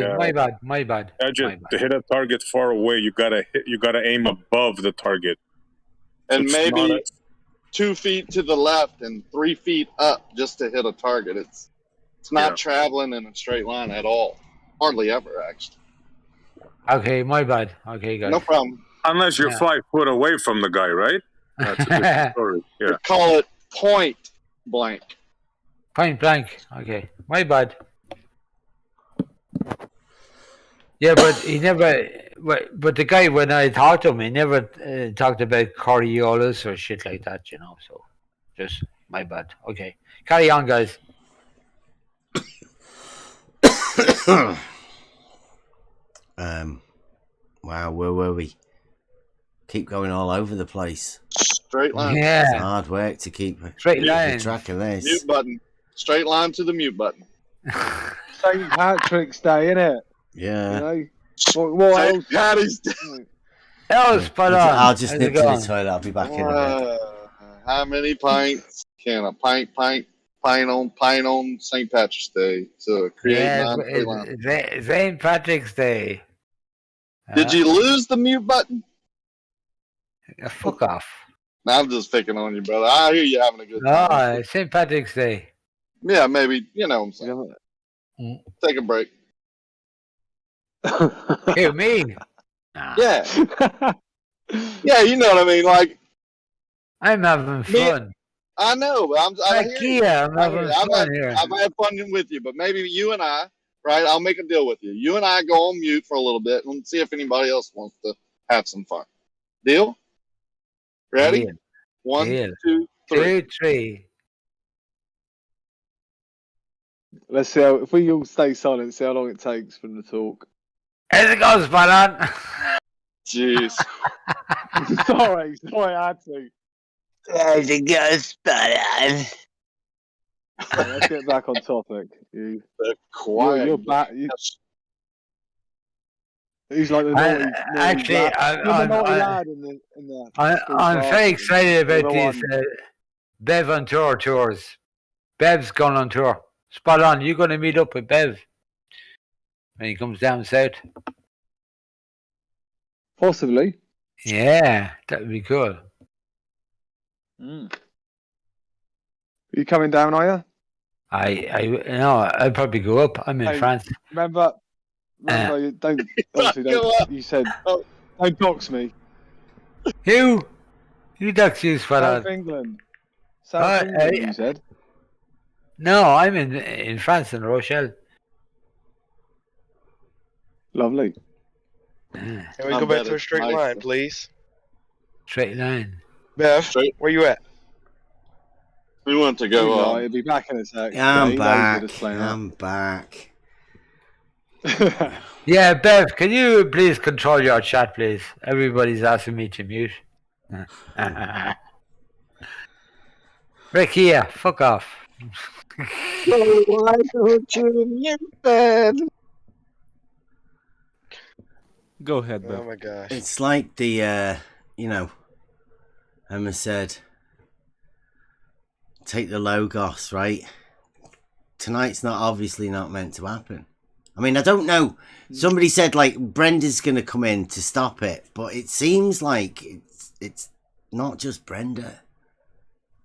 Speaker 5: my bad.
Speaker 3: To hit a target far away, you gotta aim above the target.
Speaker 12: And so maybe 2 feet to the left and 3 feet up just to hit a target. It's not traveling in a straight line at all. Hardly ever, actually.
Speaker 5: Okay, my bad. Okay, guys.
Speaker 12: No problem.
Speaker 3: Unless you're 5 foot away from the guy, right? That's a different story. Yeah.
Speaker 12: We call it point blank.
Speaker 5: Point blank. Okay, my bad. Yeah, but he never. But the guy, when I talked to him, he never talked about Coriolis or shit like that, you know. So, just my bad. Okay, carry on, guys.
Speaker 4: Wow, where were we? Keep going all over the place.
Speaker 12: Straight line.
Speaker 5: Yeah.
Speaker 4: It's hard work to keep
Speaker 5: Straight line.
Speaker 4: track of this.
Speaker 12: Mute button. Straight line to the mute button.
Speaker 8: St. Patrick's Day, innit?
Speaker 4: Yeah.
Speaker 8: You know? What else?
Speaker 12: St. Patty's Day.
Speaker 5: That was spot on.
Speaker 4: I'll just
Speaker 5: How's
Speaker 4: nip
Speaker 5: it
Speaker 4: to the
Speaker 5: going?
Speaker 4: toilet. I'll be back in a bit.
Speaker 12: How many pints can a pint on St. Patrick's Day to create
Speaker 5: Yeah,
Speaker 12: non-straight line?
Speaker 5: St. Patrick's Day.
Speaker 12: Did you lose the mute button?
Speaker 5: Fuck off.
Speaker 12: No, I'm just picking on you, brother. I hear you having a good time.
Speaker 5: No, St. Patrick's Day.
Speaker 12: Yeah, maybe. You know what I'm saying. Take a break.
Speaker 5: Who, me?
Speaker 12: Yeah. Yeah, you know what I mean. Like,
Speaker 5: I'm having fun.
Speaker 12: I know, but I hear you.
Speaker 5: I'm having fun here.
Speaker 12: I've had fun with you, but maybe you and I, right? I'll make a deal with you. You and I go on mute for a little bit and see if anybody else wants to have some fun. Deal? Ready?
Speaker 5: Deal.
Speaker 12: 1,
Speaker 5: Deal.
Speaker 12: 2, 3.
Speaker 5: 2, 3.
Speaker 8: Let's see if we all stay silent, see how long it takes for them to talk.
Speaker 5: As it goes, Balan.
Speaker 12: Jeez.
Speaker 8: sorry, I had to.
Speaker 5: As it goes, Balan.
Speaker 8: Right, let's get back on topic.
Speaker 12: You're
Speaker 8: back. He's like the naughty
Speaker 5: actually,
Speaker 8: lad in the
Speaker 5: I'm very excited about these Bev on tour tours. Bev's gone on tour. Spot on. You're going to meet up with Bev when he comes down south.
Speaker 8: Possibly.
Speaker 5: Yeah, that would be cool.
Speaker 8: You coming down, are you?
Speaker 5: I'll probably go up. I'm in France.
Speaker 8: Remember, you don't. Obviously, you said don't dox me.
Speaker 5: Who dox you, Spot
Speaker 8: South
Speaker 5: on?
Speaker 8: England. South England, you said.
Speaker 5: No, I'm in France, in Rochelle.
Speaker 8: Lovely.
Speaker 14: Can we go back to a straight line, please?
Speaker 5: Straight line.
Speaker 14: Bev, where you at?
Speaker 12: We want to go.
Speaker 8: He'll be back in a sec.
Speaker 4: I'm back.
Speaker 5: Yeah, Bev, can you please control your chat, please? Everybody's asking me to mute. Rick here, fuck off.
Speaker 17: Go ahead, Bev.
Speaker 14: Oh my gosh.
Speaker 4: It's like the, Emma said, take the Logos, right? Tonight's obviously not meant to happen. I mean, I don't know. Somebody said, like, Brenda's going to come in to stop it, but it seems like it's not just Brenda.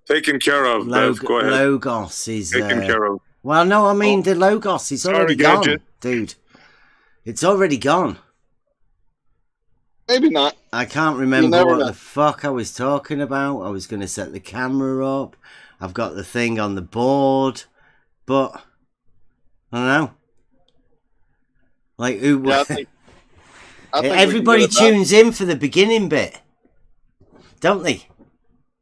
Speaker 3: Taken care of, Bev. Go ahead.
Speaker 4: Logos is...
Speaker 3: Taken care of.
Speaker 4: Well, no, I mean, the Logos is already gone,
Speaker 3: Gadget.
Speaker 4: dude. It's already gone.
Speaker 12: Maybe not.
Speaker 4: I can't remember what the fuck I was talking about. I was going to set the camera up. I've got the thing on the board. But, I don't know. Like, who...
Speaker 12: Yeah, I think
Speaker 4: everybody tunes in for the beginning bit. Don't they?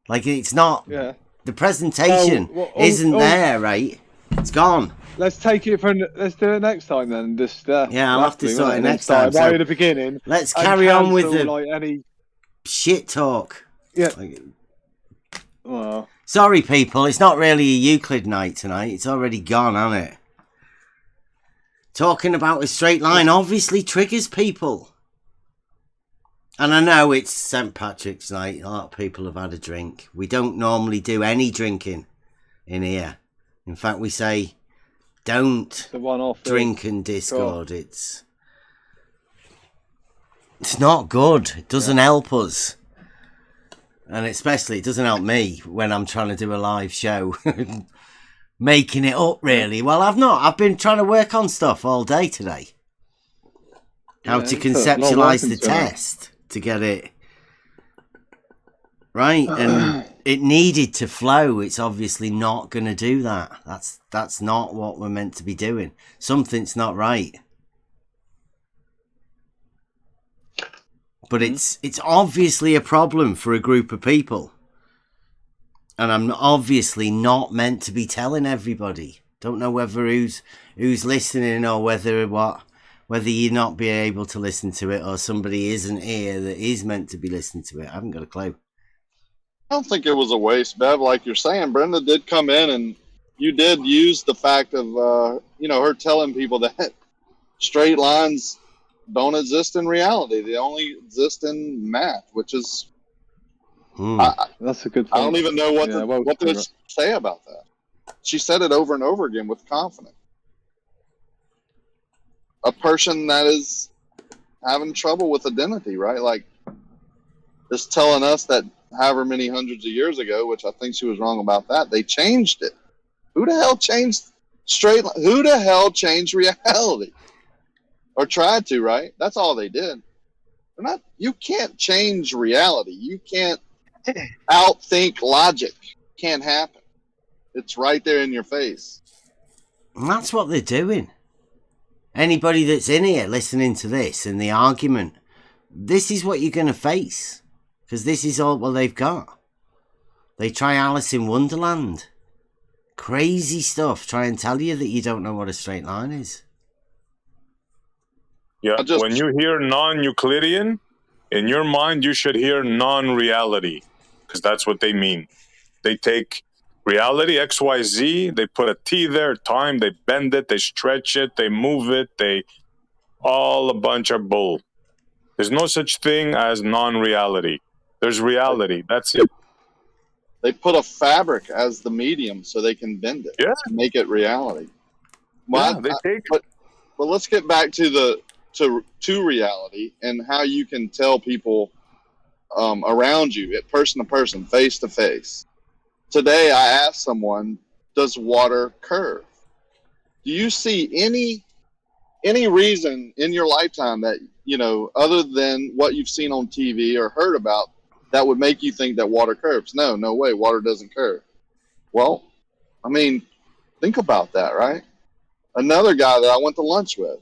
Speaker 4: Like, it's not...
Speaker 8: Yeah.
Speaker 4: The presentation isn't there, right? It's gone.
Speaker 8: Let's take it from. Let's do it next time then. Just
Speaker 4: yeah, I'll have to sort it next time.
Speaker 8: Right at the beginning.
Speaker 4: Let's carry on with the
Speaker 8: any
Speaker 4: shit talk.
Speaker 8: Yeah.
Speaker 4: Well. Sorry, people. It's not really a Euclid night tonight. It's already gone, hasn't it? Talking about a straight line obviously triggers people. And I know it's St. Patrick's night. A lot of people have had a drink. We don't normally do any drinking in here. In fact, we say don't drink and Discord. It's not good. It doesn't help us. And especially it doesn't help me when I'm trying to do a live show. Making it up, really. Well, I've not. I've been trying to work on stuff all day today. How to conceptualize the test. to get it right, and it needed to flow. It's obviously not going to do that. That's not what we're meant to be doing. Something's not right. But it's obviously a problem for a group of people. And I'm obviously not meant to be telling everybody. Don't know whether who's listening or whether you not be able to listen to it or somebody isn't here that is meant to be listening to it. I haven't got a clue.
Speaker 12: I don't think it was a waste, Bev. Like you're saying, Brenda did come in and you did use the fact of, her telling people that straight lines don't exist in reality. They only exist in math, which is...
Speaker 8: That's a good point.
Speaker 12: I don't even know what to say about that. She said it over and over again with confidence. A person that is having trouble with identity, right? Like, is telling us that however many hundreds of years ago, which I think she was wrong about that, they changed it. Who the hell changed who the hell changed reality? Or tried to, right? That's all they did. You can't change reality. You can't outthink logic. Can't happen. It's right there in your face.
Speaker 4: And that's what they're doing. Anybody that's in here listening to this and the argument, this is what you're going to face. Because this is all what they've got. They try Alice in Wonderland. Crazy stuff. Try and tell you that you don't know what a straight line is.
Speaker 3: Yeah, when you hear non-Euclidean, in your mind you should hear non-reality, because that's what they mean. They take reality, X, Y, Z, they put a T there, time, they bend it, they stretch it, they move it, all a bunch of bull. There's no such thing as non-reality. There's reality, that's it.
Speaker 12: They put a fabric as the medium so they can bend it to make it reality. Well, but let's get back to to reality and how you can tell people around you, person to person, face to face. Today, I asked someone, "Does water curve?" Do you see any reason in your lifetime that other than what you've seen on TV or heard about, that would make you think that water curves? No way, water doesn't curve. Well, I mean, think about that, right? Another guy that I went to lunch with.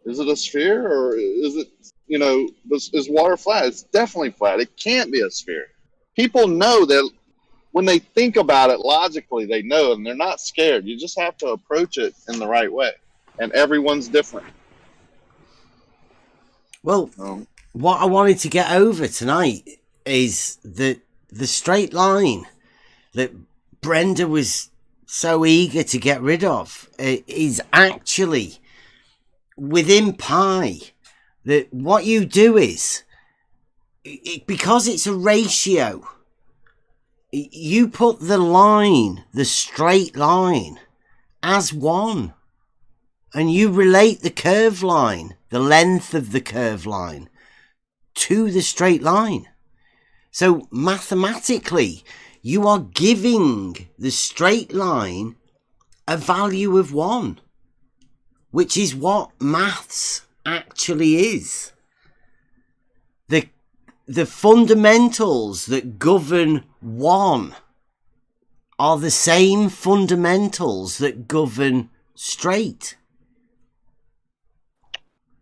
Speaker 12: Is it a sphere or is it, is water flat? It's definitely flat. It can't be a sphere. People know that when they think about it logically, they know, and they're not scared. You just have to approach it in the right way. And everyone's different.
Speaker 4: Well, what I wanted to get over tonight is that the straight line that Brenda was so eager to get rid of is actually within pi. That what you do is, because it's a ratio, you put the straight line, as one. And you relate the curved line, the length of the curved line, to the straight line. So mathematically, you are giving the straight line a value of 1, which is what maths actually is. The fundamentals that govern 1 are the same fundamentals that govern straight.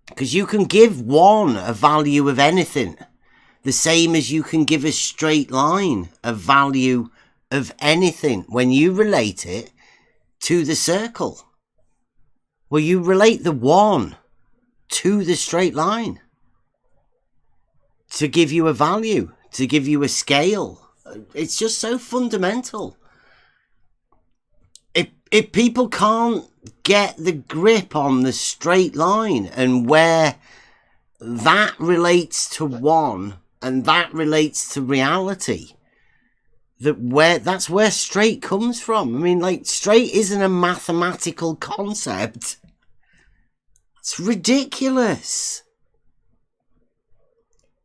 Speaker 4: Because you can give 1 a value of anything, the same as you can give a straight line a value of anything when you relate it to the circle. Well, you relate the 1 to the straight line to give you a value, to give you a scale. It's just so fundamental. If people can't get the grip on the straight line and where that relates to 1 and that relates to reality, that's where straight comes from. I mean, like, straight isn't a mathematical concept. It's ridiculous.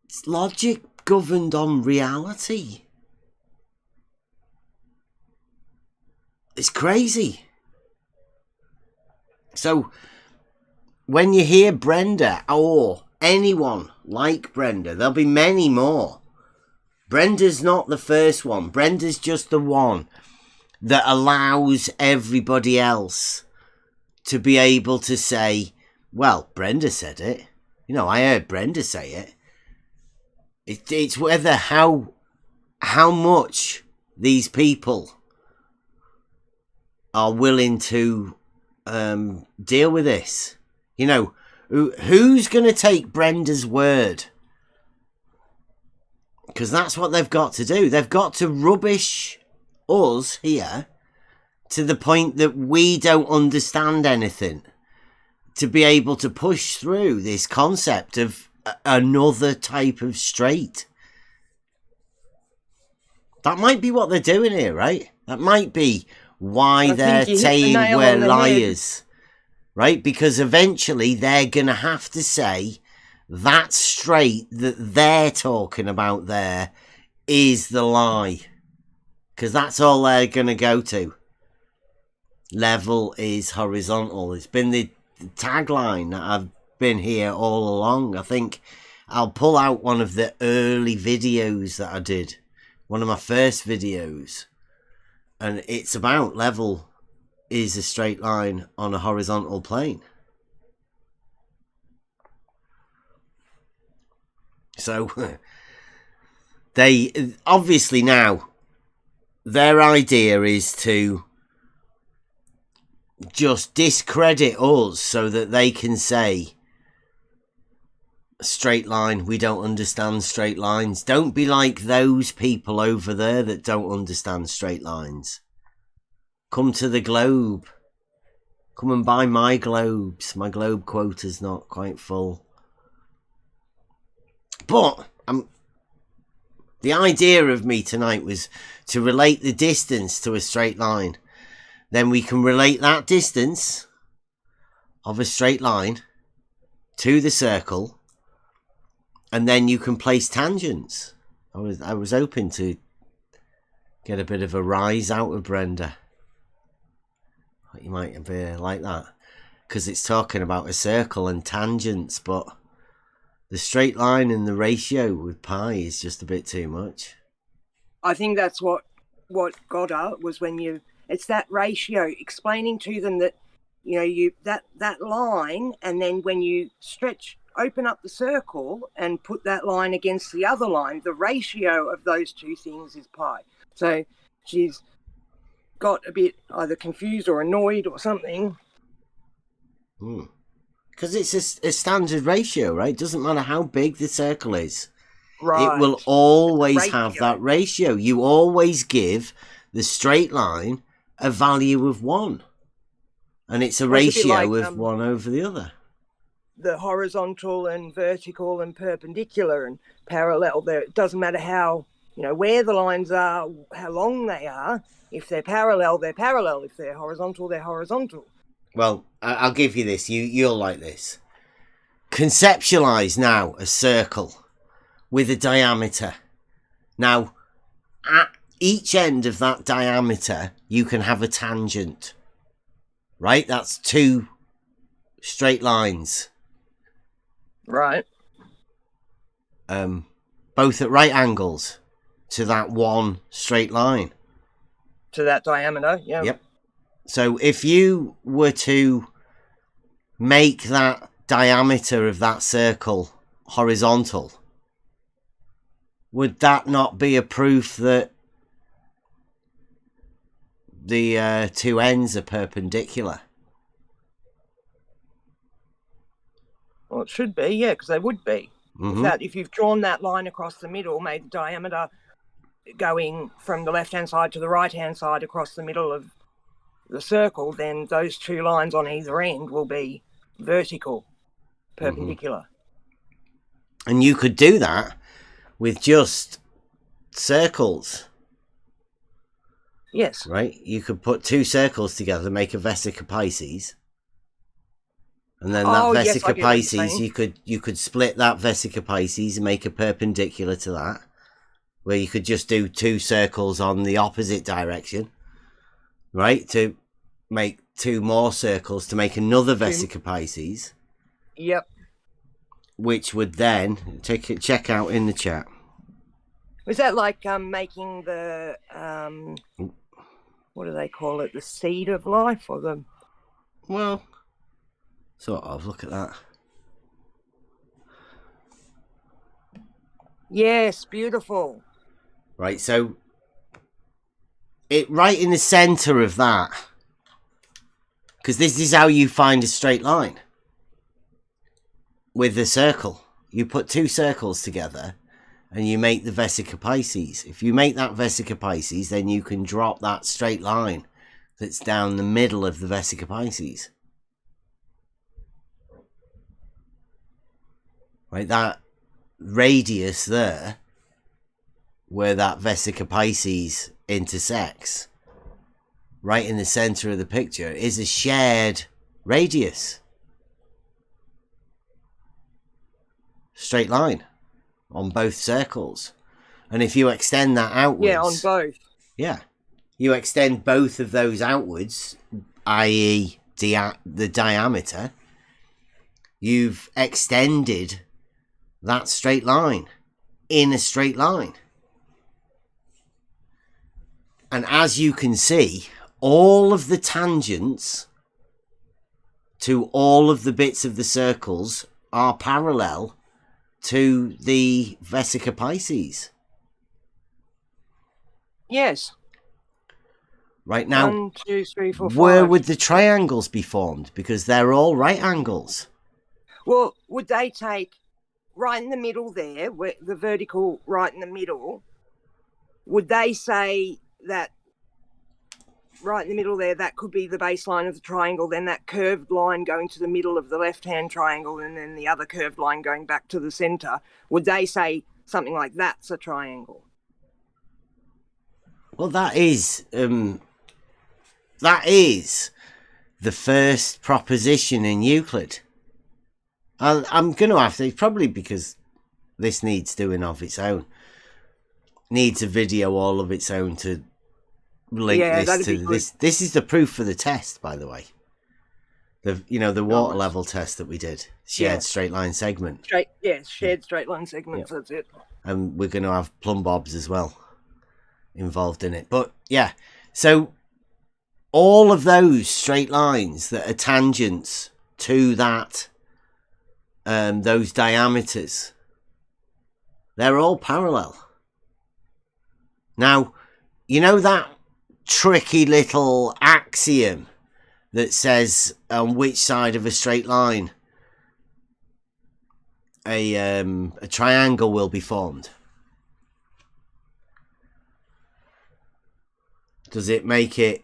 Speaker 4: It's logic governed on reality. It's crazy. So when you hear Brenda or anyone like Brenda. There'll be many more. Brenda's not the first one. Brenda's just the one that allows everybody else to be able to say, well, Brenda said it. You know, I heard Brenda say it. It's whether how much these people are willing to deal with this. You know, who's going to take Brenda's word? Because that's what they've got to do. They've got to rubbish us here to the point that we don't understand anything, to be able to push through this concept of another type of straight. That might be what they're doing here, right? That might be why they're saying we're liars, right? Because eventually they're going to have to say that straight that they're talking about there is the lie. Because that's all they're going to go to. Level is horizontal. It's been the tagline that I've been here all along. I think I'll pull out one of the early videos that I did. One of my first videos. And it's about level is a straight line on a horizontal plane. So, they obviously now, their idea is to just discredit us so that they can say, straight line, we don't understand straight lines. Don't be like those people over there that don't understand straight lines. Come to the globe. Come and buy my globes. My globe quota's not quite full. But the idea of me tonight was to relate the distance to a straight line. Then we can relate that distance of a straight line to the circle, and then you can place tangents. I was hoping to get a bit of a rise out of Brenda. You might be like that, because it's talking about a circle and tangents, but the straight line and the ratio with pi is just a bit too much.
Speaker 13: I think that's what got her was when it's that ratio, explaining to them that, you know, that line, and then when you open up the circle and put that line against the other line, the ratio of those two things is pi. So she's got a bit either confused or annoyed or something.
Speaker 4: Because it's a standard ratio, right? Doesn't matter how big the circle is.
Speaker 13: Right.
Speaker 4: It will always have that ratio. You always give the straight line a value of 1. And it's a ratio of 1 over the other.
Speaker 13: The horizontal and vertical and perpendicular and parallel there. It doesn't matter how, you know, where the lines are, how long they are. If they're parallel, they're parallel. If they're horizontal, they're horizontal.
Speaker 4: Well, I'll give you this. You'll like this. Conceptualize now a circle with a diameter. Now, at each end of that diameter, you can have a tangent. Right? That's 2 straight lines.
Speaker 13: Right.
Speaker 4: Both at right angles to that one straight line.
Speaker 13: To that diameter, yeah.
Speaker 4: Yep. So if you were to make that diameter of that circle horizontal, would that not be a proof that the 2 ends are perpendicular?
Speaker 13: Well, it should be, yeah, because they would be.
Speaker 4: Mm-hmm.
Speaker 13: If you've drawn that line across the middle, made the diameter going from the left-hand side to the right-hand side across the middle of the circle, then those 2 lines on either end will be vertical, perpendicular.
Speaker 4: Mm-hmm. And you could do that with just circles.
Speaker 13: Yes.
Speaker 4: Right? You could put 2 circles together, make a vesica Pisces. And then that vesica Pisces, you could split that vesica Pisces and make a perpendicular to that. Where you could just do 2 circles on the opposite direction. Right? To make 2 more circles to make another vesica Pisces.
Speaker 13: Yep.
Speaker 4: which would then check out in the chat.
Speaker 13: Was that like making the what do they call it? The seed of life, or the?
Speaker 4: Well, sort of. Look at that.
Speaker 13: Yes, beautiful.
Speaker 4: Right, so it right in the center of that, because this is how you find a straight line with a circle. You put two circles together and you make the vesica Pisces. If you make that vesica Pisces, then you can drop that straight line that's down the middle of the vesica Pisces. Right, that radius there, where that vesica Pisces intersects, right in the center of the picture, is a shared radius. Straight line on both circles. And if you extend that outwards...
Speaker 13: Yeah, on both.
Speaker 4: Yeah. You extend both of those outwards, i.e. the diameter, you've extended that straight line in a straight line. And as you can see, all of the tangents to all of the bits of the circles are parallel to the vesica Pisces.
Speaker 13: Yes.
Speaker 4: Right now,
Speaker 13: 1, 2, 3, 4, 5.
Speaker 4: where would the triangles be formed? Because they're all right angles.
Speaker 13: Well, would they take right in the middle there, where the vertical right in the middle, would they say that right in the middle there, that could be the baseline of the triangle, then that curved line going to the middle of the left-hand triangle, and then the other curved line going back to the center? Would they say something like that's a triangle?
Speaker 4: Well, that is the first proposition in Euclid. I'm going to have to, probably because this needs doing of its own, needs a video all of its own to link this to this. This is the proof for the test, by the way. The water level test that we did, shared straight line segment.
Speaker 13: Shared straight line segments. That's it.
Speaker 4: And we're going to have plumb bobs as well involved in it. But yeah, so all of those straight lines that are tangents to that, those diameters, they're all parallel. Now, you know that tricky little axiom that says on which side of a straight line a triangle will be formed? Does it make it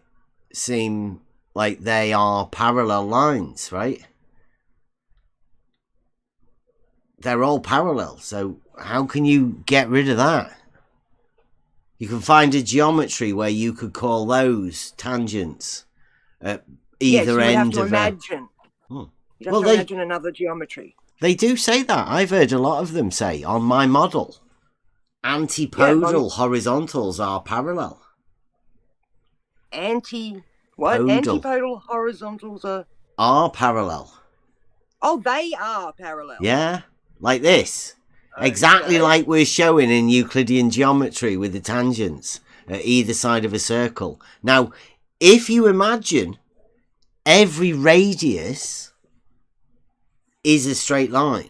Speaker 4: seem like they are parallel lines, right? They're all parallel, so how can you get rid of that? You can find a geometry where you could call those tangents at either end of
Speaker 13: imagine. You'd have to imagine another geometry.
Speaker 4: They do say that. I've heard a lot of them say on my model, antipodal horizontals are parallel.
Speaker 13: Antipodal horizontals
Speaker 4: are parallel.
Speaker 13: Oh, they are parallel.
Speaker 4: Yeah, like this. Okay. Exactly like we're showing in Euclidean geometry with the tangents at either side of a circle. Now, if you imagine every radius is a straight line,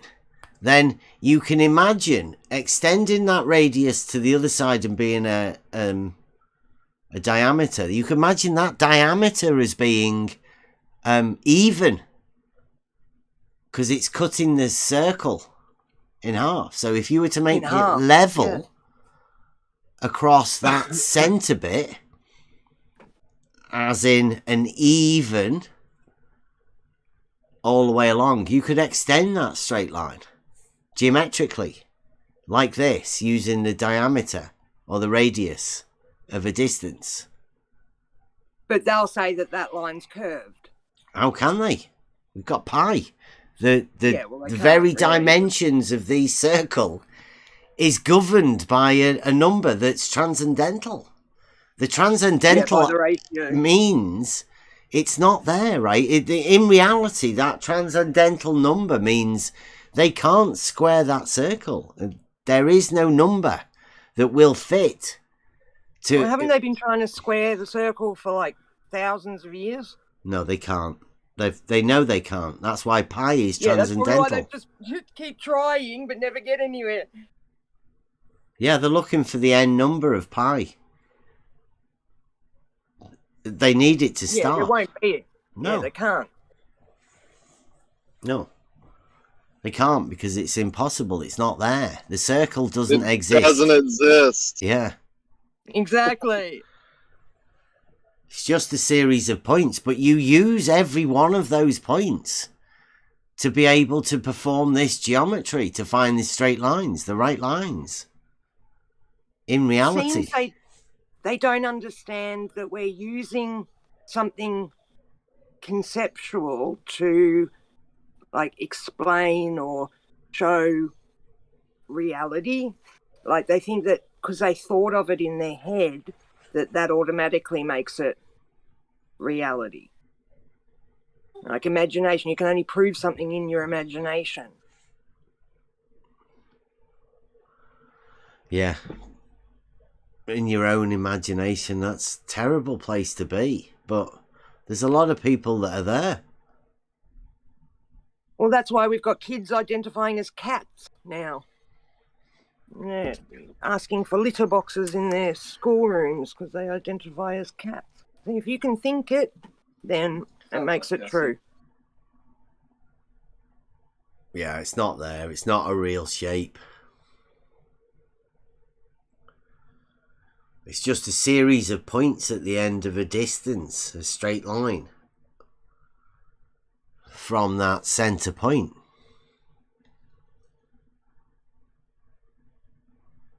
Speaker 4: then you can imagine extending that radius to the other side and being a diameter. You can imagine that diameter as being even, because it's cutting the circle in half. So if you were to make it level across that center bit, as in an even all the way along, you could extend that straight line geometrically like this, using the diameter or the radius of a distance.
Speaker 13: But they'll say that line's curved.
Speaker 4: How can they? We've got pi. The very dimensions of the circle is governed by a number that's transcendental. The transcendental means it's not there, right? In reality, that transcendental number means They can't square that circle. There is no number that will fit.
Speaker 13: Well, haven't they been trying to square the circle for like thousands of years?
Speaker 4: No, they can't. They know they can't. That's why pi is transcendental.
Speaker 13: That's probably why they just keep trying but never get anywhere.
Speaker 4: Yeah, they're looking for the n number of pi. They need it to start.
Speaker 13: Yeah, it won't be it.
Speaker 4: No.
Speaker 13: Yeah, they can't.
Speaker 4: No. They can't because it's impossible. It's not there. The circle doesn't exist.
Speaker 12: It doesn't exist.
Speaker 4: Yeah.
Speaker 13: Exactly.
Speaker 4: It's just a series of points, but you use every one of those points to be able to perform this geometry, to find the straight lines, the right lines. In reality.
Speaker 13: Seems they don't understand that we're using something conceptual to like explain or show reality. Like they think that because they thought of it in their head, that automatically makes it reality. Like imagination, you can only prove something in your imagination.
Speaker 4: Yeah. In your own imagination, that's a terrible place to be. But there's a lot of people that are there.
Speaker 13: Well, that's why we've got kids identifying as cats now. Yeah, asking for litter boxes in their schoolrooms because they identify as cats. If you can think it, then it makes it true.
Speaker 4: Yeah, it's not there. It's not a real shape. It's just a series of points at the end of a distance, a straight line from that center point.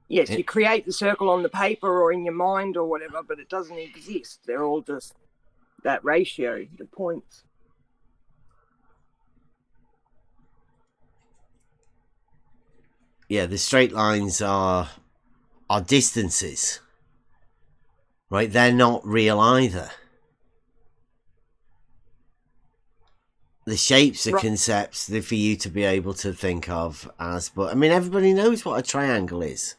Speaker 13: Yes, you create the circle on the paper or in your mind or whatever, but it doesn't exist. They're all just that ratio, the points.
Speaker 4: Yeah, the straight lines are distances. Right? They're not real either. The shapes are concepts for you to be able to think of as, but I mean, everybody knows what a triangle is.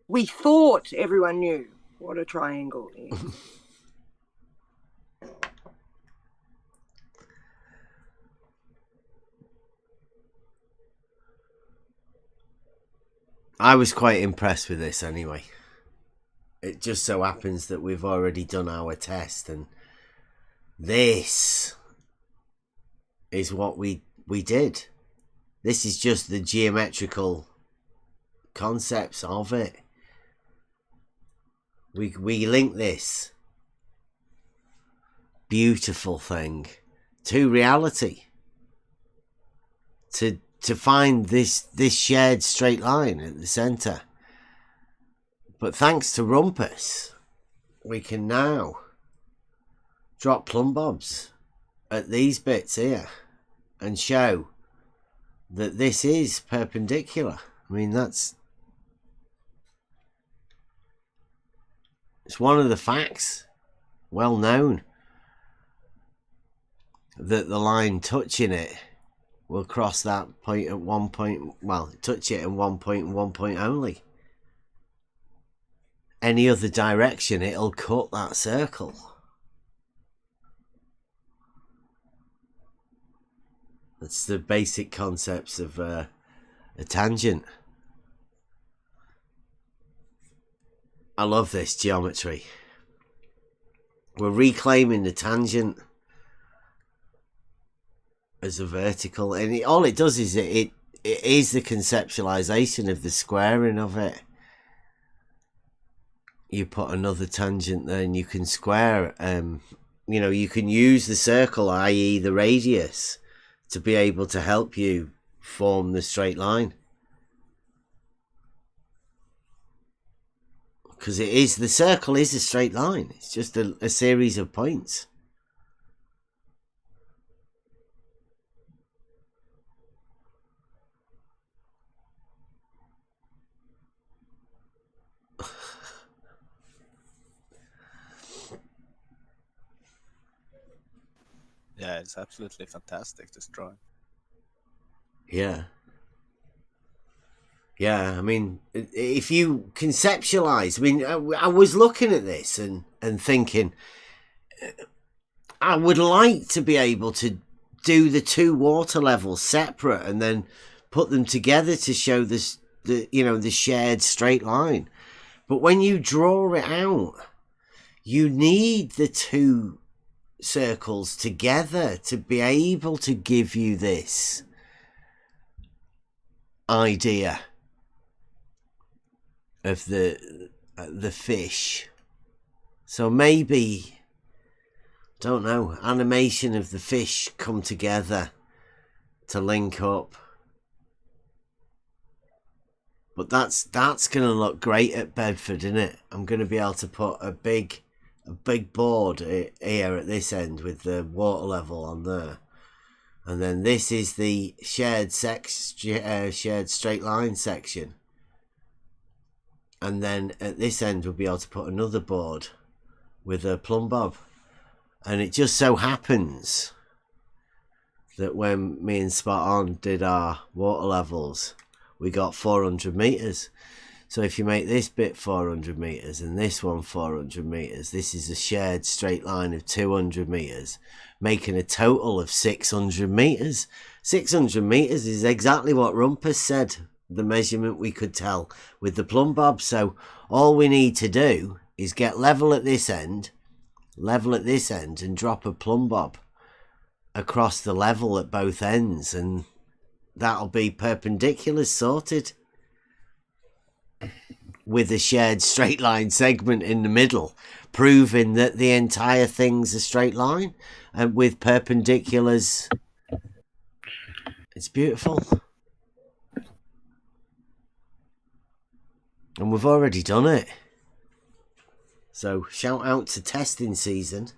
Speaker 13: We thought everyone knew what a triangle is.
Speaker 4: I was quite impressed with this anyway. It just so happens that we've already done our test, and this is what we did. This is just the geometrical concepts of it. We link this beautiful thing to reality, to find this shared straight line at the center. But thanks to Rumpus, we can now drop plumb bobs at these bits here and show that this is perpendicular. I mean, it's one of the facts, well known, that the line touching it will cross that point at one point, well, touch it at 1 point and 1 point only. Any other direction, it'll cut that circle. That's the basic concepts of a tangent. I love this geometry. We're reclaiming the tangent as a vertical, and all it does is it is the conceptualization of the squaring of it. You put another tangent there and you can square, you can use the circle, i.e. the radius, to be able to help you form the straight line. Because the circle is a straight line. It's just a series of points.
Speaker 18: Yeah,
Speaker 17: it's absolutely fantastic, this drawing.
Speaker 4: Yeah. Yeah, I mean, if you conceptualize, I mean, I was looking at this and thinking, I would like to be able to do the two water levels separate and then put them together to show this, the shared straight line. But when you draw it out, you need the two circles together to be able to give you this idea of the fish. So maybe, don't know, animation of the fish come together to link up. But that's going to look great at Bedford, isn't it? I'm going to be able to put a big board here at this end with the water level on there. And then this is the shared straight line section. And then at this end we'll be able to put another board with a plumb bob. And it just so happens that when me and Spot On did our water levels, we got 400 meters. So if you make this bit 400 meters and this one 400 meters, this is a shared straight line of 200 meters, making a total of 600 meters. 600 meters is exactly what Rumpus said, the measurement we could tell with the plumb bob. So all we need to do is get level at this end, and drop a plumb bob across the level at both ends, and that'll be perpendiculars sorted, with a shared straight line segment in the middle, proving that the entire thing's a straight line, and with perpendiculars. It's beautiful. And we've already done it. So shout out to testing season.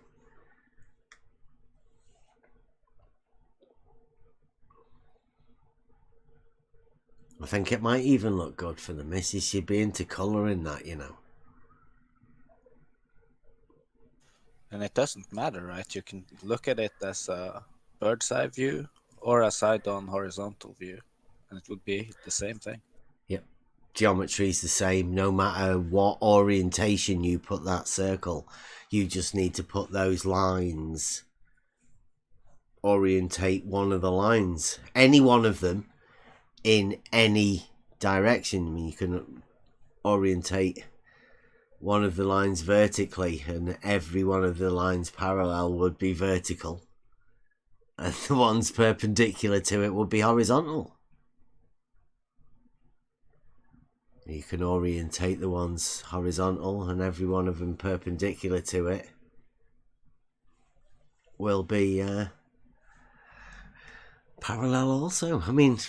Speaker 4: I think it might even look good for the missus. She'd be into colouring that,
Speaker 17: And it doesn't matter, right? You can look at it as a bird's eye view or a side-on horizontal view, and it would be the same thing.
Speaker 4: Yep. Geometry's the same, no matter what orientation you put that circle. You just need to put those lines, orientate one of the lines, any one of them, in any direction. I mean, you can orientate one of the lines vertically, and every one of the lines parallel would be vertical, and the ones perpendicular to it would be horizontal. You can orientate the ones horizontal, and every one of them perpendicular to it will be parallel also. I mean,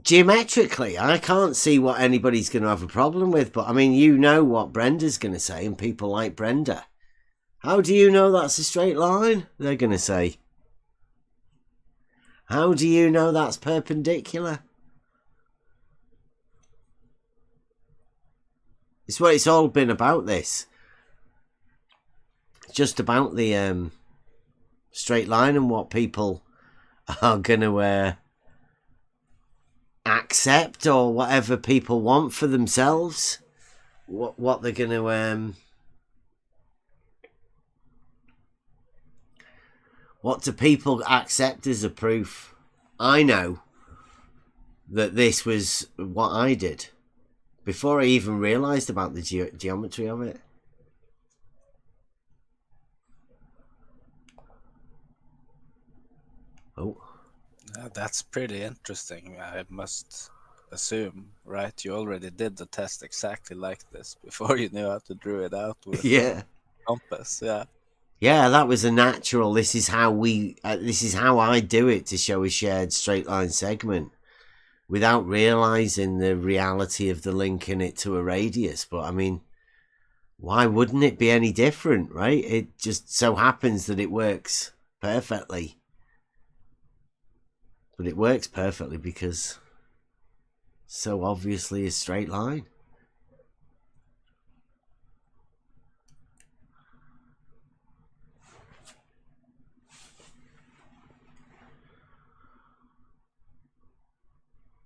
Speaker 4: geometrically, I can't see what anybody's going to have a problem with, but I mean, you know what Brenda's going to say, and people like Brenda. How do you know that's a straight line? They're going to say. How do you know that's perpendicular? It's what it's all been about, this. It's just about the straight line and what people are going to accept, or whatever people want for themselves. What they're going to... what do people accept as a proof? I know that this was what I did before I even realised about the geometry of it. Oh.
Speaker 17: That's pretty interesting. I must assume, right? You already did the test exactly like this before you knew how to draw it out with
Speaker 4: yeah.
Speaker 17: compass. Yeah.
Speaker 4: Yeah, that was a natural. This is how I do it to show a shared straight line segment, without realizing the reality of the linking it to a radius. But I mean, why wouldn't it be any different, right? It just so happens that it works perfectly. But it works perfectly because so obviously a straight line.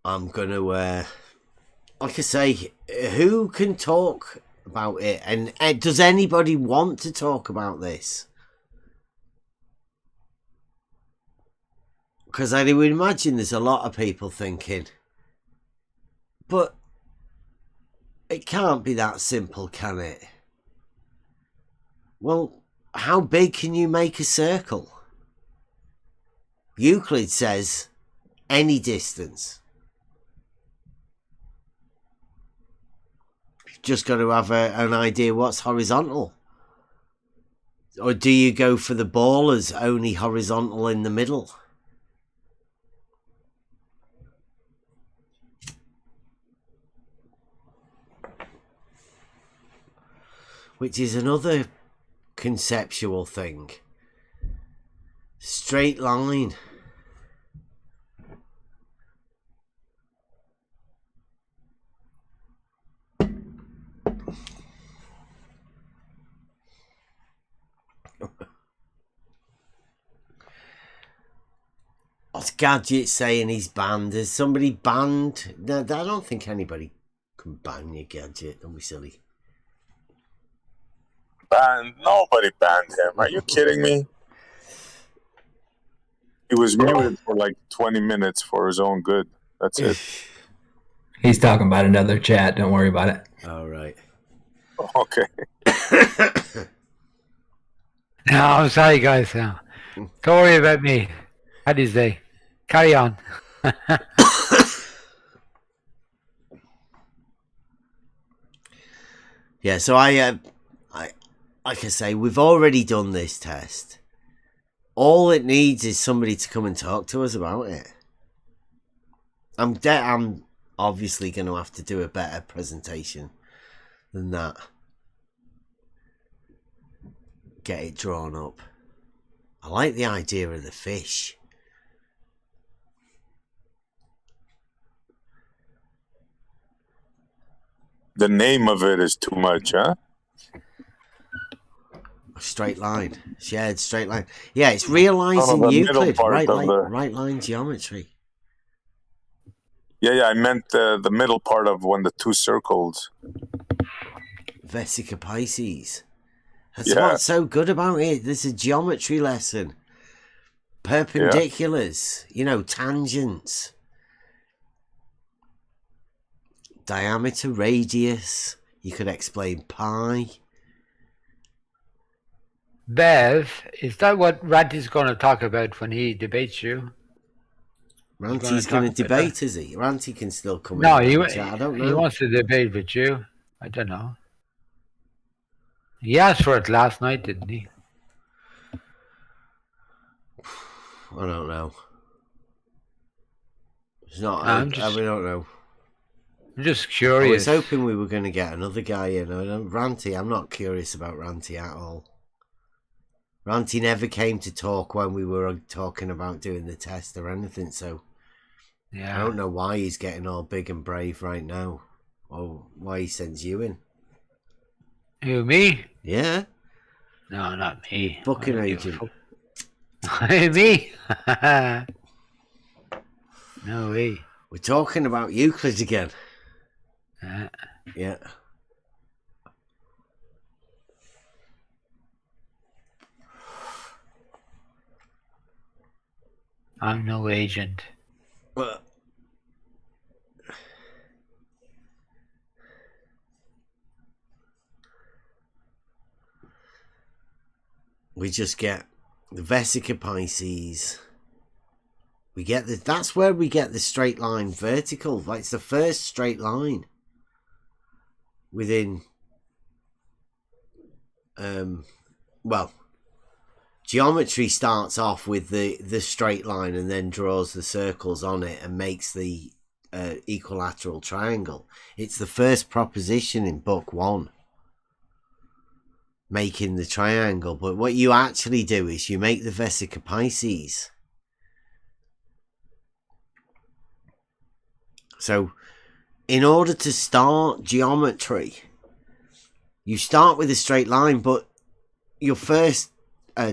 Speaker 4: I'm gonna, like I say, who can talk about it? And does anybody want to talk about this? Because I would imagine there's a lot of people thinking, but it can't be that simple, can it? Well, how big can you make a circle? Euclid says any distance. You've just got to have an idea what's horizontal. Or do you go for the ballers, only horizontal in the middle? Which is another conceptual thing. Straight line. What's Gadget saying he's banned? Is somebody banned? No, I don't think anybody can ban you, Gadget. Don't be silly.
Speaker 3: Nobody banned him. Are you kidding me? He was muted for like 20 minutes for his own good. That's it.
Speaker 6: He's talking about another chat. Don't worry about it.
Speaker 4: All right.
Speaker 3: Okay.
Speaker 5: No, I'm sorry, guys. No. Don't worry about me. How do you say? Carry on.
Speaker 4: Yeah, so I like I say, we've already done this test. All it needs is somebody to come and talk to us about it. I'm obviously going to have to do a better presentation than that. Get it drawn up. I like the idea of the fish.
Speaker 3: The name of it is too much, huh?
Speaker 4: A straight line. Shared straight line. Yeah, it's realizing Euclid. Right line geometry.
Speaker 3: Yeah, I meant the middle part of when the two circles.
Speaker 4: Vesica Pisces. That's what's so good about it. There's a geometry lesson. Perpendiculars. You know, tangents. Diameter, radius. You could explain pi.
Speaker 5: Bev, is that what Ranty's going to talk about when he debates you?
Speaker 4: Ranty's going to debate, is he? Ranty can still come in.
Speaker 5: No,
Speaker 4: I don't know.
Speaker 5: He wants to debate with you. I don't know. He asked for it last night, didn't he?
Speaker 4: I don't know. It's not. We don't know.
Speaker 5: I'm just curious.
Speaker 4: I was hoping we were going to get another guy in. Ranty, I'm not curious about Ranty at all. Ranty never came to talk when we were talking about doing the test or anything, so I don't know why he's getting all big and brave right now, or why he sends you in.
Speaker 5: Who, me?
Speaker 4: Yeah.
Speaker 5: No, not me.
Speaker 4: Booking agent.
Speaker 5: Me? No way.
Speaker 4: We're talking about Euclid again. Yeah.
Speaker 5: I'm no agent.
Speaker 4: Well, we just get the vesica Pisces. We get the. That's where we get the straight line vertical. Like it's the first straight line within. Well, geometry starts off with the straight line and then draws the circles on it and makes the equilateral triangle. It's the first proposition in book 1. Making the triangle, but what you actually do is you make the vesica Pisces. So, in order to start geometry, you start with a straight line, but your first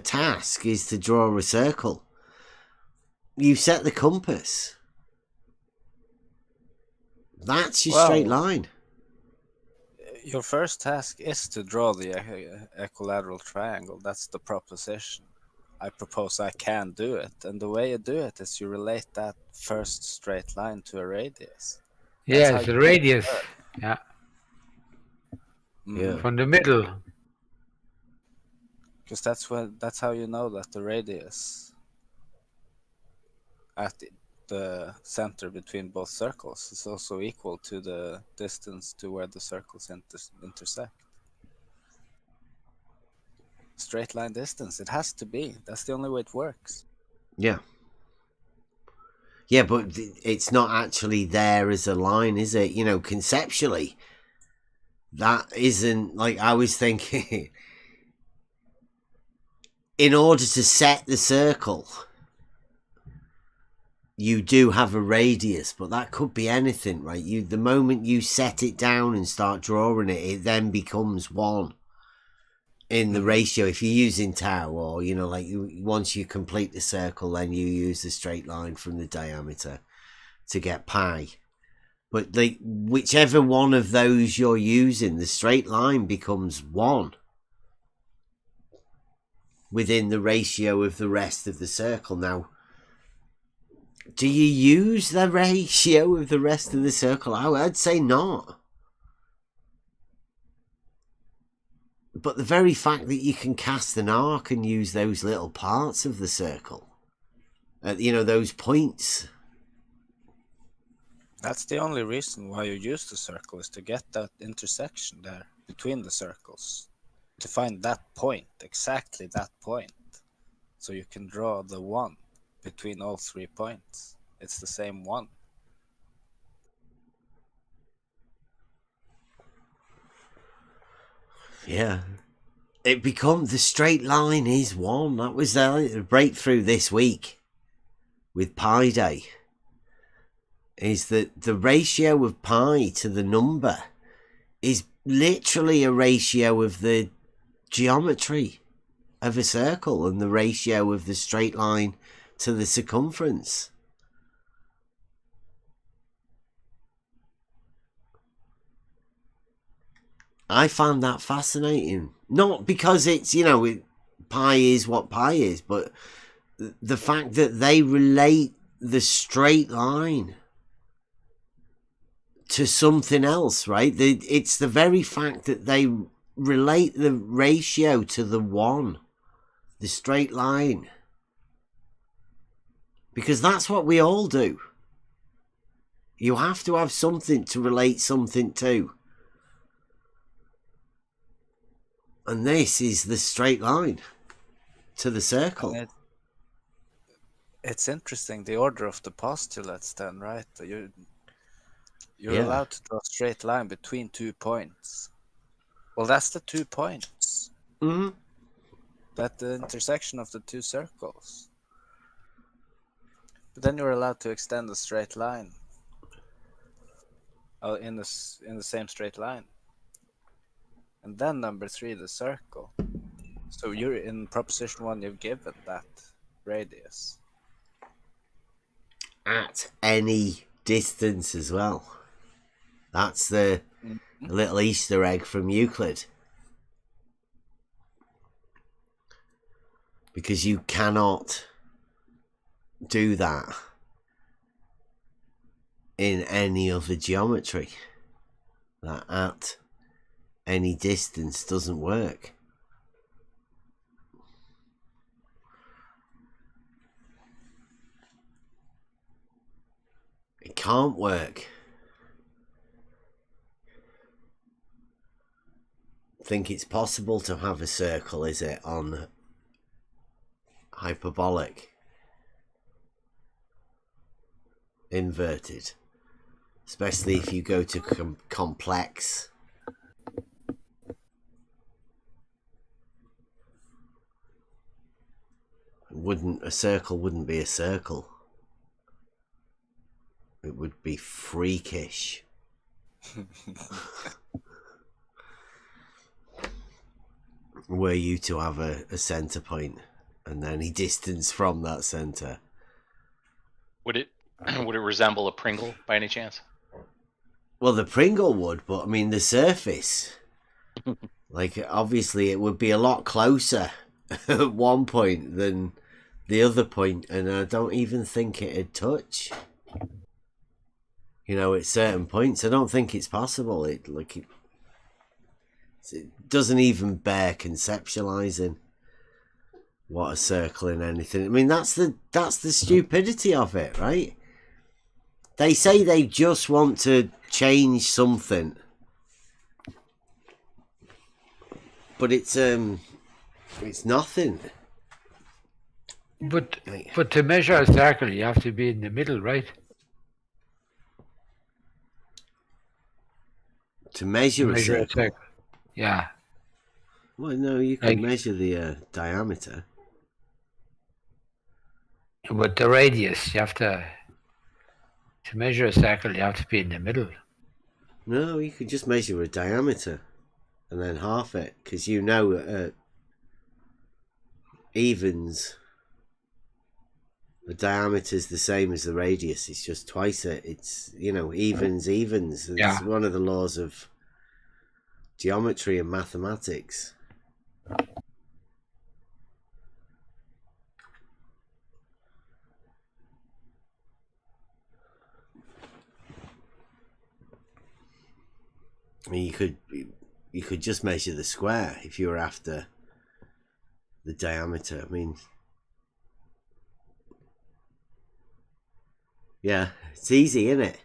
Speaker 4: task is to draw a circle. You set the compass. That's your straight line.
Speaker 17: Your first task is to draw the equilateral triangle. That's the proposition. I propose I can do it. And the way you do it is you relate that first straight line to a radius.
Speaker 5: Yeah, it's a radius. Yeah. From the middle.
Speaker 17: Because that's how you know that the radius at the center between both circles is also equal to the distance to where the circles intersect. Straight line distance, it has to be. That's the only way it works.
Speaker 4: Yeah. Yeah, but it's not actually there as a line, is it? You know, conceptually, that isn't, like, I was thinking, in order to set the circle, you do have a radius, but that could be anything, right? The moment you set it down and start drawing it, it then becomes one in the ratio. If you're using tau, or, you know, like, once you complete the circle, then you use the straight line from the diameter to get pi. But whichever one of those you're using, the straight line becomes one within the ratio of the rest of the circle. Now, do you use the ratio of the rest of the circle? I'd say not. But the very fact that you can cast an arc and use those little parts of the circle, you know, those points.
Speaker 17: That's the only reason why you use the circle, is to get that intersection there between the circles. To find that point, exactly that point. So you can draw the one between all 3 points. It's the same one.
Speaker 4: Yeah. It becomes, the straight line is one. That was the breakthrough this week with Pi Day. Is that the ratio of pi to the number is literally a ratio of the geometry of a circle and the ratio of the straight line to the circumference. I found that fascinating. Not because it's, you know, pi is what pi is, but the fact that they relate the straight line to something else, right? It's the very fact that they relate the ratio to the one, the straight line. Because that's what we all do. You have to have something to relate something to. And this is the straight line to the circle.
Speaker 17: It's interesting, the order of the postulates then, right? You're
Speaker 4: Yeah.
Speaker 17: allowed to draw a straight line between 2 points. Well, that's the 2 points.
Speaker 4: Mm-hmm.
Speaker 17: That's the intersection of the 2 circles. But then you're allowed to extend the straight line in the same straight line. And then number 3, the circle. So you're in proposition 1, you've given that radius.
Speaker 4: At any distance as well. That's the little Easter egg from Euclid. Because you cannot do that in any other geometry. That at any distance doesn't work. It can't work. Think it's possible to have a circle, is it, on hyperbolic inverted, especially if you go to complex. A circle wouldn't be a circle. It would be freakish. Were you to have a center point and any distance from that center.
Speaker 11: Would it resemble a Pringle by any chance?
Speaker 4: Well, the Pringle would, but I mean the surface. Like, obviously, it would be a lot closer at one point than the other point, and I don't even think it'd touch. You know, at certain points, I don't think it's possible. It doesn't even bear conceptualizing what a circle in anything. I mean, that's the stupidity of it, right? They say they just want to change something, but it's nothing.
Speaker 5: But to measure a circle, you have to be in the middle, right?
Speaker 4: To measure a circle.
Speaker 5: Yeah.
Speaker 4: Well, no, you can measure the diameter.
Speaker 5: But the radius, you have to measure a circle, you have to be in the middle.
Speaker 4: No, you could just measure a diameter and then half it, because you know evens, the diameter is the same as the radius. It's just twice it. It's, you know, evens. It's one of the laws of geometry and mathematics. I mean, you could just measure the square if you were after the diameter. I mean, yeah, it's easy, isn't it?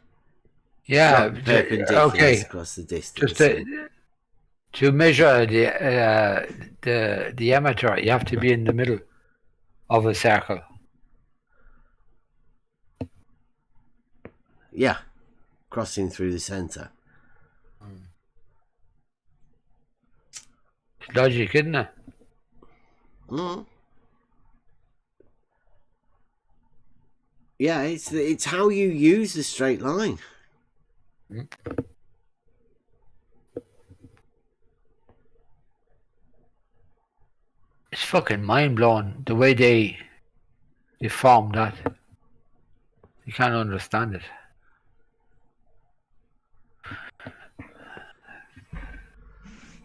Speaker 5: Yeah,
Speaker 4: perpendiculars
Speaker 5: okay.
Speaker 4: Across the distance.
Speaker 5: Just to measure the diameter, you have to be in the middle of a circle.
Speaker 4: Yeah, crossing through the center.
Speaker 5: It's logic, isn't it?
Speaker 4: Mm. Yeah, it's how you use the straight line.
Speaker 5: It's fucking mind blowing the way they formed that. You can't understand it.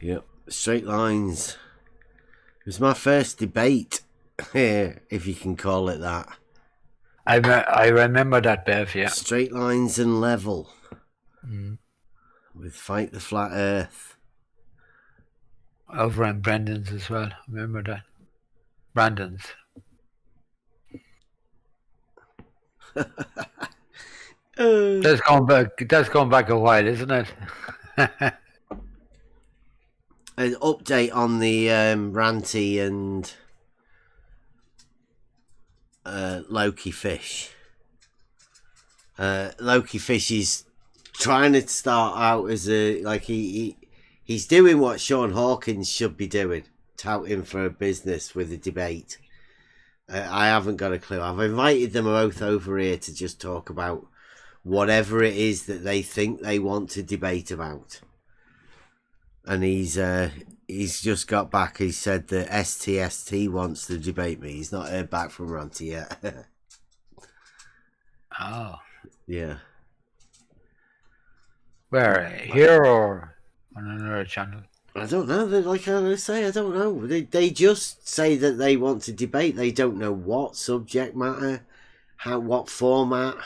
Speaker 4: Yep, straight lines. It was my first debate, if you can call it that.
Speaker 5: I remember that, Bev, yeah.
Speaker 4: Straight lines and level.
Speaker 5: Mm.
Speaker 4: With Fight the Flat Earth.
Speaker 5: Over in Brendan's as well. Remember that? Brandon's. That's going back a while, isn't it?
Speaker 4: An update on the Ranty and Loki Fish. Loki Fish is trying to start out as a, like, he's doing what Sean Hawkins should be doing, touting for a business with a debate. I haven't got a clue. I've invited them both over here to just talk about whatever it is that they think they want to debate about. And he's just got back. He said that STST wants to debate me. He's not heard back from Ranty yet.
Speaker 5: Oh.
Speaker 4: Yeah.
Speaker 5: Where? Here or on another channel?
Speaker 4: I don't know. Like I say, I don't know. They just say that they want to debate. They don't know what subject matter, what format,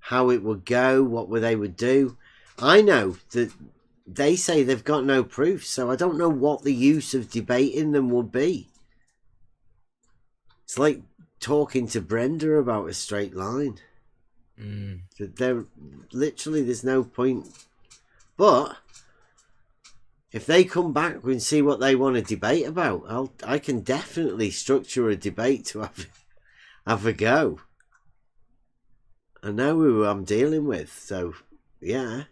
Speaker 4: how it would go, what they would do. I know that they say they've got no proof, so I don't know what the use of debating them would be. It's like talking to Brenda about a straight line. They're literally, there's no point. But if they come back and see what they want to debate about, I can definitely structure a debate to have a go. I know who I'm dealing with, so yeah.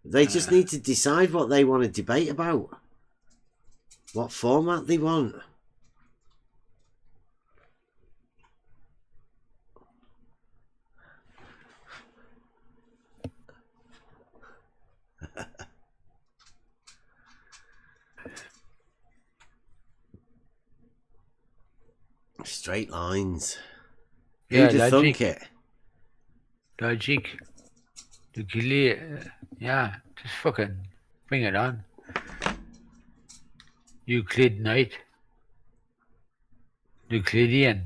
Speaker 4: They just need to decide what they want to debate about. What format they want. Straight lines.
Speaker 5: Yeah,
Speaker 4: Who'd have thunk it?
Speaker 5: Logic. The Yeah, just fucking bring it on. Euclid Night. Euclidean.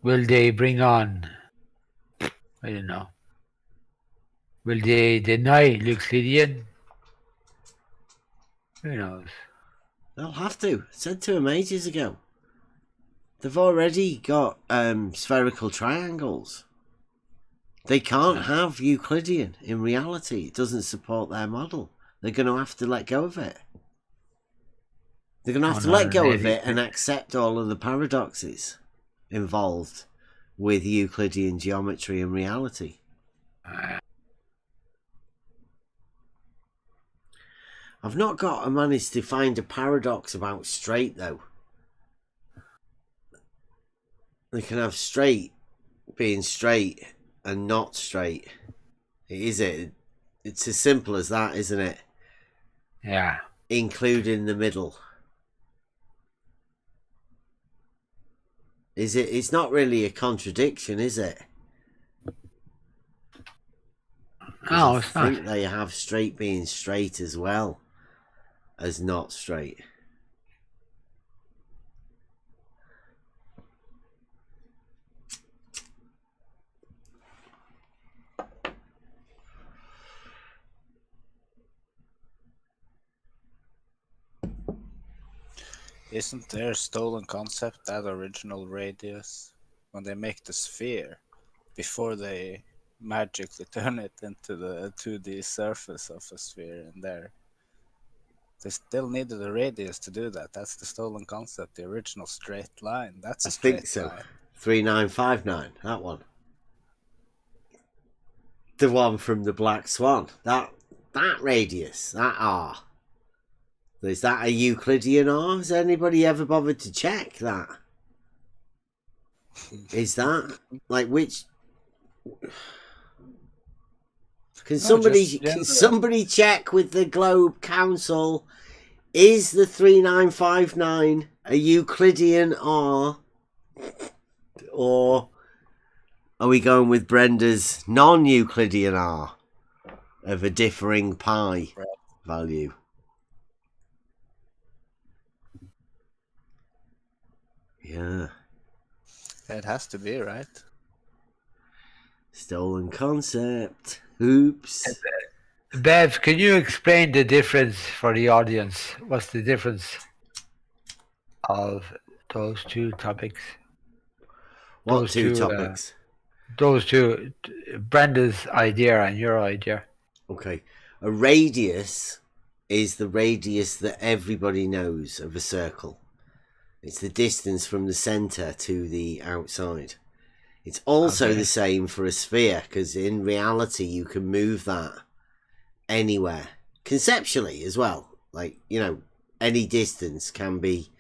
Speaker 5: Will they bring on? I don't know. Will they deny Euclidean? Who knows?
Speaker 4: They'll have to. I said to him ages ago. They've already got spherical triangles. They can't have Euclidean in reality. It doesn't support their model. They're going to have to let go of it. They're going to have to let go of it and accept all of the paradoxes involved with Euclidean geometry and reality. I've not managed to find a paradox about straight, though. They can have straight being straight and not straight. Is it? It's as simple as that, isn't it?
Speaker 5: Yeah.
Speaker 4: Including the middle. Is it? It's not really a contradiction, is it?
Speaker 5: No, it's not.
Speaker 4: I think they have straight being straight as well as not straight.
Speaker 17: Isn't their stolen concept that original radius when they make the sphere before they magically turn it into the 2D surface of a sphere in there? They still needed a radius to do that. That's the stolen concept, the original straight line. That's a straight
Speaker 4: think so.
Speaker 17: line.
Speaker 4: 3959, that one. The one from the Black Swan. That radius, that R. Is that a Euclidean R? Has anybody ever bothered to check that? Is that like which? Can somebody check with the Globe Council? Is the 3959 a Euclidean R, or are we going with Brenda's non-Euclidean R of a differing pi value? Yeah.
Speaker 17: It has to be, right?
Speaker 4: Stolen concept. Oops.
Speaker 5: Bev, can you explain the difference for the audience? What's the difference of those two topics?
Speaker 4: What
Speaker 5: Those
Speaker 4: two topics?
Speaker 5: Those two, Brenda's idea and your idea.
Speaker 4: Okay. A radius is the radius that everybody knows of a circle. It's the distance from the center to the outside. It's also the same for a sphere, because in reality you can move that anywhere. Conceptually as well. Like, you know, any distance can be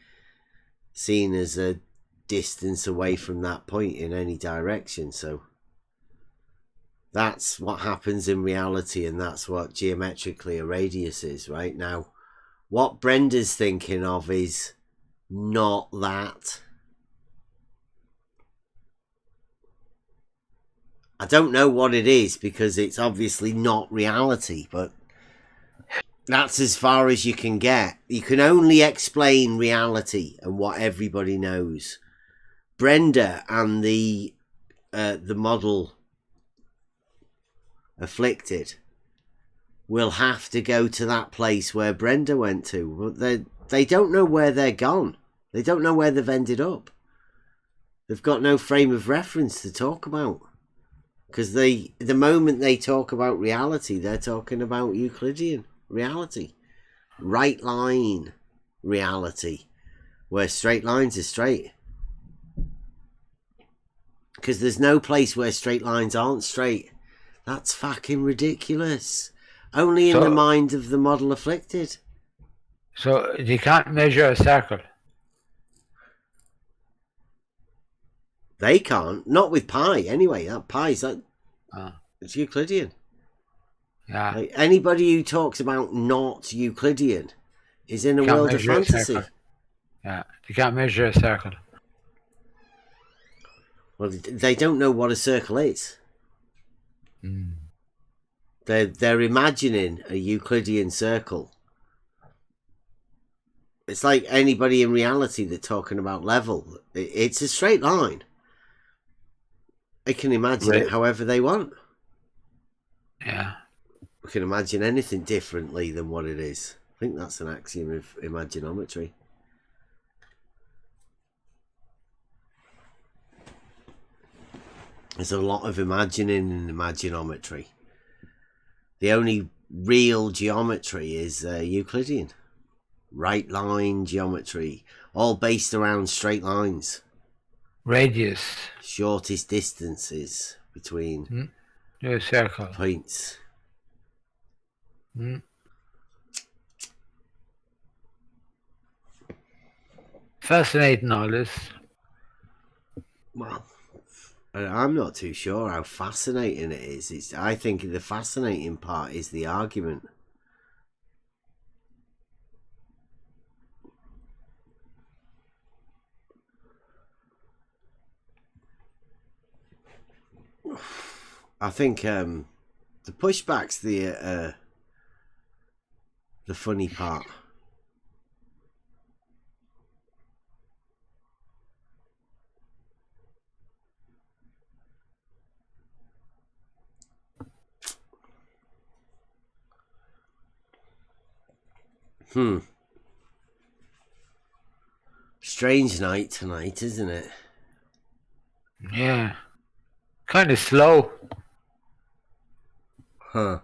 Speaker 4: seen as a distance away from that point in any direction. So that's what happens in reality, and that's what geometrically a radius is. Right now, what Brenda's thinking of is not that. I don't know what it is, because it's obviously not reality, but that's as far as you can get. You can only explain reality and what everybody knows. Brenda and the model afflicted will have to go to that place where Brenda went to. They don't know where they're gone. They don't know where they've ended up. They've got no frame of reference to talk about. Because the moment they talk about reality, they're talking about Euclidean reality. Right line reality. Where straight lines are straight. Because there's no place where straight lines aren't straight. That's fucking ridiculous. Only in the mind of the model afflicted.
Speaker 5: So you can't measure a circle.
Speaker 4: They can't. Not with pi, anyway. That pi's it's Euclidean.
Speaker 5: Yeah.
Speaker 4: Like, anybody who talks about not Euclidean is in a world of fantasy.
Speaker 5: Yeah, you can't measure a circle.
Speaker 4: Well, they don't know what a circle is. They're imagining a Euclidean circle. It's like anybody in reality that's talking about level. It's a straight line. They can imagine it however they want.
Speaker 5: Yeah.
Speaker 4: We can imagine anything differently than what it is. I think that's an axiom of imaginometry. There's a lot of imagining in imaginometry. The only real geometry is Euclidean. Right line geometry, all based around straight lines.
Speaker 5: Radius.
Speaker 4: Shortest distances between
Speaker 5: circle
Speaker 4: points.
Speaker 5: Fascinating, all this.
Speaker 4: Well, I'm not too sure how fascinating it is. I think the fascinating part is the argument. I think the pushback's the funny part. Strange night tonight, isn't it?
Speaker 5: Yeah. Kind of slow.
Speaker 4: Huh.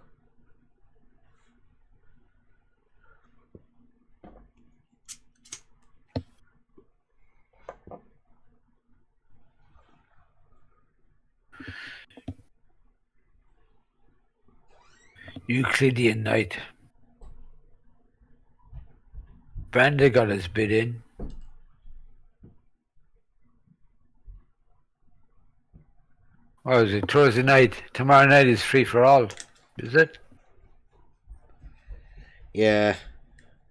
Speaker 5: Euclidean Night. Brenda got his bid in. What is it? Thursday night. Tomorrow night is free for all. Is it?
Speaker 4: Yeah.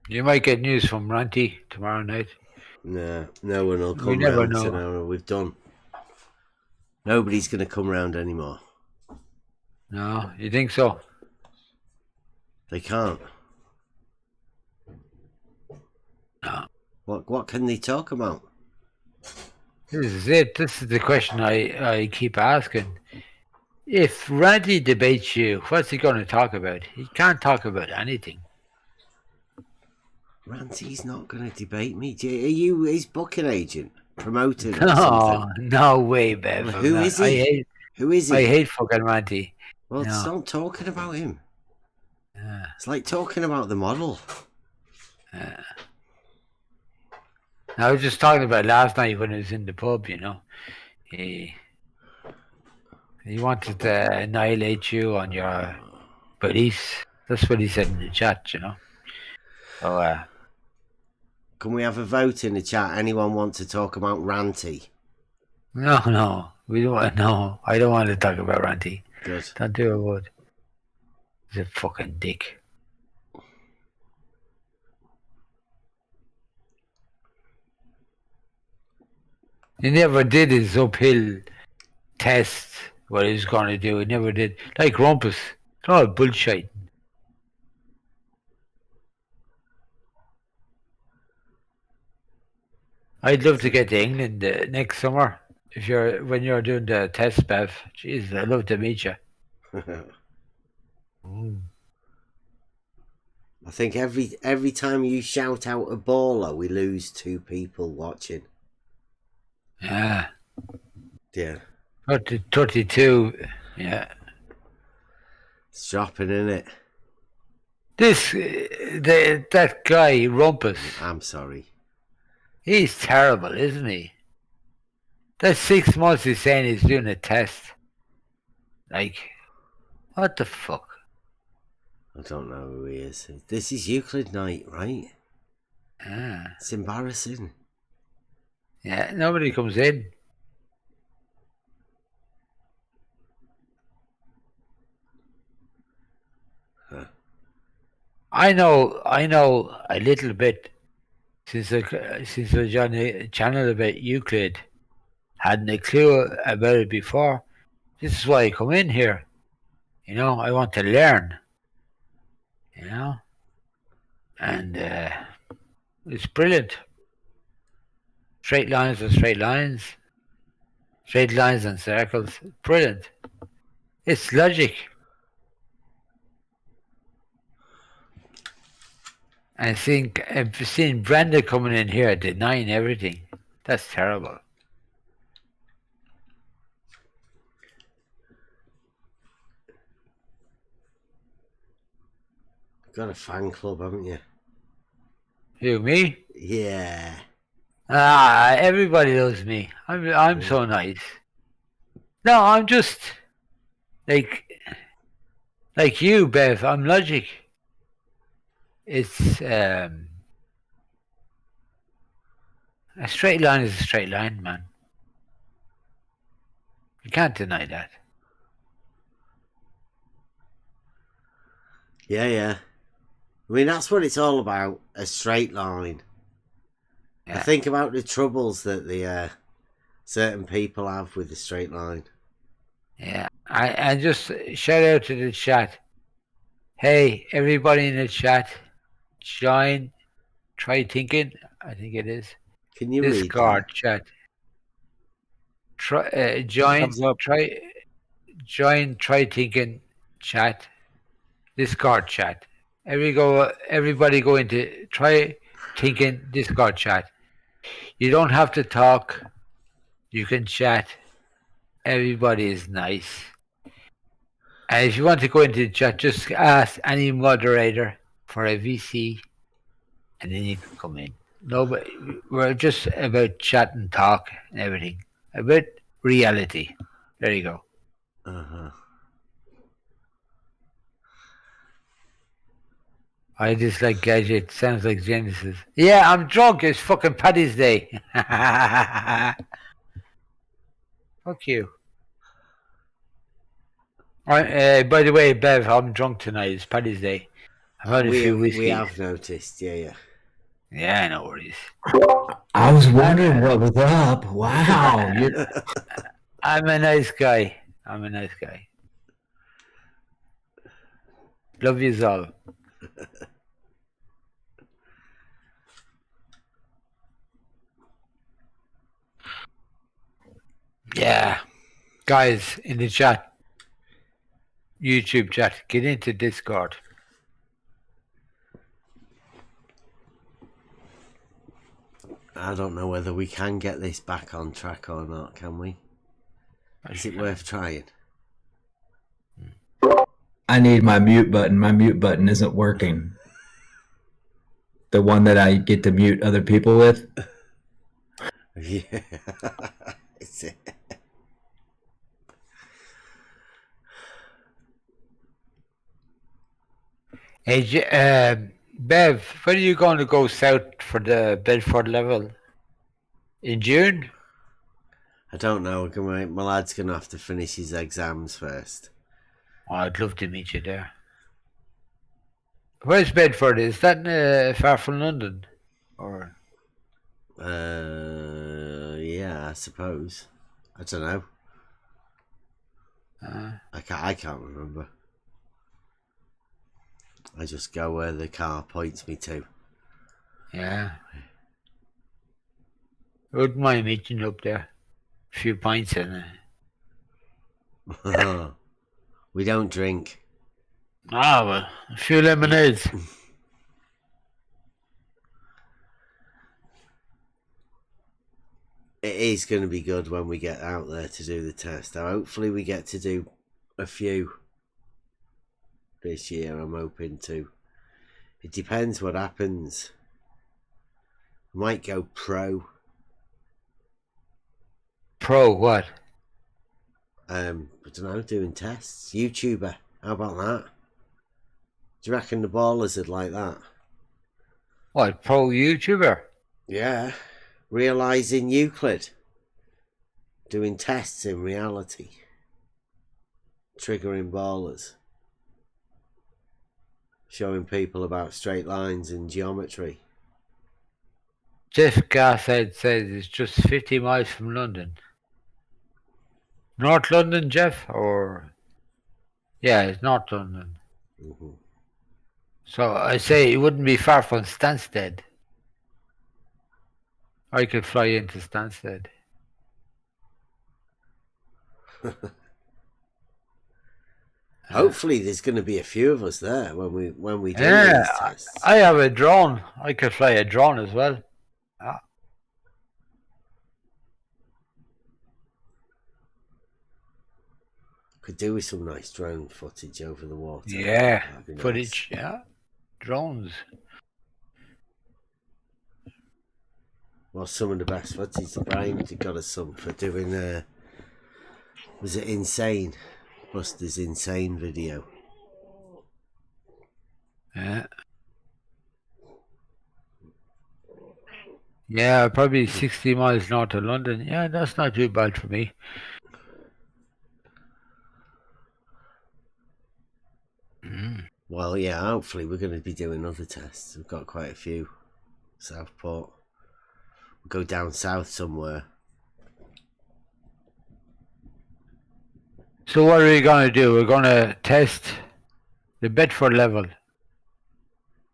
Speaker 5: You might get news from Ranty tomorrow night.
Speaker 4: No one will come
Speaker 5: We never
Speaker 4: round
Speaker 5: know.
Speaker 4: to know we've done. Nobody's going to come round anymore.
Speaker 5: No, you think so?
Speaker 4: They can't.
Speaker 5: No.
Speaker 4: What can they talk about?
Speaker 5: This is it. This is the question I keep asking. If Randy debates you, what's he going to talk about? He can't talk about anything.
Speaker 4: Ranty's not going to debate me. Are you his booking agent? Promoting or
Speaker 5: No,
Speaker 4: something?
Speaker 5: no way, Bev.
Speaker 4: Well,
Speaker 5: I'm
Speaker 4: who
Speaker 5: not.
Speaker 4: is he? Who is he?
Speaker 5: I hate fucking Randy.
Speaker 4: Well,
Speaker 5: No.
Speaker 4: stop talking about him.
Speaker 5: Yeah.
Speaker 4: It's like talking about the model.
Speaker 5: I was just talking about last night when I was in the pub, you know. He wanted to annihilate you on your beliefs. That's what he said in the chat, you know. So,
Speaker 4: Can we have a vote in the chat? Anyone want to talk about Ranty?
Speaker 5: no. We don't want, no. I don't want to talk about Ranty.
Speaker 4: Good.
Speaker 5: Don't do a word. He's a fucking dick. He never did his uphill test, what he was going to do. He never did. Like Rumpus. It's all bullshit. I'd love to get to England next summer. When you're doing the test, Bev. Jeez, I'd love to meet you.
Speaker 4: I think every time you shout out a baller, we lose 2 people watching.
Speaker 5: Yeah.
Speaker 4: Yeah.
Speaker 5: 32. Yeah.
Speaker 4: It's dropping, isn't it?
Speaker 5: That guy, Rumpus.
Speaker 4: I'm sorry.
Speaker 5: He's terrible, isn't he? That's 6 months he's saying he's doing a test. Like, what the fuck?
Speaker 4: I don't know who he is. This is Euclid Night, right?
Speaker 5: Yeah.
Speaker 4: It's embarrassing.
Speaker 5: Yeah, nobody comes in.
Speaker 4: Huh.
Speaker 5: I know a little bit since I was on the channel about Euclid, hadn't a clue about it before. This is why I come in here. You know, I want to learn. You know? And it's brilliant. Straight lines are straight lines. Straight lines and circles. Brilliant. It's logic. I think I've seen Brenda coming in here denying everything. That's terrible.
Speaker 4: Got a fan club, haven't you?
Speaker 5: Who, me?
Speaker 4: Yeah.
Speaker 5: Everybody loves me. I'm so nice. No, I'm just like you, Bev. I'm logic. It's a straight line is a straight line, man. You can't deny that.
Speaker 4: Yeah. I mean, that's what it's all about, a straight line.
Speaker 5: Yeah.
Speaker 4: I think about the troubles that the certain people have with the straight line.
Speaker 5: Yeah, I just shout out to the chat. Hey, everybody in the chat, join, try thinking, I think it is.
Speaker 4: Can you
Speaker 5: Discord
Speaker 4: read
Speaker 5: chat. Join, try thinking chat. Discord chat. Everybody go into try thinking Discord chat. You don't have to talk. You can chat. Everybody is nice. And if you want to go into the chat, just ask any moderator for a VC, and then you can come in. No, but we're just about chat and talk and everything. About reality. There you go.
Speaker 4: Uh-huh.
Speaker 5: I just like gadget. Sounds like Genesis. Yeah, I'm drunk. It's fucking Paddy's Day. Fuck you. By the way, Bev, I'm drunk tonight. It's Paddy's Day. I've had a few whiskey.
Speaker 4: We have noticed, yeah.
Speaker 5: Yeah, no worries.
Speaker 6: I was wondering what was up. Wow.
Speaker 5: I'm a nice guy. Love yous all. Yeah. Guys in the chat, YouTube chat, get into Discord.
Speaker 4: I don't know whether we can get this back on track or not, can we? Is it worth trying?
Speaker 6: I need my mute button. My mute button isn't working. The one that I get to mute other people with.
Speaker 4: Yeah.
Speaker 5: Hey, Bev, when are you going to go south for the Bedford level? In June?
Speaker 4: I don't know. My lad's going to have to finish his exams first.
Speaker 5: Oh, I'd love to meet you there. Where's Bedford? Is that far from London? Or?
Speaker 4: Yeah, I suppose. I don't know. I can't remember. I just go where the car points me to.
Speaker 5: Yeah. I wouldn't mind meeting up there. A few pints in
Speaker 4: it. We don't drink.
Speaker 5: Ah, well, a few lemonades.
Speaker 4: It is going to be good when we get out there to do the test. Now, hopefully we get to do a few this year, I'm hoping to. It depends what happens. I might go pro.
Speaker 5: Pro what?
Speaker 4: I don't know, doing tests. YouTuber. How about that? Do you reckon the ballers would like that?
Speaker 5: What, pro YouTuber?
Speaker 4: Yeah. Realising Euclid. Doing tests in reality. Triggering ballers. Showing people about straight lines and geometry.
Speaker 5: Jeff Garside says it's just 50 miles from London. North London, Jeff, or yeah, it's North London. So I say it wouldn't be far from Stansted. I could fly into Stansted.
Speaker 4: Hopefully, there's going to be a few of us there when we do
Speaker 5: Yeah,
Speaker 4: these tests.
Speaker 5: I have a drone. I could fly a drone as well.
Speaker 4: Could do with some nice drone footage over the water.
Speaker 5: Yeah,
Speaker 4: That'd be nice.
Speaker 5: footage. Yeah, drones.
Speaker 4: Well, some of the best footage. Brian got us some for doing. Was it Insane? Buster's Insane video.
Speaker 5: Yeah. Yeah, probably 60 miles north of London. Yeah, that's not too bad for me.
Speaker 4: Well, yeah, hopefully we're going to be doing other tests. We've got quite a few. Southport. We'll go down south somewhere.
Speaker 5: So what are we going to do? We're going to test the Bedford level.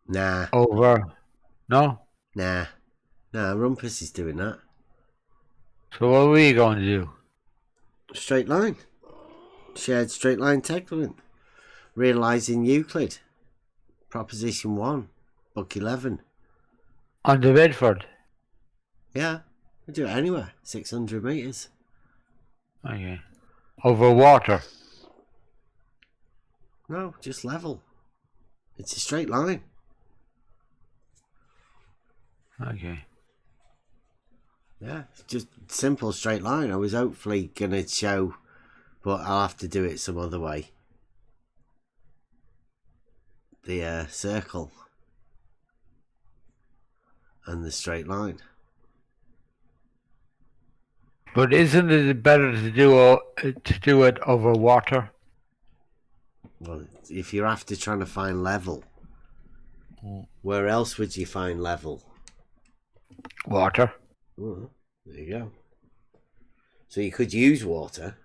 Speaker 4: Nah.
Speaker 5: Over. No?
Speaker 4: Nah. Nah, Rumpus is doing that.
Speaker 5: So what are we going to do?
Speaker 4: Straight line. Shared straight line entanglement. Realising Euclid. Proposition 1. Book 11.
Speaker 5: On the Bedford?
Speaker 4: Yeah. We do it anywhere. 600 metres.
Speaker 5: Okay. Over water?
Speaker 4: No, just level. It's a straight line.
Speaker 5: Okay.
Speaker 4: Yeah, it's just simple straight line. I was hopefully going to show, but I'll have to do it some other way. The circle and the straight line.
Speaker 5: But isn't it better to do it over water?
Speaker 4: Well, if you're after trying to find level, where else would you find level?
Speaker 5: Water.
Speaker 4: Oh, there you go. So you could use water.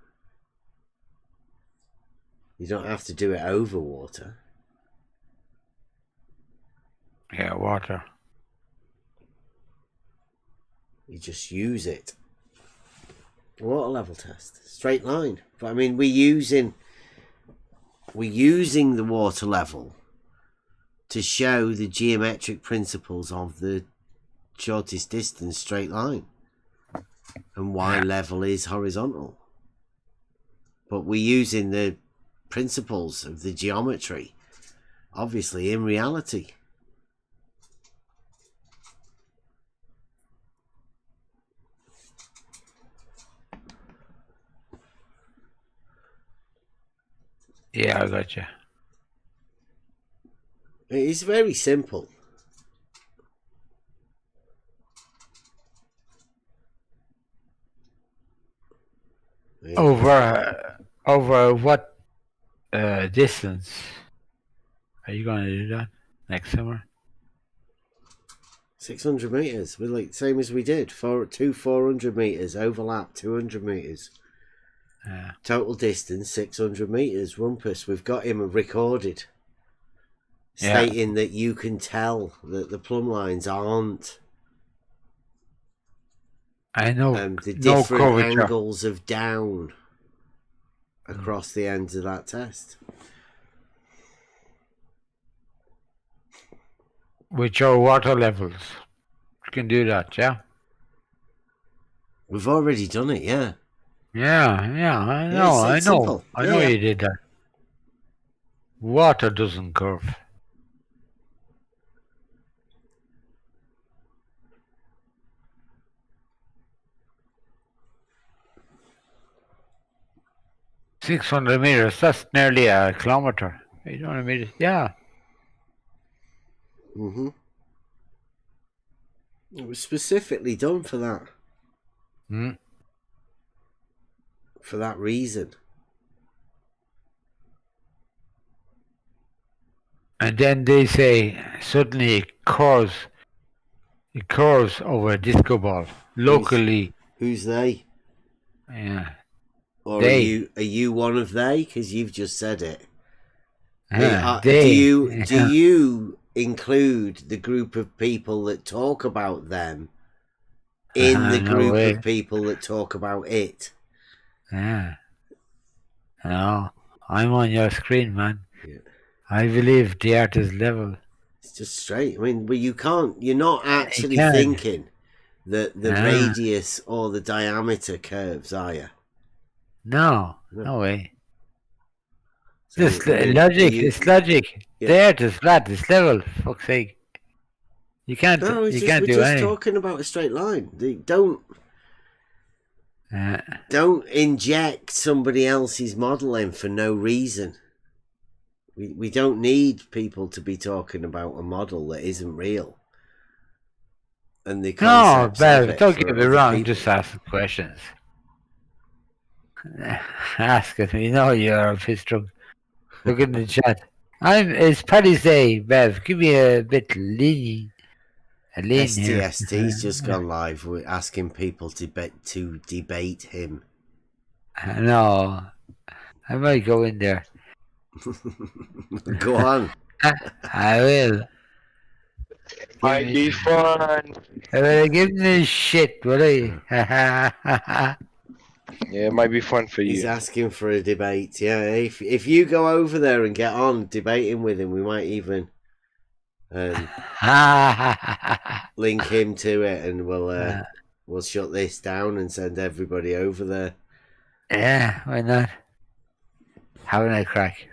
Speaker 4: You don't have to do it over water.
Speaker 5: Yeah, water.
Speaker 4: You just use it. Water level test. Straight line. But I mean, we're using the water level to show the geometric principles of the shortest distance straight line and why level is horizontal. But we're using the principles of the geometry, obviously, in reality.
Speaker 5: Yeah, I got you.
Speaker 4: It is very simple. Yeah.
Speaker 5: Over what distance are you going to do that next summer?
Speaker 4: 600 metres. We're like same as we did. 400 metres overlap. 200 metres.
Speaker 5: Yeah.
Speaker 4: Total distance 600 metres. Rumpus. We've got him recorded,
Speaker 5: Yeah.
Speaker 4: stating that you can tell that the plumb lines aren't.
Speaker 5: I know.
Speaker 4: The
Speaker 5: No
Speaker 4: different
Speaker 5: curvature.
Speaker 4: angles of down across the ends of that test.
Speaker 5: With your water levels. You can do that, yeah?
Speaker 4: We've already done it, yeah.
Speaker 5: Yeah, I know,
Speaker 4: it's
Speaker 5: I know.
Speaker 4: simple.
Speaker 5: I know
Speaker 4: Yeah.
Speaker 5: you did that. Water doesn't curve. $600 meters, that's nearly a kilometer. 800 meters, yeah.
Speaker 4: Mm-hmm. It was specifically done for that.
Speaker 5: Mm.
Speaker 4: For that reason.
Speaker 5: And then they say suddenly it curves over a disco ball locally.
Speaker 4: Who's they?
Speaker 5: Yeah.
Speaker 4: Or
Speaker 5: They.
Speaker 4: are you one of they? Because you've just said it.
Speaker 5: They.
Speaker 4: Do you include the group of people that talk about them in the
Speaker 5: No
Speaker 4: group
Speaker 5: way.
Speaker 4: of people that talk about it?
Speaker 5: Yeah. No, I'm on your screen, man.
Speaker 4: Yeah.
Speaker 5: I believe the art is level.
Speaker 4: It's just straight. I mean, but you're not actually
Speaker 5: can.
Speaker 4: thinking that the
Speaker 5: Ah.
Speaker 4: radius or the diameter curves, are you?
Speaker 5: No way.
Speaker 4: So,
Speaker 5: Just
Speaker 4: I mean,
Speaker 5: logic.
Speaker 4: you-
Speaker 5: It's logic.
Speaker 4: Yeah.
Speaker 5: The art is flat. It's level. Fuck's sake. You can't.
Speaker 4: No,
Speaker 5: you can't
Speaker 4: we're
Speaker 5: do
Speaker 4: just
Speaker 5: anything.
Speaker 4: talking about a straight line. Don't inject somebody else's model in for no reason. We don't need people to be talking about a model that isn't real. And the
Speaker 5: No,
Speaker 4: concepts of
Speaker 5: Bev,
Speaker 4: it
Speaker 5: don't
Speaker 4: for
Speaker 5: get me
Speaker 4: other
Speaker 5: wrong.
Speaker 4: people.
Speaker 5: Just ask questions. Ask it. You know you're a piss drunk. Look in the chat. It's Paddy's Day, Bev. Give me a bit lean. A lean here.
Speaker 4: STST's just gone live. We're asking people to debate him.
Speaker 5: No, I might go in there.
Speaker 4: Go on.
Speaker 5: I will.
Speaker 14: Might be fun.
Speaker 5: I will give me shit, will I?
Speaker 14: Yeah, it might be fun for
Speaker 4: He's
Speaker 14: you.
Speaker 4: asking for a debate. Yeah, if you go over there and get on debating with him, we might even link him to it, and we'll shut this down and send everybody over there.
Speaker 5: Yeah, why not? Having a crack.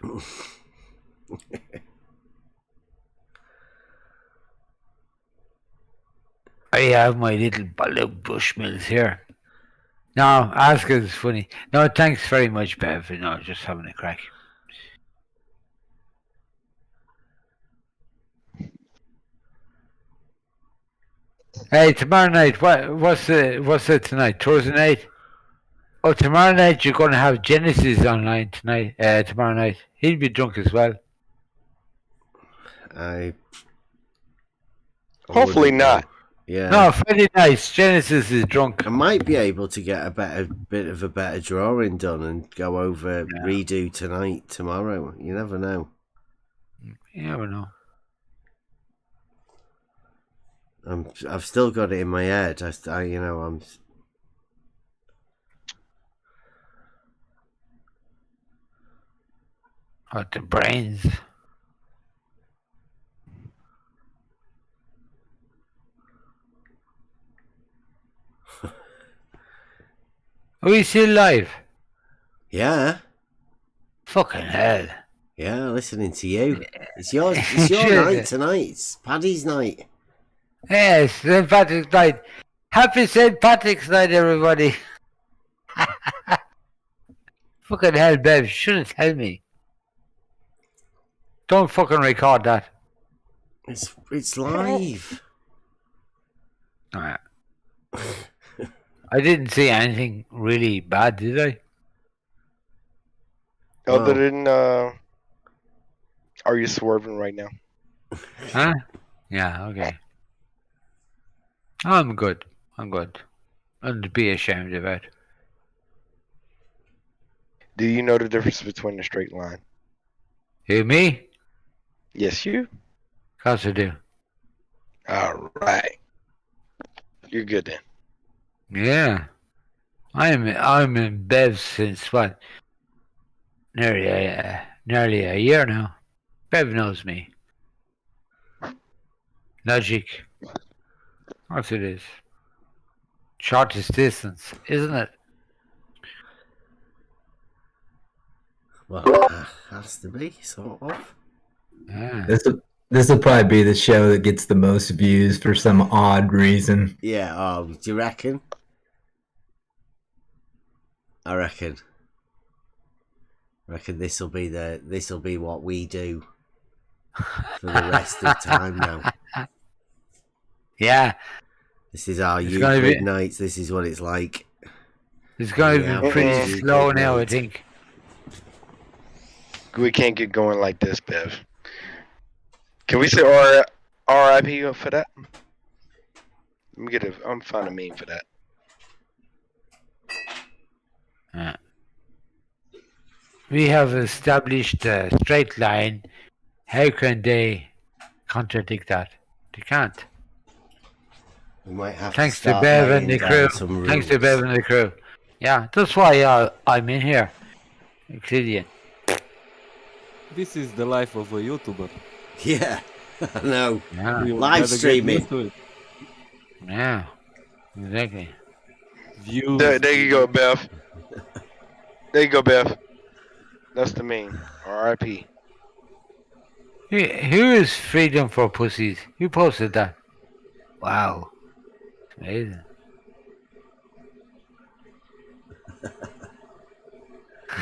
Speaker 5: I have my little Bushmills here. No, ask is funny. No, thanks very much, Bev. No, just having a crack. Hey, tomorrow night, what's it tonight? Thursday night? Oh, tomorrow night you're going to have Genesis online tonight. Tomorrow night, he'll be drunk as well.
Speaker 14: Hopefully not.
Speaker 4: Yeah.
Speaker 5: No, Friday night Genesis is drunk.
Speaker 4: I might be able to get a bit of a better drawing done and go over redo tonight, tomorrow. You never know.
Speaker 5: You never know.
Speaker 4: I've still got it in my head. I'm.
Speaker 5: What the brains? Are we still live?
Speaker 4: Yeah.
Speaker 5: Fucking hell.
Speaker 4: Yeah, listening to you. It's yours. It's your night tonight. It's Paddy's night.
Speaker 5: Yes, St. Patrick's night. Happy St. Patrick's night, everybody. Fucking hell, Bev. You shouldn't tell me. Don't fucking record that.
Speaker 4: It's live.
Speaker 5: Alright. I didn't see anything really bad, did I?
Speaker 14: Other than, are you swerving right now?
Speaker 5: Huh? Yeah, okay. I'm good. Nothing to be ashamed about.
Speaker 14: Do you know the difference between a straight line?
Speaker 5: Who, me?
Speaker 14: Yes, you.
Speaker 5: Of course I do.
Speaker 14: All right. You're good then.
Speaker 5: Yeah. I'm in Bev since what? Nearly a year now. Bev knows me. Logic. Of course it is. Shortest distance, isn't it?
Speaker 4: Well, has to be, sort of.
Speaker 5: Yeah.
Speaker 6: This will probably be the show that gets the most views for some odd reason.
Speaker 4: Yeah, do you reckon? I reckon this will be what we do for the rest of time now.
Speaker 5: Yeah.
Speaker 4: This is our Euclid nights. This is what it's like.
Speaker 5: It's going to be pretty slow now, I think.
Speaker 14: We can't get going like this, Bev. Can we say RIP for that? I'm find a meme for that.
Speaker 5: Yeah. we have established a straight line. How can they contradict that? They can't.
Speaker 4: We might have
Speaker 5: Thanks
Speaker 4: to
Speaker 5: to
Speaker 4: start
Speaker 5: Bev
Speaker 4: laying
Speaker 5: and the
Speaker 4: down
Speaker 5: crew.
Speaker 4: some rules.
Speaker 5: Thanks to Bev and the crew. Yeah, that's why I'm in here. Euclidean.
Speaker 18: This is the life of a YouTuber.
Speaker 4: Yeah, I know.
Speaker 5: Yeah.
Speaker 18: You
Speaker 4: Live
Speaker 18: gotta get
Speaker 4: streaming.
Speaker 18: used to it.
Speaker 5: Yeah, exactly.
Speaker 18: Views.
Speaker 14: There you go, Bev. There you go, Bev. That's the meme. R.I.P.
Speaker 5: Who is Freedom for Pussies? Who posted that? Wow. Amazing.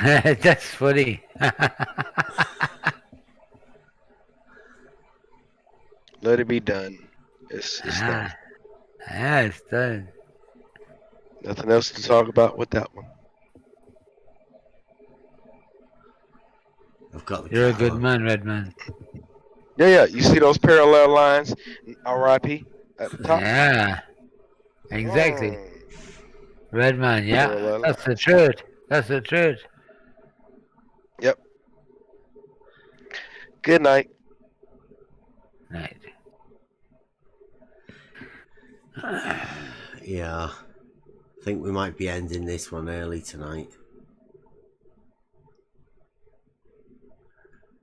Speaker 5: That's funny.
Speaker 14: Let it be done. It's done.
Speaker 5: Yeah, it's done.
Speaker 14: Nothing else to talk about with that one.
Speaker 4: I've got the
Speaker 5: You're a
Speaker 4: cat
Speaker 5: good
Speaker 4: on.
Speaker 5: man, Redman.
Speaker 14: Yeah. You see those parallel lines? R.I.P. at the top.
Speaker 5: Yeah, exactly. Redman, yeah.
Speaker 14: Parallel
Speaker 5: That's the truth. That's the truth.
Speaker 14: Yep. Good night.
Speaker 5: Night.
Speaker 4: Yeah, I think we might be ending this one early tonight.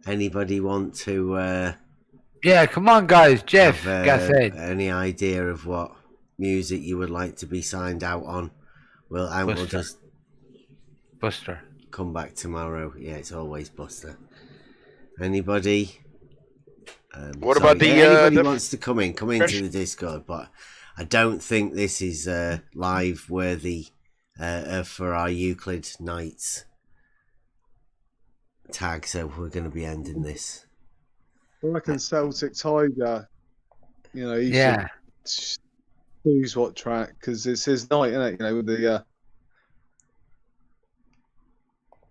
Speaker 4: Anybody want to
Speaker 5: Yeah, come on, guys. Jeff,
Speaker 4: have,
Speaker 5: Gasset.
Speaker 4: any idea of what music you would like to be signed out on? We'll
Speaker 5: Buster.
Speaker 4: just
Speaker 5: Buster.
Speaker 4: come back tomorrow. Yeah, it's always Buster. Anybody?
Speaker 14: What about the,
Speaker 4: anybody
Speaker 14: the
Speaker 4: wants to come into the Discord, but I don't think this is live worthy for our Euclid Nights tag, so we're going to be ending this.
Speaker 8: I reckon Celtic Tiger, you know, he
Speaker 5: Yeah.
Speaker 8: should choose what track, because it's his night, isn't it? You know, with the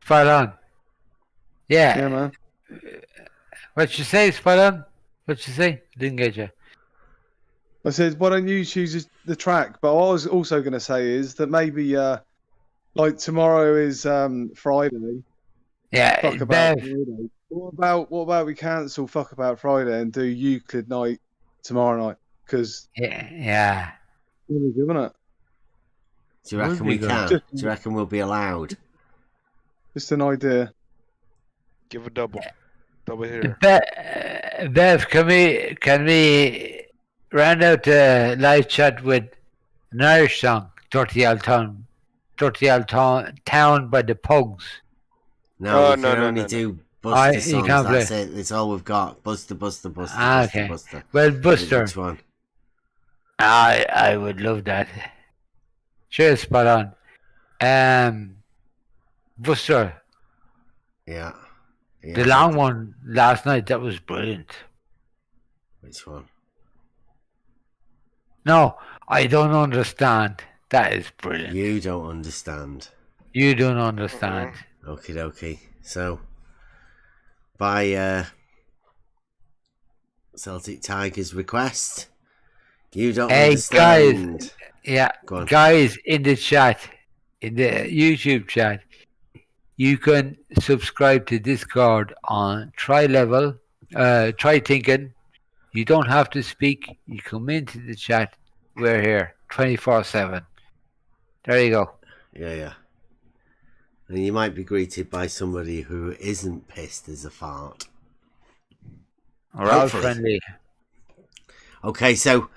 Speaker 5: Spot on. Yeah.
Speaker 8: yeah, man.
Speaker 5: What you say, spot on? What you say? Didn't get you.
Speaker 8: I said, why don't you choose the track? But what I was also going to say is that maybe, like tomorrow is Friday.
Speaker 5: Yeah,
Speaker 8: Fuck about Friday. What about we cancel Fuck About Friday and do Euclid Night tomorrow night? Because
Speaker 5: yeah,
Speaker 8: really good, isn't it?
Speaker 4: Do you reckon we can? Do you reckon we'll be allowed?
Speaker 8: Just an idea.
Speaker 14: Give a double here.
Speaker 5: Bev, can we round out the live chat with an Irish song, Dirty Old Town by the Pugs?
Speaker 4: No, we can only do Buster songs.
Speaker 5: You can't
Speaker 4: That's
Speaker 5: play.
Speaker 4: it. It's all we've got. Buster.
Speaker 5: Okay.
Speaker 4: Buster.
Speaker 5: Well, Buster.
Speaker 4: Which one?
Speaker 5: I would love that. Sure, spot on. Buster.
Speaker 4: Yeah.
Speaker 5: The long one last night, that was brilliant.
Speaker 4: Which one?
Speaker 5: No, I don't understand. That is brilliant.
Speaker 4: You don't understand.
Speaker 5: You don't understand.
Speaker 4: Okie dokie. So, by Celtic Tiger's request, you don't understand.
Speaker 5: Guys, yeah,
Speaker 4: Go on.
Speaker 5: guys in the chat, in the YouTube chat, you can subscribe to Discord on Tri-Level, Try-Thinking. You don't have to speak. You come into the chat. We're here 24/7. There you go.
Speaker 4: Yeah. And you might be greeted by somebody who isn't pissed as a fart.
Speaker 5: All right, friendly.
Speaker 4: Okay, so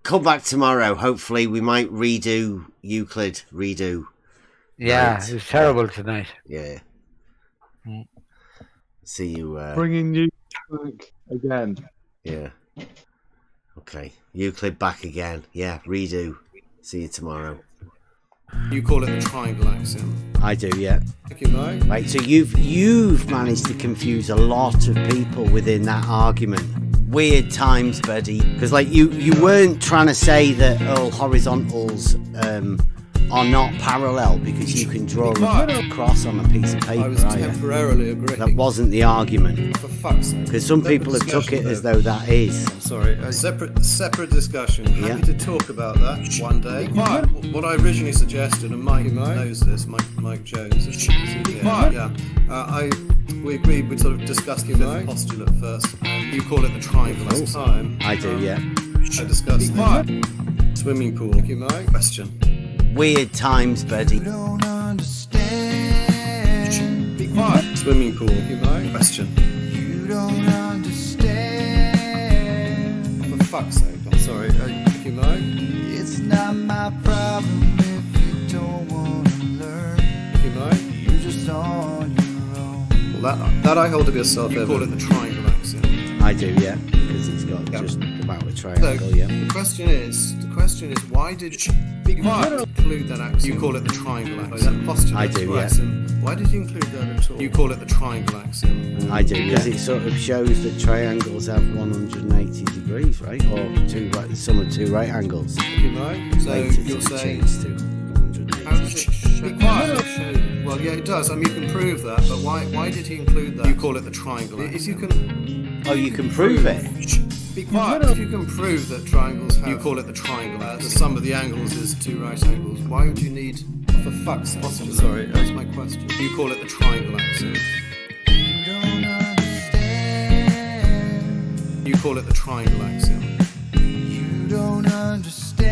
Speaker 4: come back tomorrow. Hopefully, we might redo Euclid.
Speaker 5: Yeah,
Speaker 4: Night.
Speaker 5: it was terrible tonight.
Speaker 4: Yeah. See you.
Speaker 8: Bringing you back again.
Speaker 4: Yeah. Okay. Euclid back again. Yeah, redo. See you tomorrow.
Speaker 1: You call it the triangle axiom.
Speaker 4: I do, yeah.
Speaker 1: Thank you, Mo.
Speaker 4: Right, so you've managed to confuse a lot of people within that argument. Weird times, buddy. Because like you weren't trying to say that all horizontals are not parallel because you can draw a cross on a piece of paper.
Speaker 19: I was temporarily agreeing.
Speaker 4: That wasn't the argument.
Speaker 19: For fuck's sake.
Speaker 4: Because some people have took it as though that is.
Speaker 19: I'm sorry. A separate discussion. Happy to talk about that one day. What I originally suggested, and Mike knows this, Mike Jones. Yeah. We agreed we'd sort of discuss the postulate first. And you call it the triangle last time.
Speaker 4: I do, yeah.
Speaker 19: I discussed the swimming pool. Thank you, Mike. Question.
Speaker 4: Weird times, Betty.
Speaker 19: Be quiet. Swimming pool. Thank you, Mike. Question.
Speaker 1: You don't understand.
Speaker 19: For fuck's sake. I'm sorry. Thank you, Mike.
Speaker 1: It's not my problem if you don't want to learn.
Speaker 19: Thank you, Mike.
Speaker 1: You're just on your own.
Speaker 19: Well, that I hold to be a self-evident. You call it the triangle axiom.
Speaker 4: I do, yeah. Because it's got just about a triangle,
Speaker 19: So,
Speaker 4: yeah.
Speaker 19: the question is, why did you include that axiom? You call it the triangle axiom. That postulate.
Speaker 4: I do, yeah.
Speaker 19: Why did you include that at all? You call it the triangle axiom.
Speaker 4: I do, because it sort of shows that triangles have 180 degrees, right? Or the sum of two right angles.
Speaker 19: You know? So you're saying... How does it show? Well, yeah, it does. I mean, you can prove that, but why did he include that? You call it the triangle axiom. If you can...
Speaker 4: Oh, you can prove it?
Speaker 19: Be quiet. If you can prove that triangles have... You call it the triangle axiom. The sum of the angles is two right angles. Why would you need... For fuck's sake. Sorry, that's my question. You call it the triangle axiom. You call it the triangle axiom.
Speaker 1: You don't understand.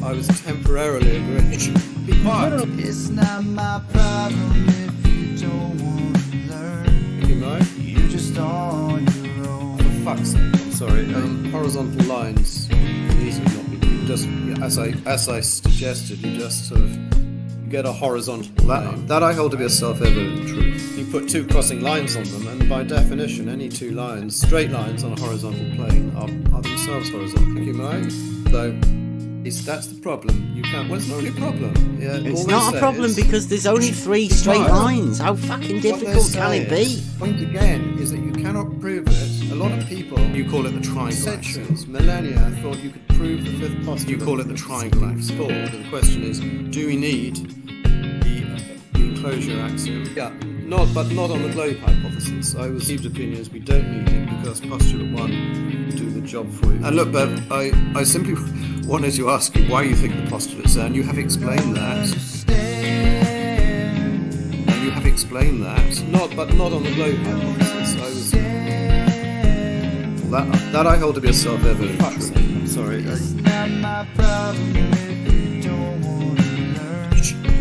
Speaker 19: I was temporarily agreeing. Be quiet.
Speaker 1: It's not my problem if you don't want to learn.
Speaker 19: You know?
Speaker 1: You're just on your own.
Speaker 19: For fuck's sake. I'm sorry. Horizontal lines can easily not be. Just as I suggested, you just sort of get a horizontal line. That I hold to be a self-evident truth. You put two crossing lines on them, and by definition, any two lines, straight lines on a horizontal plane, are themselves horizontal. You mind? So that's the problem. You can't. Well, it's not really a problem. Yeah,
Speaker 4: it's not a problem because there's only three straight lines. How fucking difficult can it be?
Speaker 19: Point again is that you cannot prove it. A lot of people, you call it the triangle axiom. Millennia thought you could prove the fifth postulate. You call it the triangle axiom. The question is, do we need the enclosure axiom? Yeah, not on the globe hypothesis. I received opinions we don't need it because postulate 1 will do the job for you. And look, Bev, I simply wanted to ask you why you think the postulate's there, and you have explained that. And you have explained that. Not on the globe hypothesis. That I hold to be a self-evident truth. I'm sorry.
Speaker 1: It's not my problem if you don't want to learn.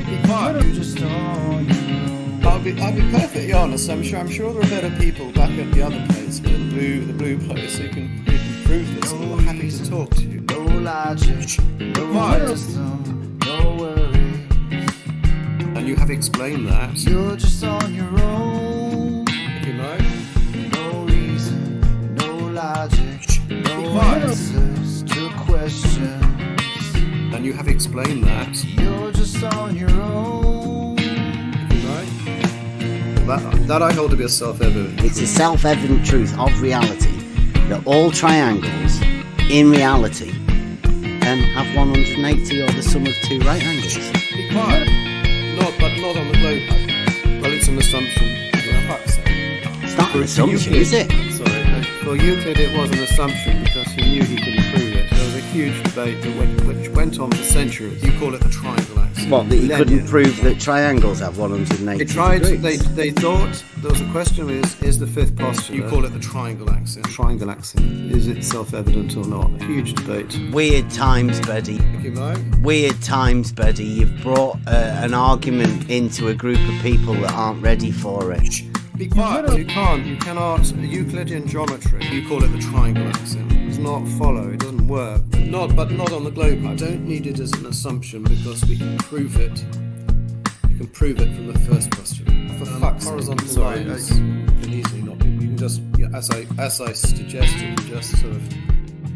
Speaker 19: Be quiet.
Speaker 1: You're just on your own.
Speaker 19: I'll be perfectly honest. I'm sure there are better people back at the other place, the blue place, who can prove this. And we're happy to talk to you.
Speaker 1: No logic, no wisdom, no worries.
Speaker 19: And you have explained that.
Speaker 1: You're just on your own.
Speaker 19: You know.
Speaker 1: Logic, no answers to questions.
Speaker 19: And you have explained that.
Speaker 1: You're just on your own.
Speaker 19: Right? That I hold to be a self-evident
Speaker 4: truth. It's a self-evident truth of reality that all triangles, in reality, have 180 or the sum of two right angles.
Speaker 19: Be quiet. Not on the globe. Well, it's an assumption.
Speaker 4: It's not an assumption, is it?
Speaker 19: Sorry. For Euclid, it was an assumption because he knew he couldn't prove it. There was a huge debate which went on for centuries. You call it the triangle axiom.
Speaker 4: What, that he couldn't prove that triangles have 180 degrees?
Speaker 19: They thought, there was a question, is the fifth postulate. You call it the triangle axiom. Triangle axiom. Is it self-evident or not? A huge debate.
Speaker 4: Weird times, Buddy.
Speaker 19: Thank you, Mike.
Speaker 4: Weird times, Buddy. You've brought an argument into a group of people that aren't ready for it.
Speaker 19: Be quiet. You cannot. Euclidean geometry. You call it the triangle axiom. It does not follow. It doesn't work. Not on the globe. I don't need it as an assumption because we can prove it. You can prove it from the first postulate. For fuck's sake. Horizontal lines can easily not be. You can just, as I suggested, you just sort of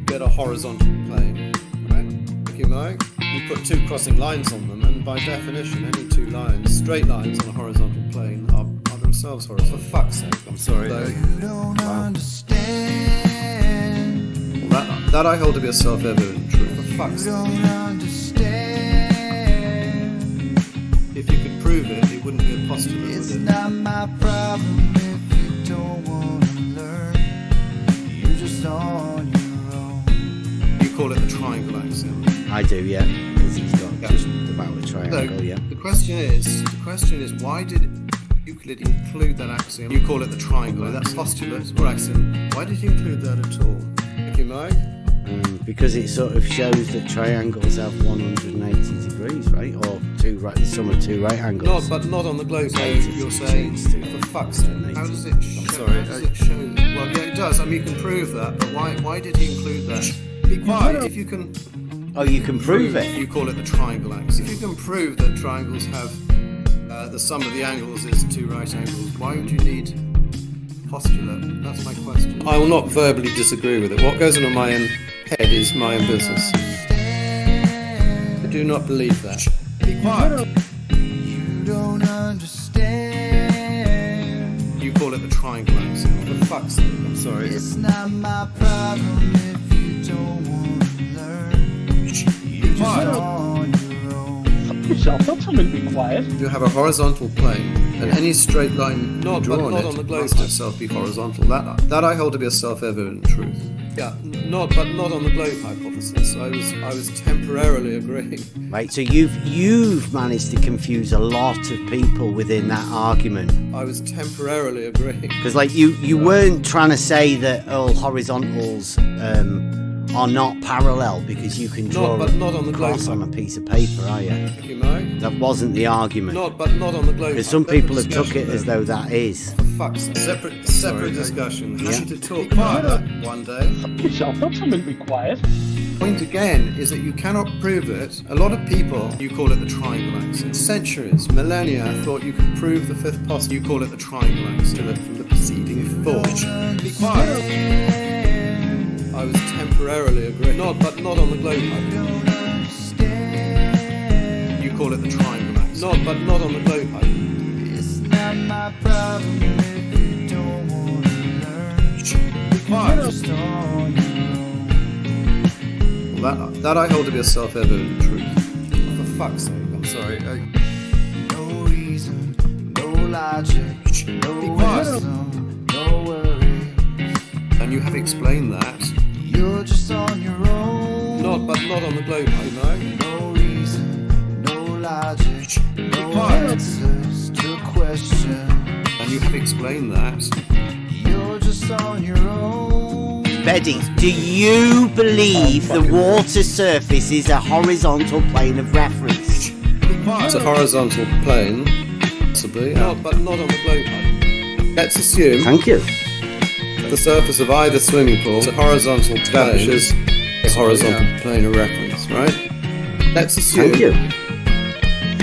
Speaker 19: get a horizontal plane. Right? Thank you, Mike. You put two crossing lines on them, and by definition, any two lines, straight lines on a horizontal plane, are themselves horizontal. For fuck's sake, I'm sorry.
Speaker 1: You don't understand.
Speaker 19: That I hold to be a self-evident truth. For fuck's sake.
Speaker 1: You don't understand.
Speaker 19: postulate.
Speaker 1: It's not my problem if you don't want to learn. You're just on your own.
Speaker 19: You call it the triangle axiom.
Speaker 4: I do, yeah, because he's got just about a triangle,
Speaker 19: So,
Speaker 4: yeah.
Speaker 19: the question is, why did Euclid include that axiom? You call it the triangle. That postulate or axiom. Why did he include that at all? Thank you, Mike.
Speaker 4: Because it sort of shows that triangles have 180 degrees, right? Or the sum of two right angles.
Speaker 19: But not on the globe. So you're saying, for fuck's sake, how does it show?
Speaker 18: sorry,
Speaker 19: How does it show? Well, yeah, it does. I mean, you can prove that, but why did he include that? Be quiet. If you can.
Speaker 4: Oh, you can prove it.
Speaker 19: You call it the triangle axiom. If you can prove that triangles have the sum of the angles is two right angles, why would you need postulate? That's my question. I will not verbally disagree with it. What goes on in my own head is my own business. I do not believe that. Be quiet.
Speaker 1: You don't understand.
Speaker 19: You call it the triangle axiom. For fuck's sake, I'm sorry.
Speaker 1: It's not my problem if you don't want to learn. You're just on your own.
Speaker 10: Yourself, don't tell me to be quiet.
Speaker 19: You have a horizontal plane, and any straight line not on the globe must itself be horizontal. That I hold to be a self-evident truth. Yeah, not on the globe hypothesis. I was temporarily agreeing.
Speaker 4: Right, so you've managed to confuse a lot of people within that argument.
Speaker 19: I was temporarily agreeing.
Speaker 4: Because like you weren't trying to say that all horizontals are not parallel because you can draw
Speaker 19: not on the
Speaker 4: cross on a piece of paper, are you?
Speaker 19: Thank you, Mike.
Speaker 4: That wasn't the argument.
Speaker 19: Not on the globe.
Speaker 4: Because some people have took it as though that is.
Speaker 19: For fuck's sake. Separate discussion. Happy to talk about that one day.
Speaker 10: Yourself, don't tell me to be quiet.
Speaker 19: Point again is that you cannot prove it. A lot of people, you call it the triangle axiom. Centuries, millennia, thought you could prove the fifth postulate. You call it the triangle axiom from the preceding thought. Be quiet. I was temporarily agreeing. Not on the globe. You call it the triangle axiom. Not on the globe.
Speaker 1: It's not my problem if you don't want to learn.
Speaker 19: Be quiet.
Speaker 1: Just on your own.
Speaker 19: That I hold to be a self-evident truth. For fuck's sake, I'm sorry.
Speaker 1: No reason, no logic, no wisdom, no worries.
Speaker 19: And you have explained that.
Speaker 1: You're just on your own.
Speaker 19: Not on the globe, you know.
Speaker 1: No reason, no logic, no answers to a question.
Speaker 19: And you have explained that.
Speaker 1: You're just on your own.
Speaker 4: Betty, do you believe the water surface is a horizontal plane of reference?
Speaker 19: It's a horizontal plane, possibly, but not on the globe. Let's assume.
Speaker 4: Thank you.
Speaker 19: The surface of either swimming pool, a horizontal establishes a horizontal plane of reference, right? Let's assume.
Speaker 4: Thank you.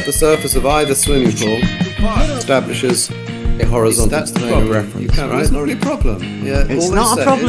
Speaker 19: The surface of either swimming pool establishes a horizontal plane of reference. Right? It's not really a problem. Yeah,
Speaker 4: it's not a problem